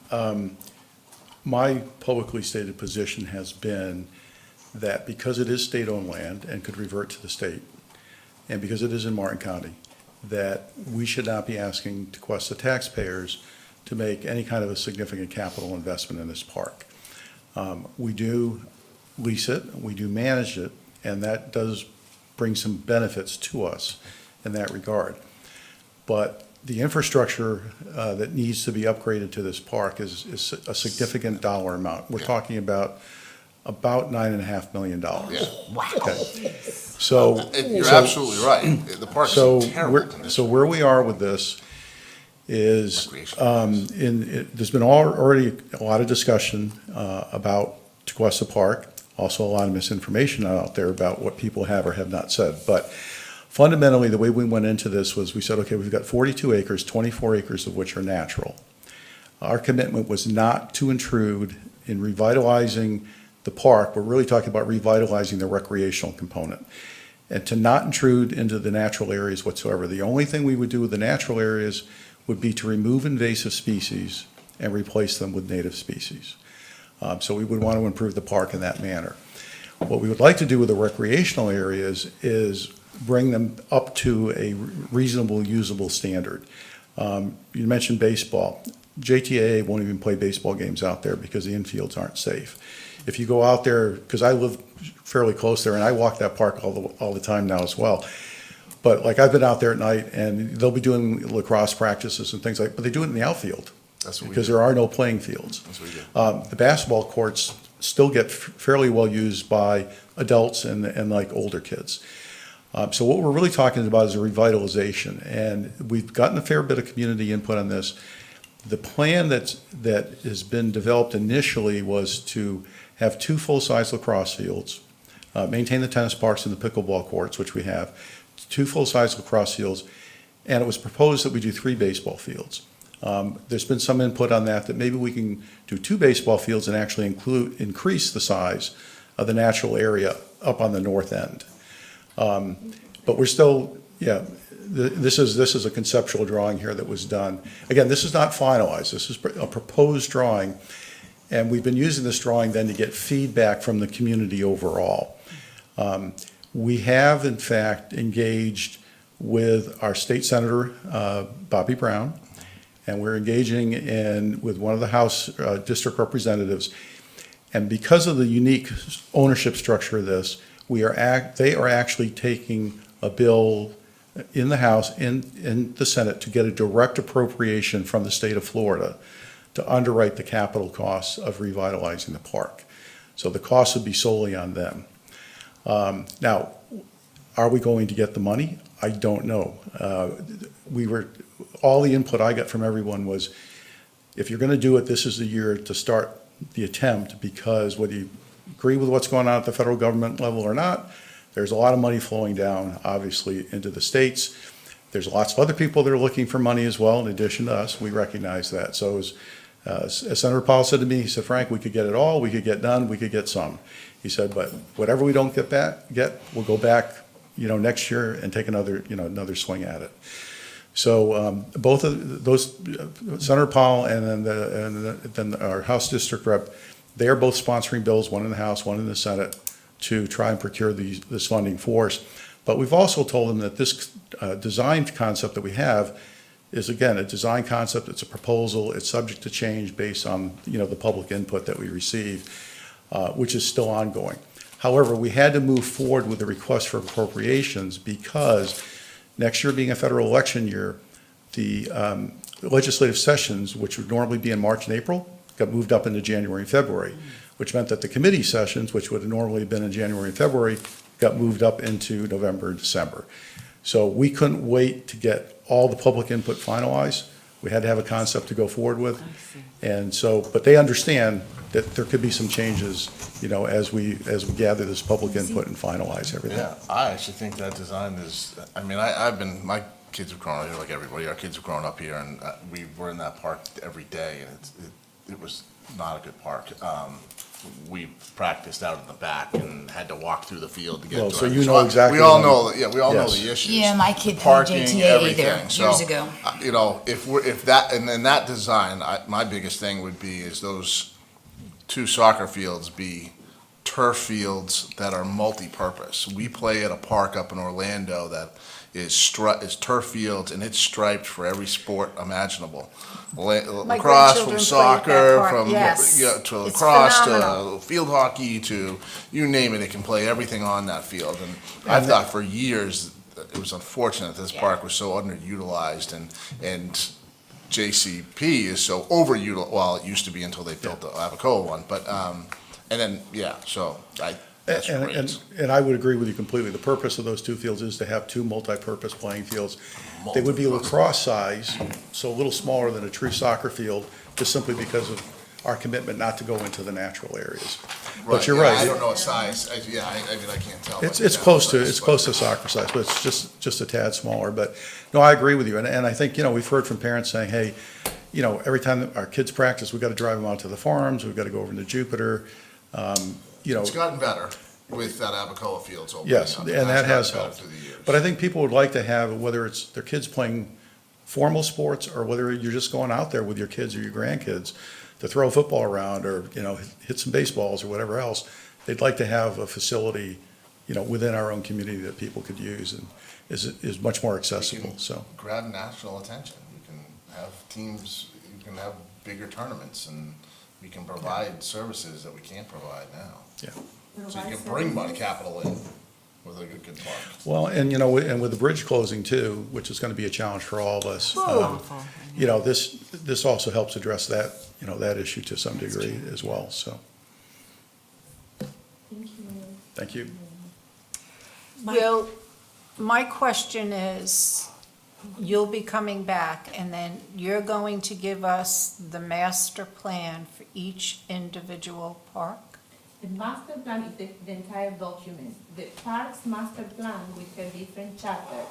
[SPEAKER 12] My publicly stated position has been that because it is state-owned land and could revert to the state, and because it is in Martin County, that we should not be asking Tequesta taxpayers to make any kind of a significant capital investment in this park. We do lease it, we do manage it, and that does bring some benefits to us in that regard. But the infrastructure that needs to be upgraded to this park is a significant dollar amount. We're talking about $9.5 million.
[SPEAKER 9] Yeah.
[SPEAKER 12] Okay. So.
[SPEAKER 9] You're
[SPEAKER 12] so-
[SPEAKER 9] absolutely right. The park's
[SPEAKER 12] So,
[SPEAKER 9] in terrible condition.
[SPEAKER 12] so where we are with this is,
[SPEAKER 9] Recreation.
[SPEAKER 12] there's been already a lot of discussion about Tequesta Park, also a lot of misinformation out there about what people have or have not said. But fundamentally, the way we went into this was we said, okay, we've got 42 acres, 24 acres of which are natural. Our commitment was not to intrude in revitalizing the park. We're really talking about revitalizing the recreational component, and to not intrude into the natural areas whatsoever. The only thing we would do with the natural areas would be to remove invasive species and replace them with native species. So we would want to improve the park in that manner. What we would like to do with the recreational areas is bring them up to a reasonable, usable standard. You mentioned baseball. JTA won't even play baseball games out there because the infields aren't safe. If you go out there, because I live fairly close there, and I walk that park all the time now as well. But like I've been out there at night, and they'll be doing lacrosse practices and things like, but they do it in the outfield.
[SPEAKER 9] That's what we
[SPEAKER 12] Because
[SPEAKER 9] do.
[SPEAKER 12] there are no playing fields.
[SPEAKER 9] That's what we do.
[SPEAKER 12] The basketball courts still get fairly well used by adults and like older kids. So what we're really talking about is a revitalization, and we've gotten a fair bit of community input on this. The plan that has been developed initially was to have 2 full-size lacrosse fields, maintain the tennis parks and the pickleball courts, which we have, 2 full-size lacrosse fields, and it was proposed that we do 3 baseball fields. There's been some input on that maybe we can do 2 baseball fields and actually increase the size of the natural area up on the north end. But we're still, this is a conceptual drawing here that was done. Again, this is not finalized. This is a proposed drawing, and we've been using this drawing then to get feedback from the community overall. We have, in fact, engaged with our state senator, Bobby Brown, and we're engaging with one of the House district representatives. And because of the unique ownership structure of this, they are actually taking a bill in the House, in the Senate, to get a direct appropriation from the state of Florida to underwrite the capital costs of revitalizing the park. So the costs would be solely on them. Now, are we going to get the money? I don't know. All the input I got from everyone was, if you're going to do it, this is the year to start the attempt, because whether you agree with what's going on at the federal government level or not, there's a lot of money flowing down, obviously, into the states. There's lots of other people that are looking for money as well, in addition to us. We recognize that. So as Senator Powell said to me, he said, Frank, we could get it all, we could get none, we could get some. He said, but whatever we don't get, we'll go back, next year and take another swing at it. So both of those, Senator Powell and then our House District Rep, they are both sponsoring bills, one in the House, one in the Senate, to try and procure this funding for us. But we've also told them that this design concept that we have is, again, a design concept. It's a proposal. It's subject to change based on the public input that we receive, which is still ongoing. However, we had to move forward with the request for appropriations because next year being a federal election year, the legislative sessions, which would normally be in March and April, got moved up into January and February, which meant that the committee sessions, which would have normally been in January and February, got moved up into November and December. So we couldn't wait to get all the public input finalized. We had to have a concept to go forward with. And so, but they understand that there could be some changes, as we gather this public input and finalize everything.
[SPEAKER 9] Yeah, I actually think that design is, my kids have grown up here like everybody. Our kids have grown up here, and we were in that park every day, and it was not a good park. We practiced out in the back and had to walk through the field to get to it.
[SPEAKER 12] So you know exactly.
[SPEAKER 9] We all know, we all know
[SPEAKER 12] Yes.
[SPEAKER 9] the issues.
[SPEAKER 2] Yeah, my kid
[SPEAKER 9] The
[SPEAKER 2] played
[SPEAKER 9] parking,
[SPEAKER 2] JTA
[SPEAKER 9] everything.
[SPEAKER 2] there
[SPEAKER 9] So,
[SPEAKER 2] years ago.
[SPEAKER 9] if that, and then that design, my biggest thing would be is those 2 soccer fields be turf fields that are multi-purpose. We play at a park up in Orlando that is turf fields, and it's striped for every sport imaginable. Lacrosse, from
[SPEAKER 1] grandchildren
[SPEAKER 9] soccer,
[SPEAKER 1] play at that park,
[SPEAKER 9] from
[SPEAKER 1] yes.
[SPEAKER 9] to
[SPEAKER 1] It's
[SPEAKER 9] lacrosse,
[SPEAKER 1] phenomenal.
[SPEAKER 9] to field hockey, to you name it, it can play everything on that field. And I thought for years it was unfortunate this park was so underutilized, and JCP is so overutilized. Well, it used to be until they built the Abacoa one, but and then that's great.
[SPEAKER 12] And I would agree with you completely. The purpose of those 2 fields is to have 2 multi-purpose playing fields. They would be lacrosse size, so a little smaller than a true soccer field, just simply because of our commitment not to go into the natural areas. But you're right.
[SPEAKER 9] I don't know what size. I can't tell.
[SPEAKER 12] It's close to soccer size, but it's just a tad smaller. But no, I agree with you, and I think we've heard from parents saying, hey, you know, every time our kids practice, we've got to drive them out to the farms, we've got to go over into Jupiter, you know.
[SPEAKER 9] It's gotten better with that Abacoa Fields opening.
[SPEAKER 12] Yes,
[SPEAKER 9] up.
[SPEAKER 12] and
[SPEAKER 9] It
[SPEAKER 12] that has
[SPEAKER 9] gotten better
[SPEAKER 12] helped.
[SPEAKER 9] through the years.
[SPEAKER 12] But I think people would like to have, whether it's their kids playing formal sports or whether you're just going out there with your kids or your grandkids to throw a football around or, you know, hit some baseballs or whatever else, they'd like to have a facility, you know, within our own community that people could use and is much more accessible, so.
[SPEAKER 9] Grab national attention. You can have teams, you can have bigger tournaments, and we can provide services that we can't provide now.
[SPEAKER 12] Yeah.
[SPEAKER 9] So you can bring money capital in with a good park.
[SPEAKER 12] Well, and you know, and with the bridge closing too, which is gonna be a challenge for all of us. You know, this also helps address that, you know, that issue to some degree as well, so. Thank you.
[SPEAKER 1] Will, my question is, you'll be coming back, and then you're going to give us the master plan for each individual park?
[SPEAKER 11] The master plan is the entire document. The parks master plan with the different chapters,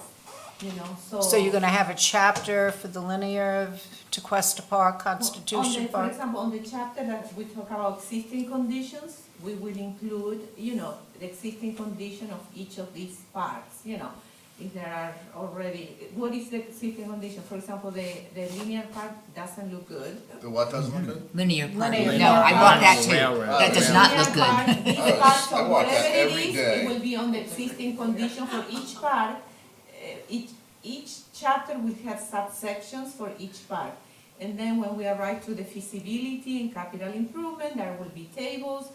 [SPEAKER 11] you know, so.
[SPEAKER 1] So you're gonna have a chapter for the linear of Tequesta Park, Constitution
[SPEAKER 11] For
[SPEAKER 1] Park?
[SPEAKER 11] example, on the chapter that we talk about existing conditions, we will include, you know, the existing condition of each of these parks, you know. If there are already, what is the existing condition? For example, the linear park doesn't look good.
[SPEAKER 9] The what doesn't look good?
[SPEAKER 2] Linear park.
[SPEAKER 1] Linear
[SPEAKER 2] No, I
[SPEAKER 1] park.
[SPEAKER 2] walk that too. That does not look
[SPEAKER 11] Linear park
[SPEAKER 2] good.
[SPEAKER 11] is a park, so
[SPEAKER 9] I walk
[SPEAKER 11] whatever
[SPEAKER 9] that
[SPEAKER 11] it
[SPEAKER 9] every
[SPEAKER 11] is,
[SPEAKER 9] day.
[SPEAKER 11] it will be on the existing condition for each park. Each chapter will have subsections for each park. And then when we arrive to the feasibility and capital improvement, there will be tables.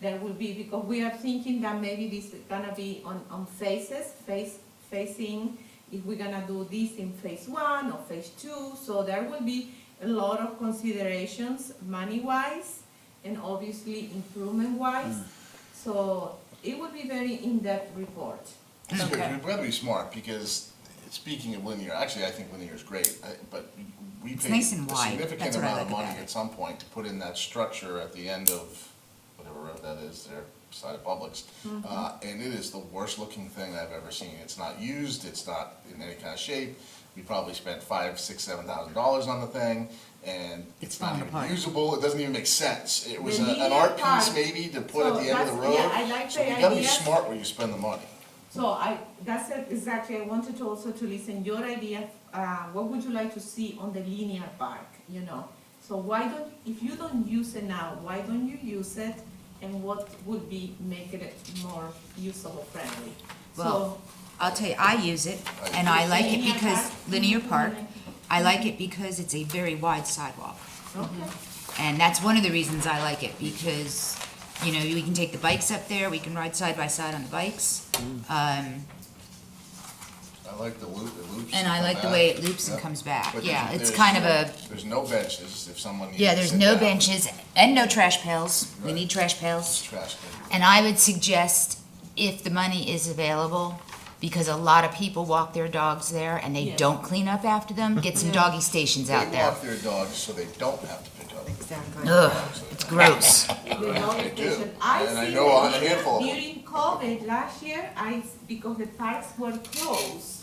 [SPEAKER 11] There will be, because we are thinking that maybe this is gonna be on phases, phasing, if we're gonna do this in phase 1 or phase 2. So there will be a lot of considerations money-wise and obviously improvement-wise. So it will be very in-depth report.
[SPEAKER 9] It's good.
[SPEAKER 1] Okay.
[SPEAKER 9] We've got to be smart because, speaking of linear, actually, I think linear is great, but we
[SPEAKER 2] It's
[SPEAKER 9] paid
[SPEAKER 2] nice and
[SPEAKER 9] a
[SPEAKER 2] wide.
[SPEAKER 9] significant
[SPEAKER 2] That's what I
[SPEAKER 9] amount of
[SPEAKER 2] like
[SPEAKER 9] money
[SPEAKER 2] about it.
[SPEAKER 9] at some point to put in that structure at the end of whatever road that is there beside Publix. And it is the worst looking thing I've ever seen. It's not used, it's not in any kind of shape. We probably spent $5,000, $6,000, $7,000 on the thing, and it's not
[SPEAKER 2] falling
[SPEAKER 9] even
[SPEAKER 2] apart.
[SPEAKER 9] usable. It doesn't even make sense. It was
[SPEAKER 11] The
[SPEAKER 9] an
[SPEAKER 11] linear
[SPEAKER 9] art
[SPEAKER 11] park-
[SPEAKER 9] piece maybe to put at
[SPEAKER 11] So
[SPEAKER 9] the end of the
[SPEAKER 11] that's-
[SPEAKER 9] road.
[SPEAKER 11] yeah, I like
[SPEAKER 9] So
[SPEAKER 11] the
[SPEAKER 9] you gotta be
[SPEAKER 11] idea.
[SPEAKER 9] smart where you spend the money.
[SPEAKER 11] So that's exactly, I wanted to also to listen your idea, what would you like to see on the linear park, you know? So why don't, if you don't use it now, why don't you use it? And what would be, make it more usable friendly?
[SPEAKER 2] Well, I'll tell you, I use it, and I like it
[SPEAKER 11] Linear
[SPEAKER 2] because,
[SPEAKER 11] park?
[SPEAKER 2] linear park, I like it because it's a very wide sidewalk.
[SPEAKER 11] Okay.
[SPEAKER 2] And that's one of the reasons I like it, because, you know, we can take the bikes up there, we can ride side by side on the bikes.
[SPEAKER 9] I like the loop, it loops.
[SPEAKER 2] And I
[SPEAKER 9] come
[SPEAKER 2] like the
[SPEAKER 9] back.
[SPEAKER 2] way it loops and
[SPEAKER 9] Yep.
[SPEAKER 2] comes back.
[SPEAKER 9] But
[SPEAKER 2] Yeah,
[SPEAKER 9] there's-
[SPEAKER 2] it's kind of a,
[SPEAKER 9] There's no benches if someone needs to
[SPEAKER 2] yeah, there's
[SPEAKER 9] sit
[SPEAKER 2] no
[SPEAKER 9] down.
[SPEAKER 2] benches and no trash pails. We
[SPEAKER 9] Right.
[SPEAKER 2] need trash
[SPEAKER 9] It's
[SPEAKER 2] pails.
[SPEAKER 9] trash can.
[SPEAKER 2] And I would suggest, if the money is available, because a lot of people walk their dogs there and they
[SPEAKER 11] Yeah.
[SPEAKER 2] don't clean up after them, get some doggy stations out
[SPEAKER 9] They
[SPEAKER 2] there.
[SPEAKER 9] walk their dogs so they don't have to pick up.
[SPEAKER 5] Exactly.
[SPEAKER 2] Ugh, it's gross.
[SPEAKER 11] The dog
[SPEAKER 9] They do.
[SPEAKER 11] station.
[SPEAKER 9] And I
[SPEAKER 11] see
[SPEAKER 9] know
[SPEAKER 11] that
[SPEAKER 9] a handful of them.
[SPEAKER 11] during COVID last year, because the parks were closed,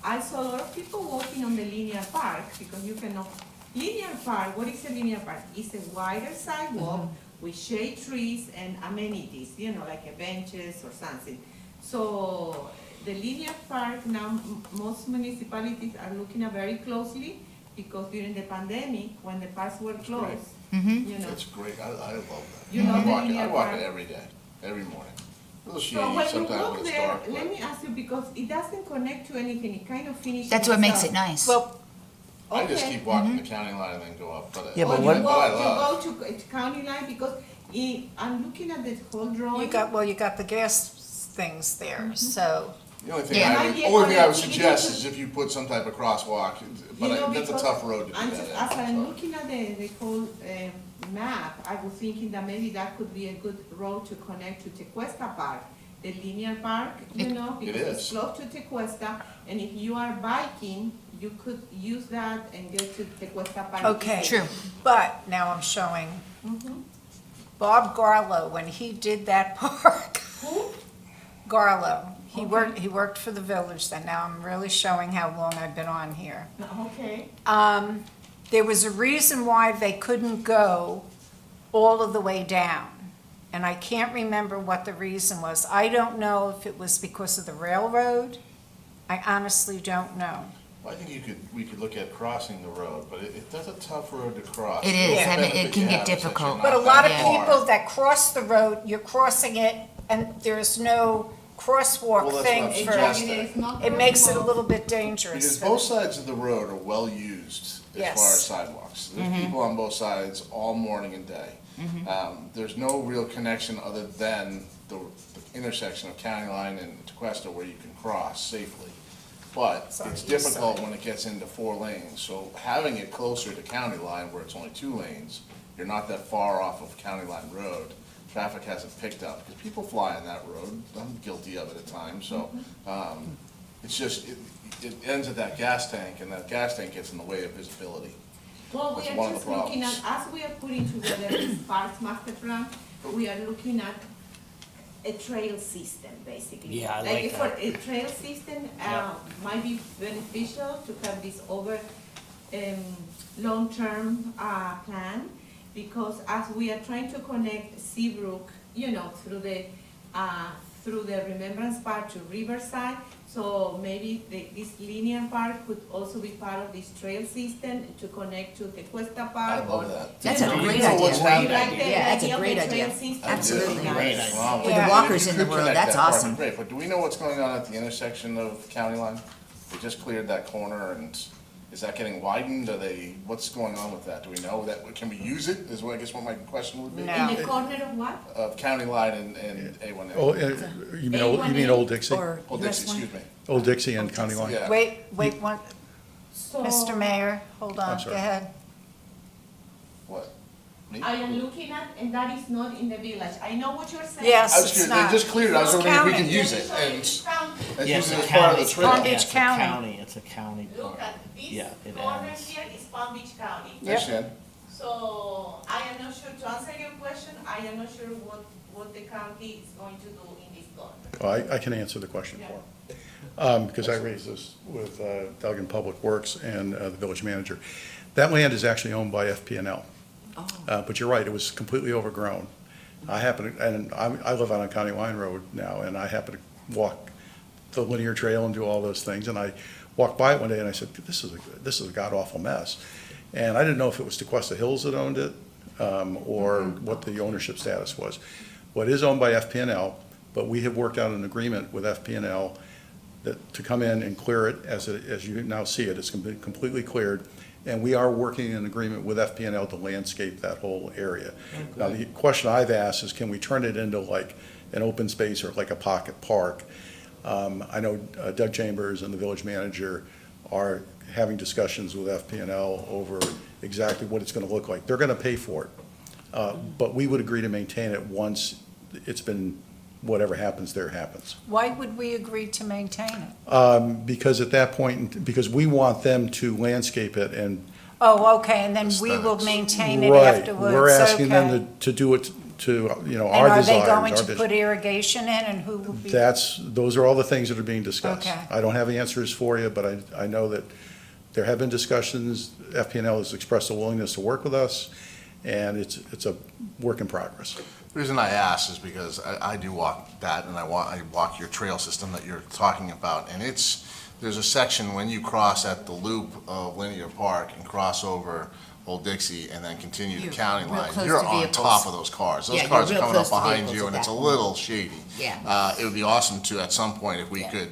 [SPEAKER 11] I saw a lot of people walking on the linear park, because you cannot, linear park, what is a linear park? It's a wider sidewalk with shade trees and amenities, you know, like a benches or something. So the linear park now, most municipalities are looking at very closely, because during the pandemic, when the parks were closed, you know.
[SPEAKER 9] It's great, I love that.
[SPEAKER 11] You love the
[SPEAKER 9] I
[SPEAKER 11] linear
[SPEAKER 9] walk
[SPEAKER 11] park?
[SPEAKER 9] it every day, every morning. A little
[SPEAKER 11] So
[SPEAKER 9] shady
[SPEAKER 11] when you
[SPEAKER 9] sometimes when
[SPEAKER 11] walk
[SPEAKER 9] it's
[SPEAKER 11] there,
[SPEAKER 9] dark,
[SPEAKER 11] let
[SPEAKER 9] but
[SPEAKER 11] me ask you, because it doesn't connect to anything, it kind of finishes.
[SPEAKER 2] That's what makes
[SPEAKER 11] itself.
[SPEAKER 2] it nice.
[SPEAKER 1] Well,
[SPEAKER 9] I just
[SPEAKER 11] Okay.
[SPEAKER 9] keep walking the county line and then go up, but.
[SPEAKER 5] Yeah, but
[SPEAKER 11] Or
[SPEAKER 5] what-
[SPEAKER 11] you
[SPEAKER 9] But I
[SPEAKER 11] go,
[SPEAKER 9] love.
[SPEAKER 11] you go to county line, because I'm looking at the whole drawing.
[SPEAKER 1] you got the gas things there, so,
[SPEAKER 9] The only thing
[SPEAKER 2] Yeah.
[SPEAKER 9] I would,
[SPEAKER 11] Yeah.
[SPEAKER 9] only thing I would
[SPEAKER 11] Connectivity
[SPEAKER 9] suggest
[SPEAKER 11] to-
[SPEAKER 9] is if you put some type of crosswalk,
[SPEAKER 11] You
[SPEAKER 9] but
[SPEAKER 11] know,
[SPEAKER 9] that's a
[SPEAKER 11] because
[SPEAKER 9] tough road to do
[SPEAKER 11] I'm
[SPEAKER 9] that
[SPEAKER 11] just,
[SPEAKER 9] in,
[SPEAKER 11] as I'm
[SPEAKER 9] so.
[SPEAKER 11] looking at the whole map, I was thinking that maybe that could be a good road to connect to Tequesta Park, the linear park, you know, because it's
[SPEAKER 9] is.
[SPEAKER 11] close to Tequesta, and if you are biking, you could use that and get to Tequesta Park.
[SPEAKER 1] okay.
[SPEAKER 2] True.
[SPEAKER 1] But now I'm showing
[SPEAKER 11] Mhm.
[SPEAKER 1] Bob Garlow, when he did that park.
[SPEAKER 11] Who?
[SPEAKER 1] Garlow, he
[SPEAKER 11] Okay.
[SPEAKER 1] worked for the village then, now I'm really showing how long I've been on here.
[SPEAKER 11] Okay,
[SPEAKER 1] there was a reason why they couldn't go all of the way down. And I can't remember what the reason was. I don't know if it was because of the railroad. I honestly don't know.
[SPEAKER 9] Well, I think we could look at crossing the road, but that's a tough road to cross.
[SPEAKER 2] It is.
[SPEAKER 1] Yeah.
[SPEAKER 2] I mean, it can get difficult.
[SPEAKER 1] But a lot of
[SPEAKER 2] Yeah.
[SPEAKER 1] people that cross the road, you're crossing it and there's no crosswalk
[SPEAKER 9] Well, that's
[SPEAKER 1] thing
[SPEAKER 9] what I'm
[SPEAKER 1] for,
[SPEAKER 9] suggesting.
[SPEAKER 1] it makes it a little bit dangerous.
[SPEAKER 9] Because both sides of the road are well used as
[SPEAKER 1] Yes.
[SPEAKER 9] far as sidewalks. There's people on both sides all morning and day. There's no real connection other than the intersection of County Line and Tequesta where you can cross safely. But
[SPEAKER 1] It's on
[SPEAKER 9] it's
[SPEAKER 1] the east
[SPEAKER 9] difficult
[SPEAKER 1] side.
[SPEAKER 9] when it gets into 4 lanes. So having it closer to County Line where it's only 2 lanes, you're not that far off of County Line Road. Traffic hasn't picked up, because people fly on that road. I'm guilty of it at times, so, it's just, it ends at that gas tank, and that gas tank gets in the way of visibility.
[SPEAKER 11] Well, we
[SPEAKER 9] That's
[SPEAKER 11] are
[SPEAKER 9] one of
[SPEAKER 11] just
[SPEAKER 9] the
[SPEAKER 11] looking
[SPEAKER 9] problems.
[SPEAKER 11] at, as we are putting together this parks master plan, we are looking at a trail system, basically.
[SPEAKER 4] Yeah, I like
[SPEAKER 11] for
[SPEAKER 4] that.
[SPEAKER 11] a trail system, might be beneficial to have this over, long-term, plan, because as we are trying to connect Seabrook, through the Remembrance Park to Riverside, so maybe this linear park could also be part of this trail system to connect to Tequesta
[SPEAKER 9] I
[SPEAKER 11] Park.
[SPEAKER 9] love that.
[SPEAKER 2] That's a
[SPEAKER 9] Do we
[SPEAKER 2] great
[SPEAKER 9] know what's
[SPEAKER 2] idea.
[SPEAKER 9] happening?
[SPEAKER 11] Like the
[SPEAKER 2] Yeah, that's a
[SPEAKER 11] idea of
[SPEAKER 2] great
[SPEAKER 11] the trail
[SPEAKER 2] idea.
[SPEAKER 11] system.
[SPEAKER 2] Absolutely.
[SPEAKER 9] Great
[SPEAKER 4] Nice.
[SPEAKER 9] idea.
[SPEAKER 2] With
[SPEAKER 1] Yeah.
[SPEAKER 2] the walkers
[SPEAKER 9] If
[SPEAKER 2] in
[SPEAKER 9] you
[SPEAKER 2] the
[SPEAKER 9] could
[SPEAKER 2] world,
[SPEAKER 9] connect
[SPEAKER 2] that's
[SPEAKER 9] that part, it'd be
[SPEAKER 2] awesome.
[SPEAKER 9] Great, but do we know what's going on at the intersection of County Line? They just cleared that corner, and is that getting widened? What's going on with that? Do we know that, can we use it, is what, I guess what my question would be?
[SPEAKER 1] No.
[SPEAKER 11] In the corner of what?
[SPEAKER 9] Of County Line and A1A.
[SPEAKER 12] Oh, you mean Old Dixie?
[SPEAKER 2] Or
[SPEAKER 9] Old
[SPEAKER 2] US
[SPEAKER 9] Dixie,
[SPEAKER 2] one?
[SPEAKER 9] excuse me.
[SPEAKER 12] Old Dixie and County Line?
[SPEAKER 9] Yeah.
[SPEAKER 1] Wait, one,
[SPEAKER 11] So
[SPEAKER 1] Mr. Mayor, hold on,
[SPEAKER 12] I'm
[SPEAKER 1] go
[SPEAKER 12] sorry.
[SPEAKER 1] ahead.
[SPEAKER 9] What? Me?
[SPEAKER 11] I am looking at, and that is not in the village. I know what you're saying.
[SPEAKER 1] Yes.
[SPEAKER 9] I was
[SPEAKER 1] It's
[SPEAKER 9] curious,
[SPEAKER 1] not.
[SPEAKER 9] they just cleared it, I was
[SPEAKER 1] It's
[SPEAKER 9] wondering if we
[SPEAKER 1] county.
[SPEAKER 9] can use it,
[SPEAKER 11] So
[SPEAKER 9] and
[SPEAKER 11] it's county.
[SPEAKER 9] and
[SPEAKER 4] Yeah,
[SPEAKER 9] use
[SPEAKER 4] it's
[SPEAKER 9] it
[SPEAKER 4] a
[SPEAKER 9] as part of
[SPEAKER 4] county.
[SPEAKER 9] the trail.
[SPEAKER 1] Palm Beach
[SPEAKER 4] Yeah, it's a
[SPEAKER 1] County.
[SPEAKER 4] It's a county
[SPEAKER 11] Look
[SPEAKER 4] park.
[SPEAKER 11] at this
[SPEAKER 4] Yeah, it
[SPEAKER 11] corner
[SPEAKER 4] ends.
[SPEAKER 11] here is Palm Beach County.
[SPEAKER 9] I understand.
[SPEAKER 11] So I am not sure, to answer your question, I am not sure what the county is going to do in this corner.
[SPEAKER 12] Well, I can answer the question for him. Because I raised this with Doug in Public Works and the village manager. That land is actually owned by FP&L. But you're right, it was completely overgrown. I live on a County Line Road now, and I happen to walk the linear trail and do all those things. And I walked by it one day and I said, this is a god-awful mess. And I didn't know if it was Tequesta Hills that owned it, or what the ownership status was. Well, it is owned by FP&L, but we have worked out an agreement with FP&L to come in and clear it as you now see it. It's completely cleared. And we are working in agreement with FP&L to landscape that whole area. Now, the question I've asked is, can we turn it into like an open space or like a pocket park? I know Doug Chambers and the village manager are having discussions with FP&L over exactly what it's gonna look like. They're gonna pay for it, but we would agree to maintain it once it's been, whatever happens there happens.
[SPEAKER 1] Why would we agree to maintain it?
[SPEAKER 12] Because at that point, because we want them to landscape it and.
[SPEAKER 1] Oh, okay, and then we will
[SPEAKER 9] Aesthetics.
[SPEAKER 1] maintain it
[SPEAKER 12] Right,
[SPEAKER 1] afterwards,
[SPEAKER 12] we're asking
[SPEAKER 1] okay.
[SPEAKER 12] them to do it to, our
[SPEAKER 1] And are
[SPEAKER 12] desires,
[SPEAKER 1] they
[SPEAKER 12] our
[SPEAKER 1] going to
[SPEAKER 12] vision.
[SPEAKER 1] put irrigation in, and who will be?
[SPEAKER 12] Those are all the things that are being discussed.
[SPEAKER 1] Okay.
[SPEAKER 12] I don't have answers for you, but I know that there have been discussions. FP&L has expressed a willingness to work with us, and it's a work in progress.
[SPEAKER 9] The reason I ask is because I do walk that, and I walk your trail system that you're talking about, and there's a section when you cross at the loop of Linear Park and cross over Old Dixie and then continue to
[SPEAKER 2] You're
[SPEAKER 9] County
[SPEAKER 2] real
[SPEAKER 9] Line,
[SPEAKER 2] close
[SPEAKER 9] you're
[SPEAKER 2] to
[SPEAKER 9] on
[SPEAKER 2] vehicles.
[SPEAKER 9] top of those cars. Those
[SPEAKER 2] Yeah,
[SPEAKER 9] cars
[SPEAKER 2] you're
[SPEAKER 9] are
[SPEAKER 2] real
[SPEAKER 9] coming up
[SPEAKER 2] close to
[SPEAKER 9] behind
[SPEAKER 2] vehicles
[SPEAKER 9] you,
[SPEAKER 2] at
[SPEAKER 9] and it's a
[SPEAKER 2] that
[SPEAKER 9] little shady.
[SPEAKER 2] Yeah.
[SPEAKER 9] It would be awesome to, at some point, if we
[SPEAKER 2] Yeah.
[SPEAKER 9] could,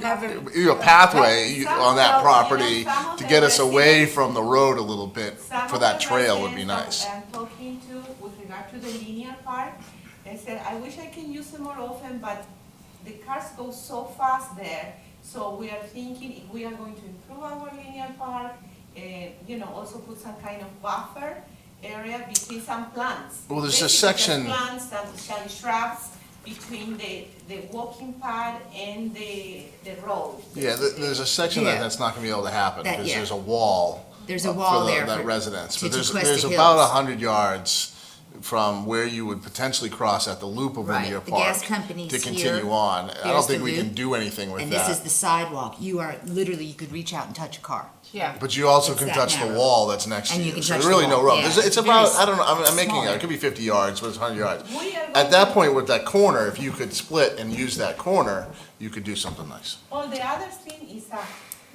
[SPEAKER 1] Have a-
[SPEAKER 9] do a pathway
[SPEAKER 11] Some
[SPEAKER 9] on that
[SPEAKER 11] of the-
[SPEAKER 9] property
[SPEAKER 11] some of
[SPEAKER 9] to
[SPEAKER 11] the
[SPEAKER 9] get us away
[SPEAKER 11] residents-
[SPEAKER 9] from the road a little bit
[SPEAKER 11] Some
[SPEAKER 9] for
[SPEAKER 11] of
[SPEAKER 9] that
[SPEAKER 11] the
[SPEAKER 9] trail would be
[SPEAKER 11] residents
[SPEAKER 9] nice.
[SPEAKER 11] that I'm talking to with regard to the linear park, they said, I wish I can use it more often, but the cars go so fast there. So we are thinking if we are going to improve our linear park, also put some kind of buffer area between some plants.
[SPEAKER 9] Well, there's a
[SPEAKER 11] Basically,
[SPEAKER 9] section-
[SPEAKER 11] Plants, some shrubs between the walking path and the road.
[SPEAKER 9] Yeah, there's a section
[SPEAKER 2] Yeah.
[SPEAKER 9] that's not gonna be able to happen,
[SPEAKER 2] That-
[SPEAKER 9] because
[SPEAKER 2] yeah.
[SPEAKER 9] there's a wall.
[SPEAKER 2] There's a
[SPEAKER 9] for
[SPEAKER 2] wall
[SPEAKER 9] the-
[SPEAKER 2] there
[SPEAKER 9] that
[SPEAKER 2] for-
[SPEAKER 9] residence,
[SPEAKER 2] to
[SPEAKER 9] but there's
[SPEAKER 2] Tequesta
[SPEAKER 9] about
[SPEAKER 2] Hills.
[SPEAKER 9] 100 yards from where you would potentially cross at the loop of
[SPEAKER 2] Right,
[SPEAKER 9] Linear
[SPEAKER 2] the
[SPEAKER 9] Park
[SPEAKER 2] gas company's
[SPEAKER 9] to continue
[SPEAKER 2] here,
[SPEAKER 9] on. I
[SPEAKER 2] there's
[SPEAKER 9] don't think
[SPEAKER 2] the
[SPEAKER 9] we can
[SPEAKER 2] loop,
[SPEAKER 9] do anything with
[SPEAKER 2] And
[SPEAKER 9] that.
[SPEAKER 2] this is the sidewalk. You are, literally, you could reach out and touch a car.
[SPEAKER 1] Yeah.
[SPEAKER 9] But you also
[SPEAKER 2] It's
[SPEAKER 9] can
[SPEAKER 2] that
[SPEAKER 9] touch the
[SPEAKER 2] narrow.
[SPEAKER 9] wall that's next to
[SPEAKER 2] And you
[SPEAKER 9] you.
[SPEAKER 2] can
[SPEAKER 9] So
[SPEAKER 2] touch
[SPEAKER 9] there's really
[SPEAKER 2] the
[SPEAKER 9] no
[SPEAKER 2] wall,
[SPEAKER 9] room.
[SPEAKER 2] yeah.
[SPEAKER 9] It's
[SPEAKER 2] Very
[SPEAKER 9] about, I don't know, I'm making
[SPEAKER 2] small.
[SPEAKER 9] it could be 50 yards, but it's 100 yards.
[SPEAKER 11] We are
[SPEAKER 9] At
[SPEAKER 11] going
[SPEAKER 9] that
[SPEAKER 11] to-
[SPEAKER 9] point with that corner, if you could split and use that corner, you could do something nice.
[SPEAKER 11] Well, the other thing is,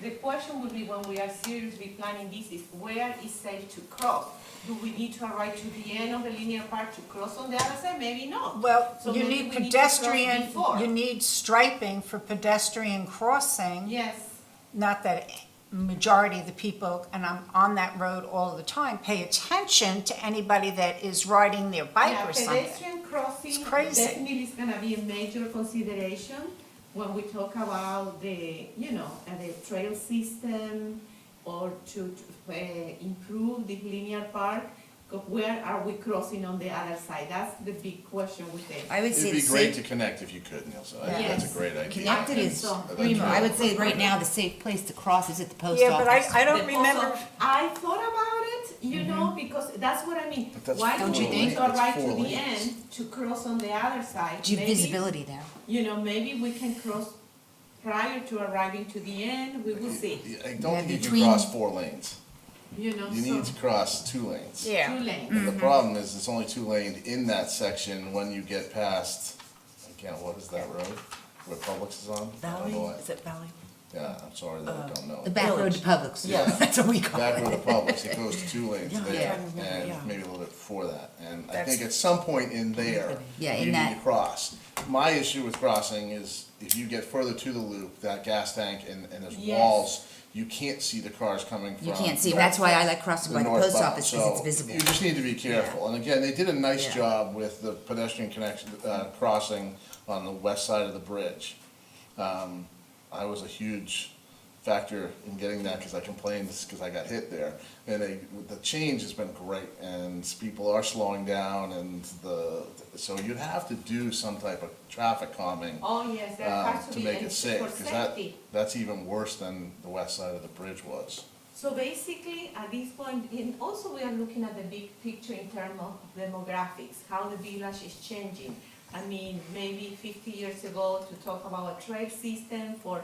[SPEAKER 11] the question would be when we are seriously planning this is where is safe to cross? Do we need to arrive to the end of the linear park to cross on the other side? Maybe not.
[SPEAKER 1] Well,
[SPEAKER 11] So
[SPEAKER 1] you
[SPEAKER 11] maybe
[SPEAKER 1] need
[SPEAKER 11] we need to cross
[SPEAKER 1] pedestrian,
[SPEAKER 11] before.
[SPEAKER 1] you need striping for pedestrian crossing.
[SPEAKER 11] Yes.
[SPEAKER 1] Not that majority of the people, and I'm on that road all the time, pay attention to anybody that is riding their bike
[SPEAKER 11] Yeah,
[SPEAKER 1] or something.
[SPEAKER 11] pedestrian crossing
[SPEAKER 1] It's crazy.
[SPEAKER 11] definitely is gonna be a major consideration when we talk about the, the trail system or to improve the linear park. Where are we crossing on the other side? That's the big question with it.
[SPEAKER 2] I would say
[SPEAKER 9] It'd be
[SPEAKER 2] the
[SPEAKER 9] great
[SPEAKER 2] safe,
[SPEAKER 9] to connect if you could, Neil, so I think
[SPEAKER 11] Yes.
[SPEAKER 9] that's a great idea.
[SPEAKER 2] connected is
[SPEAKER 11] so.
[SPEAKER 2] primo. I would say right now, the safe place to cross is at the post
[SPEAKER 1] Yeah, but
[SPEAKER 2] office.
[SPEAKER 1] I don't
[SPEAKER 11] The
[SPEAKER 1] remember,
[SPEAKER 11] post- I thought about it, because that's what I mean.
[SPEAKER 9] But that's
[SPEAKER 11] Why
[SPEAKER 9] four
[SPEAKER 11] don't you
[SPEAKER 9] lanes.
[SPEAKER 11] need to arrive
[SPEAKER 9] That's
[SPEAKER 11] to
[SPEAKER 9] 4
[SPEAKER 11] the
[SPEAKER 9] lanes.
[SPEAKER 11] end to cross on the other side?
[SPEAKER 2] Do you have
[SPEAKER 11] Maybe,
[SPEAKER 2] visibility there?
[SPEAKER 11] maybe we can cross prior to arriving to the end, we will see,
[SPEAKER 9] I don't
[SPEAKER 2] Yeah,
[SPEAKER 9] think you can
[SPEAKER 2] between-
[SPEAKER 9] cross 4 lanes.
[SPEAKER 11] so.
[SPEAKER 9] You need to cross 2 lanes.
[SPEAKER 1] yeah.
[SPEAKER 11] 2 lanes.
[SPEAKER 9] And the problem is it's only 2 lane in that section when you get past, again, what is that road? Where Publix is on? I don't
[SPEAKER 5] Valley,
[SPEAKER 9] know what-
[SPEAKER 5] is it Valley?
[SPEAKER 9] Yeah, I'm sorry that I don't know.
[SPEAKER 2] The back road to Publix.
[SPEAKER 9] Yeah.
[SPEAKER 2] That's what we call
[SPEAKER 9] Back
[SPEAKER 2] it.
[SPEAKER 9] road to Publix, it goes to 2 lanes
[SPEAKER 5] Yeah,
[SPEAKER 9] there,
[SPEAKER 5] I'm trying to remember,
[SPEAKER 9] and
[SPEAKER 5] yeah.
[SPEAKER 9] maybe a little bit before that. And I
[SPEAKER 1] That's-
[SPEAKER 9] think at some point in there,
[SPEAKER 2] Yeah,
[SPEAKER 9] you
[SPEAKER 2] in
[SPEAKER 9] need
[SPEAKER 2] that-
[SPEAKER 9] to cross. My issue with crossing is if you get further to the loop, that gas tank and there's
[SPEAKER 11] Yes.
[SPEAKER 9] walls, you can't see the cars coming from.
[SPEAKER 2] You can't see, that's why I like crossing by the post
[SPEAKER 9] northbound.
[SPEAKER 2] office, because it's
[SPEAKER 9] So
[SPEAKER 2] visible.
[SPEAKER 9] you just need to be careful. And again, they did a nice
[SPEAKER 2] Yeah.
[SPEAKER 9] job with the pedestrian connection, crossing on the west side of the bridge. I was a huge factor in getting that because I complained because I got hit there. And the change has been great and people are slowing down and so you'd have to do some type of traffic calming
[SPEAKER 11] Oh, yes, there has to
[SPEAKER 9] to
[SPEAKER 11] be,
[SPEAKER 9] make
[SPEAKER 11] and
[SPEAKER 9] it safe,
[SPEAKER 11] for
[SPEAKER 9] because
[SPEAKER 11] safety.
[SPEAKER 9] that's even worse than the west side of the bridge was.
[SPEAKER 11] So basically, at this point, and also we are looking at the big picture in terms of demographics, how the village is changing. I mean, maybe 50 years ago, to talk about a trail system for,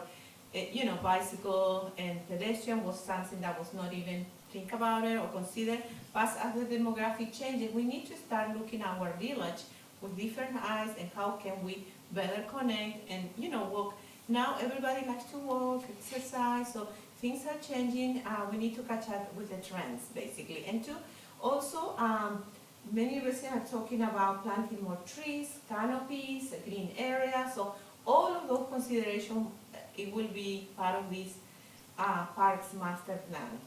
[SPEAKER 11] bicycle and pedestrian was something that was not even think about it or consider. But as the demographic changes, we need to start looking at our village with different eyes and how can we better connect and, walk. Now, everybody likes to walk, exercise, so things are changing. We need to catch up with the trends, basically. And also, many residents are talking about planting more trees, canopies, a green area. So all of those considerations, it will be part of this parks master plan.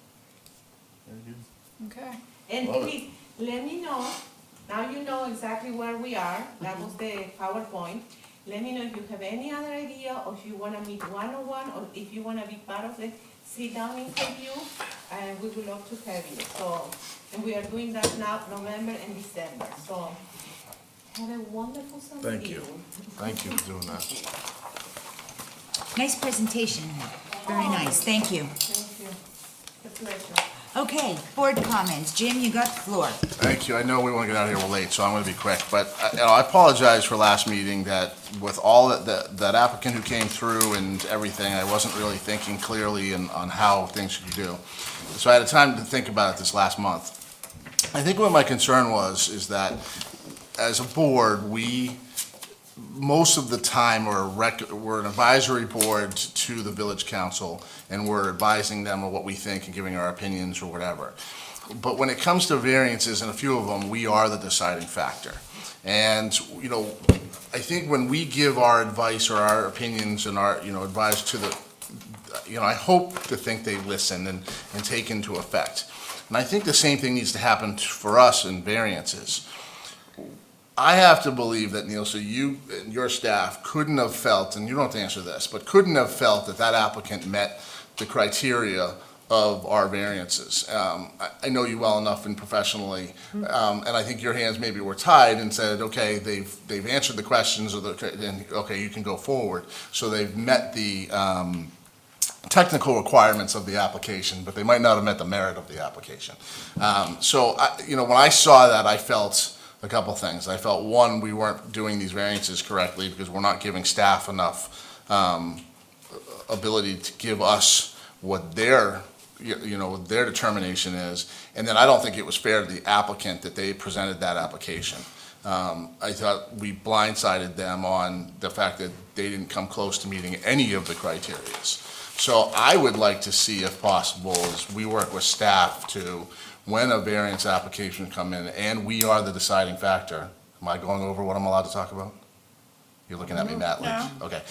[SPEAKER 1] Okay.
[SPEAKER 11] And
[SPEAKER 9] Love it.
[SPEAKER 11] please, let me know, now you know exactly where we are, that was the PowerPoint. Let me know if you have any other idea, or if you wanna meet one-on-one, or if you wanna be part of the sit-down interview, and we would love to have you, so. And we are doing that now, November and December, so. Have a wonderful summer.
[SPEAKER 9] Thank you. Thank you for doing that.
[SPEAKER 2] Nice presentation, very nice, thank you.
[SPEAKER 11] Thank you. It's a pleasure.
[SPEAKER 2] Okay, board comments. Jim, you got the floor.
[SPEAKER 9] Thank you. I know we want to get out of here late, so I'm going to be quick. But I apologize for last meeting that with all that applicant who came through and everything, I wasn't really thinking clearly on how things should do. So I had time to think about it this last month. I think what my concern is that as a board, most of the time, we're an advisory board to the village council, and we're advising them of what we think and giving our opinions or whatever. But when it comes to variances, and a few of them, we are the deciding factor. And, I think when we give our advice or our opinions and our, advice to the, I hope to think they listen and take into effect. And I think the same thing needs to happen for us in variances. I have to believe that, Neil, so you and your staff couldn't have felt, and you don't have to answer this, but couldn't have felt that applicant met the criteria of our variances. I know you well enough and professionally, and I think your hands maybe were tied and said, okay, they've answered the questions, and okay, you can go forward. So they've met the technical requirements of the application, but they might not have met the merit of the application. So, when I saw that, I felt a couple things. I felt, one, we weren't doing these variances correctly because we're not giving staff enough ability to give us what their, what their determination is. And then I don't think it was fair to the applicant that they presented that application. I thought we blindsided them on the fact that they didn't come close to meeting any of the criterias. So I would like to see, if possible, is we work with staff to, when a variance application come in, and we are the deciding factor. Am I going over what I'm allowed to talk about? You're looking at me, Matt.
[SPEAKER 1] No.
[SPEAKER 9] Okay.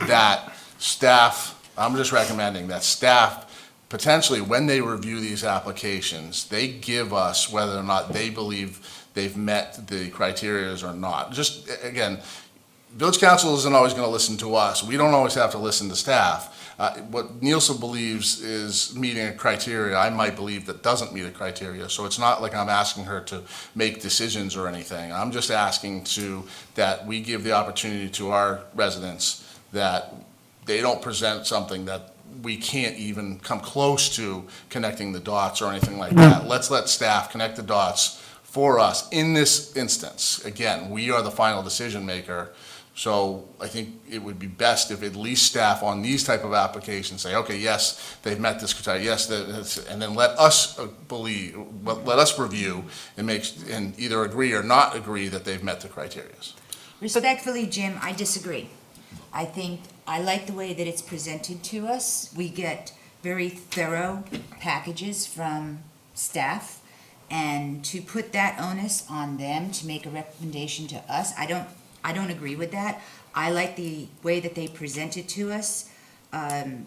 [SPEAKER 9] That staff, I'm just recommending that staff, potentially, when they review these applications, they give us whether or not they believe they've met the criterias or not. Just, again, village council isn't always going to listen to us. We don't always have to listen to staff. What Nielsen believes is meeting a criteria, I might believe that doesn't meet a criteria. So it's not like I'm asking her to make decisions or anything. I'm just asking that we give the opportunity to our residents that they don't present something that we can't even come close to connecting the dots or anything like that. Let's let staff connect the dots for us in this instance. Again, we are the final decision maker. So I think it would be best if at least staff on these type of applications say, okay, yes, they've met this criteria, yes, and then let us let us review and either agree or not agree that they've met the criteria.
[SPEAKER 2] Respectfully, Jim, I disagree. I think, I like the way that it's presented to us. We get very thorough packages from staff, and to put that onus on them to make a recommendation to us, I don't agree with that. I like the way that they present it to us. I've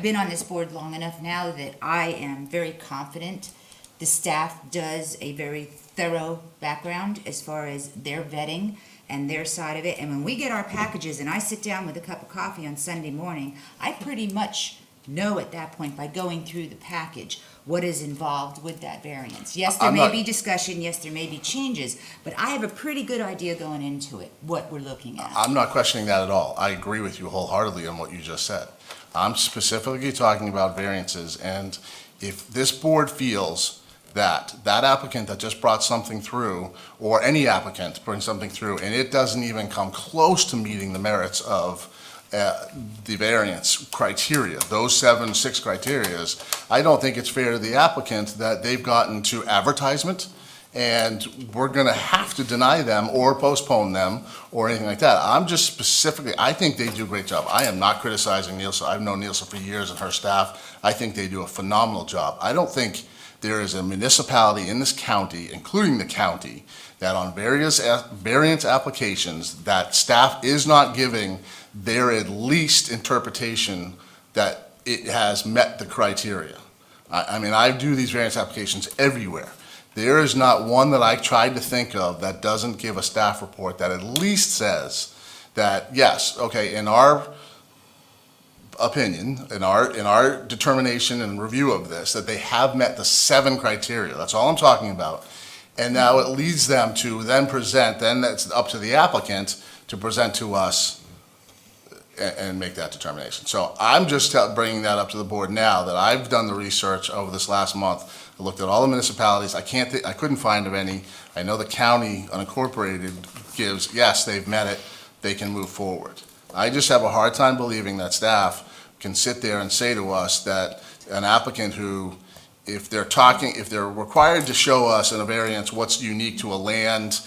[SPEAKER 2] been on this board long enough now that I am very confident the staff does a very thorough background as far as their vetting and their side of it. And when we get our packages and I sit down with a cup of coffee on Sunday morning, I pretty much know at that point by going through the package what is involved with that variance. Yes, there may be discussion, yes, there may be changes, but I have a pretty good idea going into it, what we're looking at.
[SPEAKER 9] I'm not questioning that at all. I agree with you wholeheartedly on what you just said. I'm specifically talking about variances, and if this board feels that applicant that just brought something through, or any applicant bring something through, and it doesn't even come close to meeting the merits of the variance criteria, those 6 criterias, I don't think it's fair to the applicant that they've gotten to advertisement and we're going to have to deny them or postpone them or anything like that. I'm just specifically, I think they do a great job. I am not criticizing Nielsen. I've known Nielsen for years and her staff. I think they do a phenomenal job. I don't think there is a municipality in this county, including the county, that on various variance applications that staff is not giving their at least interpretation that it has met the criteria. I mean, I do these variance applications everywhere. There is not one that I tried to think of that doesn't give a staff report that at least says that, yes, okay, in our opinion, in our determination and review of this, that they have met the 7 criteria. That's all I'm talking about. And now it leads them to then present, then that's up to the applicant to present to us and make that determination. So I'm just bringing that up to the board now that I've done the research over this last month. I looked at all the municipalities. I couldn't find of any. I know the county unincorporated gives, yes, they've met it, they can move forward. I just have a hard time believing that staff can sit there and say to us that an applicant who, if they're required to show us in a variance what's unique to a land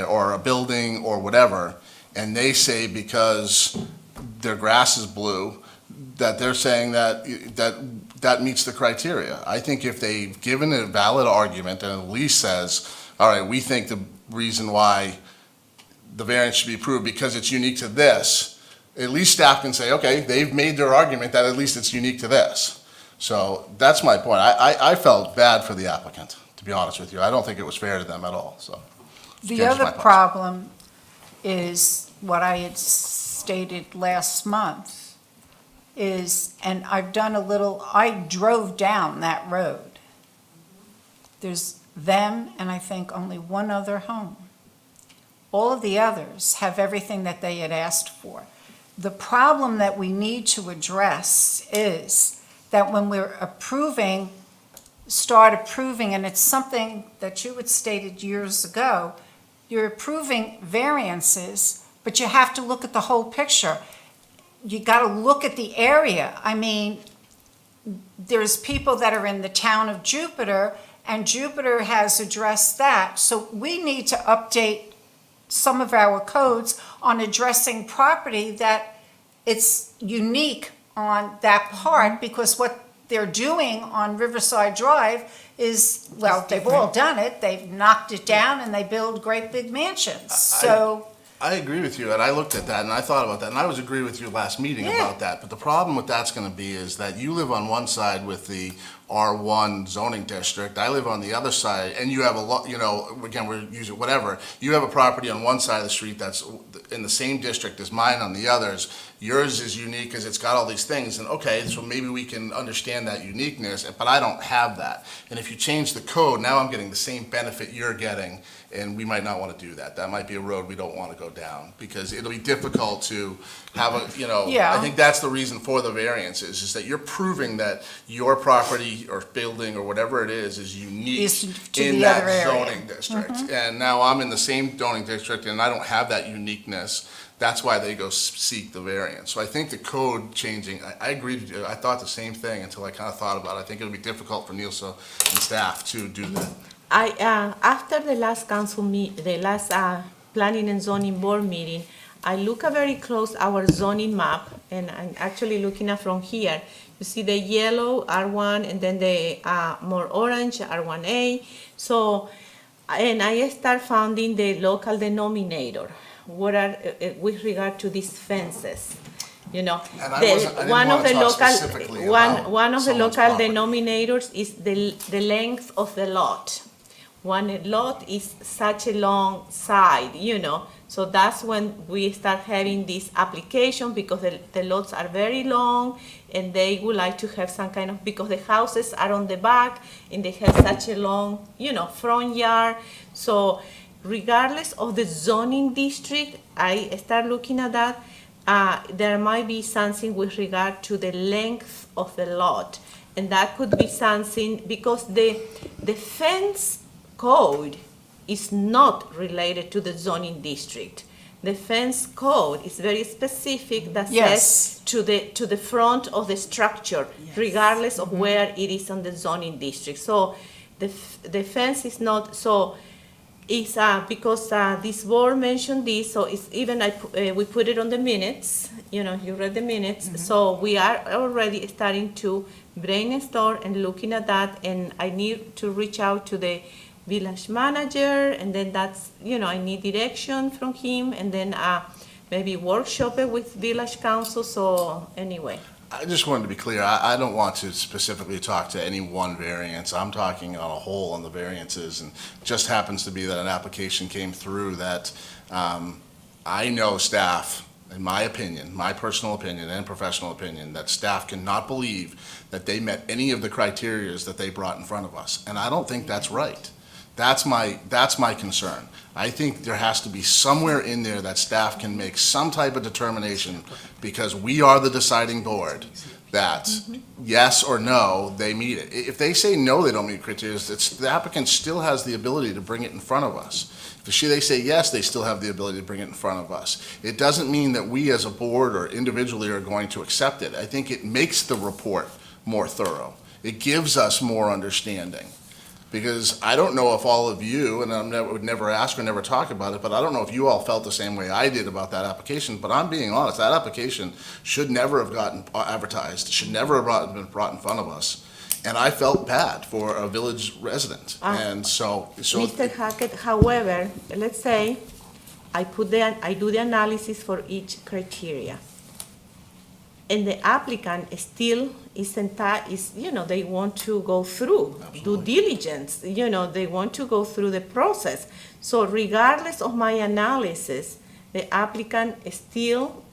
[SPEAKER 9] or a building or whatever, and they say because their grass is blue, that they're saying that meets the criteria. I think if they've given a valid argument and at least says, all right, we think the reason why the variance should be approved because it's unique to this, at least staff can say, okay, they've made their argument that at least it's unique to this. So that's my point. I felt bad for the applicant, to be honest with you. I don't think it was fair to them at all, so.
[SPEAKER 1] The other problem is what I had stated last month is, and I drove down that road. There's them and I think only one other home. All of the others have everything that they had asked for. The problem that we need to address is that when we're approving start approving, and it's something that you had stated years ago, you're approving variances, but you have to look at the whole picture. You got to look at the area. I mean, there's people that are in the town of Jupiter, and Jupiter has addressed that. So we need to update some of our codes on addressing property that it's unique on that part, because what they're doing on Riverside Drive is, well, they've all done it. They've knocked it down and they build great big mansions. So
[SPEAKER 9] I agree with you, and I looked at that, and I thought about that, and I was agree with you last meeting about that. But the problem with that's going to be is that you live on one side with the R1 zoning district. I live on the other side, and you have a lot, you know, again, we're using whatever. You have a property on one side of the street that's in the same district as mine on the others. Yours is unique because it's got all these things, and okay, so maybe we can understand that uniqueness, but I don't have that. And if you change the code, now I'm getting the same benefit you're getting, and we might not want to do that. That might be a road we don't want to go down, because it'll be difficult to have a, you know,
[SPEAKER 1] Yeah.
[SPEAKER 9] I think that's the reason for the variances, is that you're proving that your property or building or whatever it is unique
[SPEAKER 1] Is to
[SPEAKER 9] in
[SPEAKER 1] the
[SPEAKER 9] that
[SPEAKER 1] other area.
[SPEAKER 9] zoning district. And now I'm in the same zoning district and I don't have that uniqueness. That's why they go seek the variance. So I think the code changing, I agree with you. I thought the same thing until I kind of thought about it. I think it'll be difficult for Nielsa and staff to do that.
[SPEAKER 11] After the last the last planning and zoning board meeting, I look a very close our zoning map, and I'm actually looking at from here. You see the yellow R1 and then the more orange R1A. So, and I start finding the local denominator. What are with regard to these fences? You know,
[SPEAKER 9] And I didn't
[SPEAKER 11] one of
[SPEAKER 9] wanna
[SPEAKER 11] the
[SPEAKER 9] talk
[SPEAKER 11] local
[SPEAKER 9] specifically about
[SPEAKER 11] one of the
[SPEAKER 9] someone's
[SPEAKER 11] local
[SPEAKER 9] property.
[SPEAKER 11] denominators is the length of the lot. One lot is such a long side, you know, so that's when we start having this application, because the lots are very long and they would like to have some kind of, because the houses are on the back and they have such a long, you know, front yard. So regardless of the zoning district, I start looking at that. There might be something with regard to the length of the lot, and that could be something because the fence code is not related to the zoning district. The fence code is very specific that
[SPEAKER 1] Yes.
[SPEAKER 11] says to the front of the structure, regardless of where it is on the zoning district. So the fence is not so. It's because this board mentioned this, so it's even we put it on the minutes. You know, you read the minutes, so we are already starting to brainstorm and looking at that. And I need to reach out to the village manager, and then that's, you know, I need direction from him, and then maybe workshop it with village council. So anyway.
[SPEAKER 9] I just wanted to be clear, I don't want to specifically talk to any one variance. I'm talking on a whole on the variances, and it just happens to be that an application came through that I know staff, in my opinion, my personal opinion and professional opinion, that staff cannot believe that they met any of the criterias that they brought in front of us. And I don't think that's right. That's my concern. I think there has to be somewhere in there that staff can make some type of determination, because we are the deciding board, that yes or no, they meet it. If they say no, they don't meet criteria, the applicant still has the ability to bring it in front of us. If they say yes, they still have the ability to bring it in front of us. It doesn't mean that we as a board or individually are going to accept it. I think it makes the report more thorough. It gives us more understanding. Because I don't know if all of you, and I would never ask or never talk about it, but I don't know if you all felt the same way I did about that application. But I'm being honest, that application should never have gotten advertised, should never have been brought in front of us. And I felt bad for a village resident. And so
[SPEAKER 11] Mr. Hackett, however, let's say I do the analysis for each criteria, and the applicant still you know, they want to go through due diligence, you know, they want to go through the process. So regardless of my analysis, the applicant still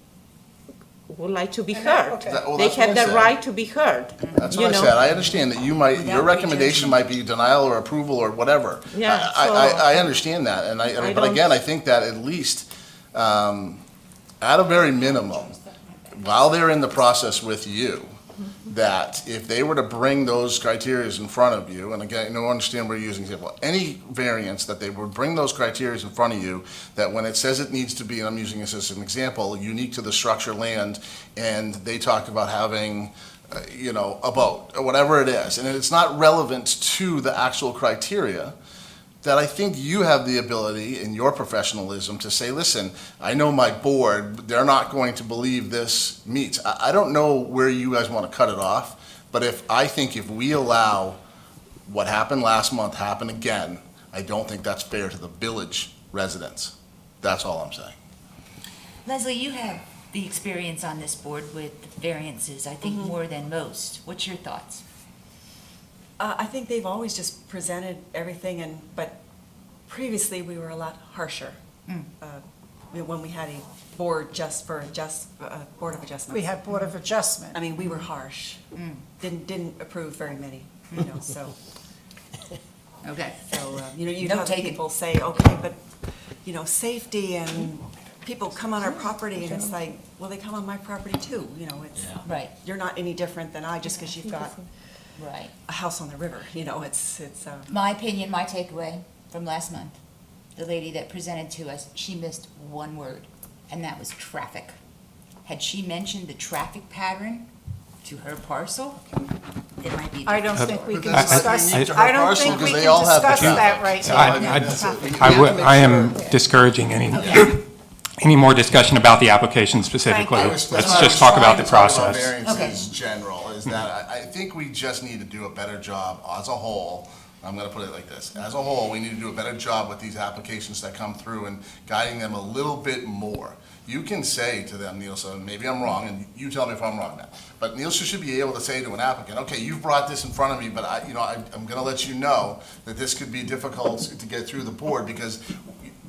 [SPEAKER 11] would like to be heard. They have the right to be heard.
[SPEAKER 9] That's what I said. I understand that your recommendation might be denial or approval or whatever.
[SPEAKER 11] Yeah,
[SPEAKER 9] I understand that, and but again, I think that at least, at a very minimum, while they're in the process with you, that if they were to bring those criteria in front of you, and again, I don't understand we're using example, any variance that they would bring those criteria in front of you, that when it says it needs to be, and I'm using this as an example, unique to the structure land, and they talk about having, a boat, or whatever it is, and it's not relevant to the actual criteria, that I think you have the ability in your professionalism to say, listen, I know my board, they're not going to believe this meets. I don't know where you guys want to cut it off, but I think if we allow what happened last month happen again, I don't think that's fair to the village residents. That's all I'm saying.
[SPEAKER 2] Leslie, you have the experience on this board with variances, I think more than most. What's your thoughts?
[SPEAKER 5] I think they've always just presented everything, but previously we were a lot harsher. When we had a board Board of Adjustments.
[SPEAKER 1] We had Board of Adjustment.
[SPEAKER 5] I mean, we were harsh. Didn't approve very many, so.
[SPEAKER 2] Okay.
[SPEAKER 5] So, you'd
[SPEAKER 2] No
[SPEAKER 5] have
[SPEAKER 2] taken.
[SPEAKER 5] people say, okay, but, safety and people come on our property, and it's like, well, they come on my property too, it's,
[SPEAKER 2] Right,
[SPEAKER 5] you're not any different than I, just because you've got
[SPEAKER 2] right.
[SPEAKER 5] a house on the river, it's.
[SPEAKER 2] My opinion, my takeaway from last month, the lady that presented to us, she missed one word, and that was traffic. Had she mentioned the traffic pattern to her parcel, it might be.
[SPEAKER 1] I don't think we can
[SPEAKER 9] But that's
[SPEAKER 1] discuss,
[SPEAKER 9] unique to her
[SPEAKER 1] I don't
[SPEAKER 9] parcel,
[SPEAKER 1] think we
[SPEAKER 9] 'cause they
[SPEAKER 1] can
[SPEAKER 9] all have the
[SPEAKER 1] discuss
[SPEAKER 9] traffic.
[SPEAKER 1] that right now.
[SPEAKER 6] I am discouraging any more discussion about the application specifically.
[SPEAKER 1] Thank you.
[SPEAKER 6] Let's
[SPEAKER 9] That's why I
[SPEAKER 6] just
[SPEAKER 9] was
[SPEAKER 6] talk about
[SPEAKER 9] trying
[SPEAKER 6] the
[SPEAKER 9] to talk about
[SPEAKER 6] process.
[SPEAKER 9] variances general, is that I think we just need to do a better job as a whole. I'm gonna put it like this, as a whole, we need to do a better job with these applications that come through and guiding them a little bit more. You can say to them, Nielsen, and maybe I'm wrong, and you tell me if I'm wrong now, but Nielsen should be able to say to an applicant, okay, you've brought this in front of me, but I'm gonna let you know that this could be difficult to get through the board, because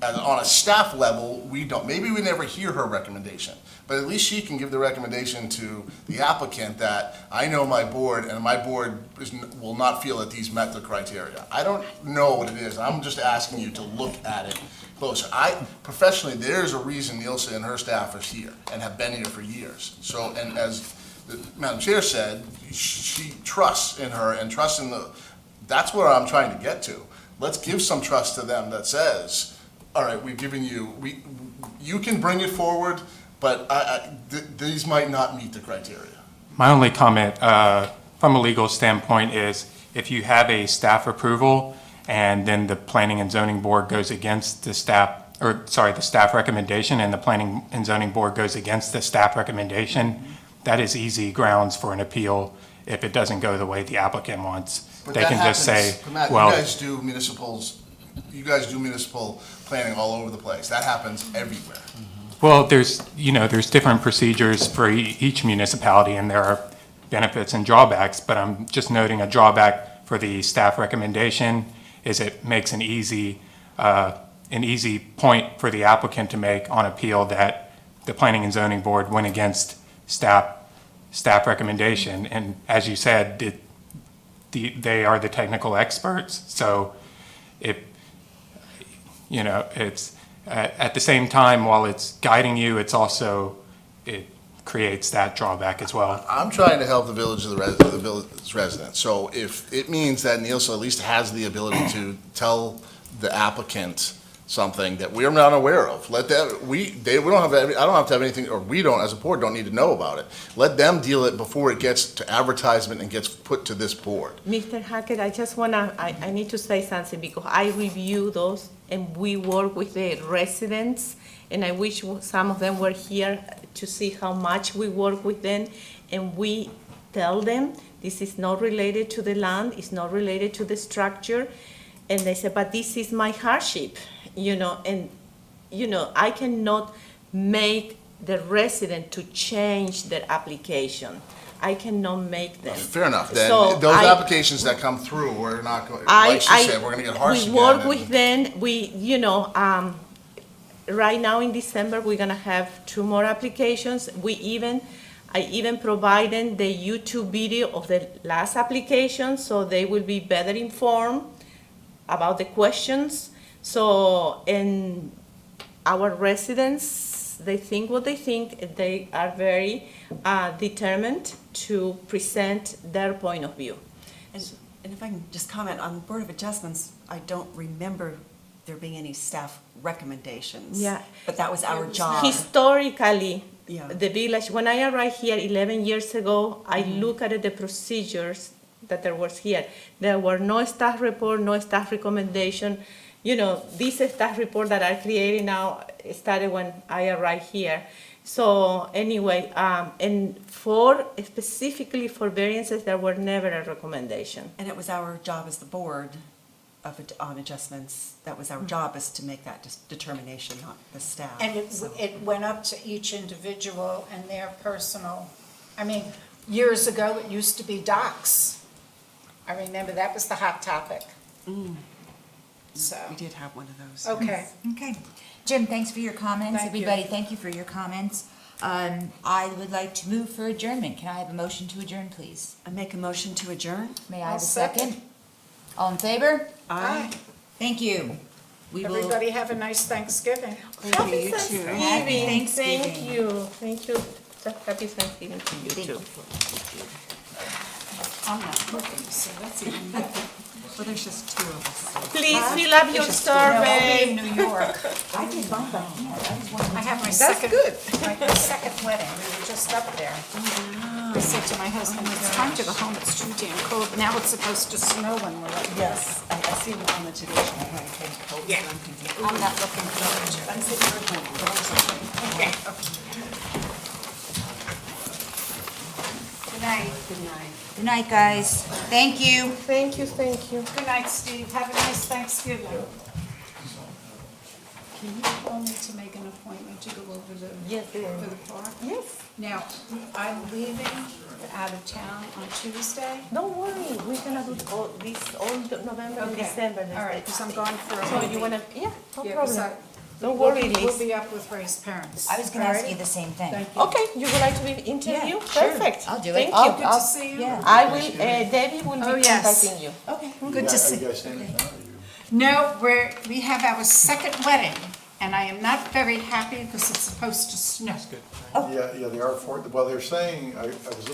[SPEAKER 9] on a staff level, maybe we never hear her recommendation, but at least she can give the recommendation to the applicant that I know my board, and my board will not feel that these met the criteria. I don't know what it is. I'm just asking you to look at it closer. Professionally, there's a reason Nielsen and her staff is here and have been here for years. So, and as the Madam Chair said, she trusts in her and trusts in that's where I'm trying to get to. Let's give some trust to them that says, all right, we've given you, you can bring it forward, but these might not meet the criteria.
[SPEAKER 6] My only comment from a legal standpoint is if you have a staff approval and then the Planning and Zoning Board goes against the staff recommendation, and the Planning and Zoning Board goes against the staff recommendation, that is easy grounds for an appeal if it doesn't go the way the applicant wants.
[SPEAKER 9] But
[SPEAKER 6] They
[SPEAKER 9] that
[SPEAKER 6] can just say,
[SPEAKER 9] happens. Matt,
[SPEAKER 6] well,
[SPEAKER 9] you guys do municipal planning all over the place. That happens everywhere.
[SPEAKER 6] well, there's different procedures for each municipality, and there are benefits and drawbacks, but I'm just noting a drawback for the staff recommendation is it makes an easy point for the applicant to make on appeal that the Planning and Zoning Board went against staff recommendation. And as you said, they are the technical experts, so it's at the same time, while it's guiding you, it creates that drawback as well.
[SPEAKER 9] I'm trying to help the village residents. So if it means that Nielsen at least has the ability to tell the applicant something that we're not aware of, I don't have to have anything, or we don't, as a board, don't need to know about it. Let them deal it before it gets to advertisement and gets put to this board.
[SPEAKER 11] Mr. Hackett, I need to say something, because I review those and we work with the residents, and I wish some of them were here to see how much we work with them, and we tell them this is not related to the land, it's not related to the structure, and they say, but this is my hardship, and I cannot make the resident to change their application. I cannot make them.
[SPEAKER 9] Fair enough. Then
[SPEAKER 11] So
[SPEAKER 9] those
[SPEAKER 11] I-
[SPEAKER 9] applications that come through, we're not going, like she said, we're going to get harsh again.
[SPEAKER 11] We work
[SPEAKER 9] and-
[SPEAKER 11] with them, right now in December, we're gonna have 2 more applications. I even provided the YouTube video of the last application, so they will be better informed about the questions. So, and our residents they think what they think. They are very determined to present their point of view.
[SPEAKER 5] And if I can just comment on the Board of Adjustments, I don't remember there being any staff recommendations.
[SPEAKER 11] Yeah.
[SPEAKER 5] But that was our job.
[SPEAKER 11] Historically,
[SPEAKER 5] Yeah.
[SPEAKER 11] the village, when I arrived here 11 years ago, I looked at the procedures that there was here. There were no staff report, no staff recommendation. You know, this staff report that I created now started when I arrived here. So anyway, and specifically for variances, there were never a recommendation.
[SPEAKER 5] And it was our job as the board on adjustments, that was our job, is to make that determination, not the staff.
[SPEAKER 1] And
[SPEAKER 5] So-
[SPEAKER 1] it went up to each individual and their personal, I mean, years ago, it used to be docks. I remember that was the hot topic. So,
[SPEAKER 5] We did have one of those.
[SPEAKER 1] okay.
[SPEAKER 2] Okay. Jim, thanks for your comments.
[SPEAKER 1] Thank you.
[SPEAKER 2] Everybody, thank you for your comments. I would like to move for adjournment. Can I have a motion to adjourn, please?
[SPEAKER 5] I make a motion to adjourn?
[SPEAKER 2] May I
[SPEAKER 1] I'll
[SPEAKER 2] have a
[SPEAKER 1] second.
[SPEAKER 2] second? All in favor?
[SPEAKER 5] Aye.
[SPEAKER 2] Thank you. We will.
[SPEAKER 1] Everybody have a nice Thanksgiving.
[SPEAKER 11] Happy
[SPEAKER 2] Happy
[SPEAKER 11] Thanksgiving.
[SPEAKER 2] Thanksgiving.
[SPEAKER 11] Thank you. Thank you. Happy Thanksgiving to you
[SPEAKER 2] Thank
[SPEAKER 11] too.
[SPEAKER 2] you.
[SPEAKER 1] I'm not looking, so that's even better.
[SPEAKER 5] Well, there's just two of us.
[SPEAKER 11] Please fill up your
[SPEAKER 1] No, I'll be in
[SPEAKER 11] survey.
[SPEAKER 1] New York.
[SPEAKER 2] I did mine by hand. I was wondering.
[SPEAKER 1] I have my second, my second wedding, we were just up there. I said to my husband, it's time to go home, it's too damn cold. Now it's supposed to snow when we're up there.
[SPEAKER 5] Yes, I see them on the Today Show. I had came cold,
[SPEAKER 1] Yeah.
[SPEAKER 5] and I'm thinking,
[SPEAKER 1] I'm not looking forward to it.
[SPEAKER 5] I'm sitting here at home, but I was like,
[SPEAKER 1] Okay. Good night.
[SPEAKER 5] good night.
[SPEAKER 2] Good night, guys. Thank you.
[SPEAKER 11] Thank you, thank you.
[SPEAKER 1] Good night, Steve. Have a nice Thanksgiving. Can you call me to make an appointment to go over the,
[SPEAKER 11] Yes,
[SPEAKER 1] for the park?
[SPEAKER 11] Yes.
[SPEAKER 1] Now, I'm leaving out of town on Tuesday.
[SPEAKER 11] Don't worry, we're gonna do all November and
[SPEAKER 1] Okay.
[SPEAKER 11] December.
[SPEAKER 1] All right, because I'm gone for a
[SPEAKER 11] So
[SPEAKER 1] whole
[SPEAKER 11] you wanna,
[SPEAKER 1] week.
[SPEAKER 11] yeah, no
[SPEAKER 1] Yeah, 'cause
[SPEAKER 11] problem.
[SPEAKER 1] I-
[SPEAKER 11] Don't
[SPEAKER 1] we'll
[SPEAKER 11] worry,
[SPEAKER 1] be- We'll
[SPEAKER 11] Liz.
[SPEAKER 1] be up with Ray's parents.
[SPEAKER 2] I was gonna ask
[SPEAKER 1] All
[SPEAKER 2] you
[SPEAKER 1] right?
[SPEAKER 2] the same thing.
[SPEAKER 1] Thank you.
[SPEAKER 11] Okay, you would like to be interviewed?
[SPEAKER 2] Yeah, sure.
[SPEAKER 11] Perfect.
[SPEAKER 2] I'll do it.
[SPEAKER 11] Thank
[SPEAKER 2] I'll-
[SPEAKER 11] you.
[SPEAKER 1] Good to see you.
[SPEAKER 2] Yeah.
[SPEAKER 11] I will, Debbie will
[SPEAKER 1] Oh,
[SPEAKER 11] be
[SPEAKER 1] yes.
[SPEAKER 11] contacting you.
[SPEAKER 2] Okay.
[SPEAKER 1] Good to see.
[SPEAKER 12] You guys stand in front of you.
[SPEAKER 1] No, we have our second wedding, and I am not very happy because it's supposed to snow.
[SPEAKER 12] Yeah, they are well, they're saying, I was listening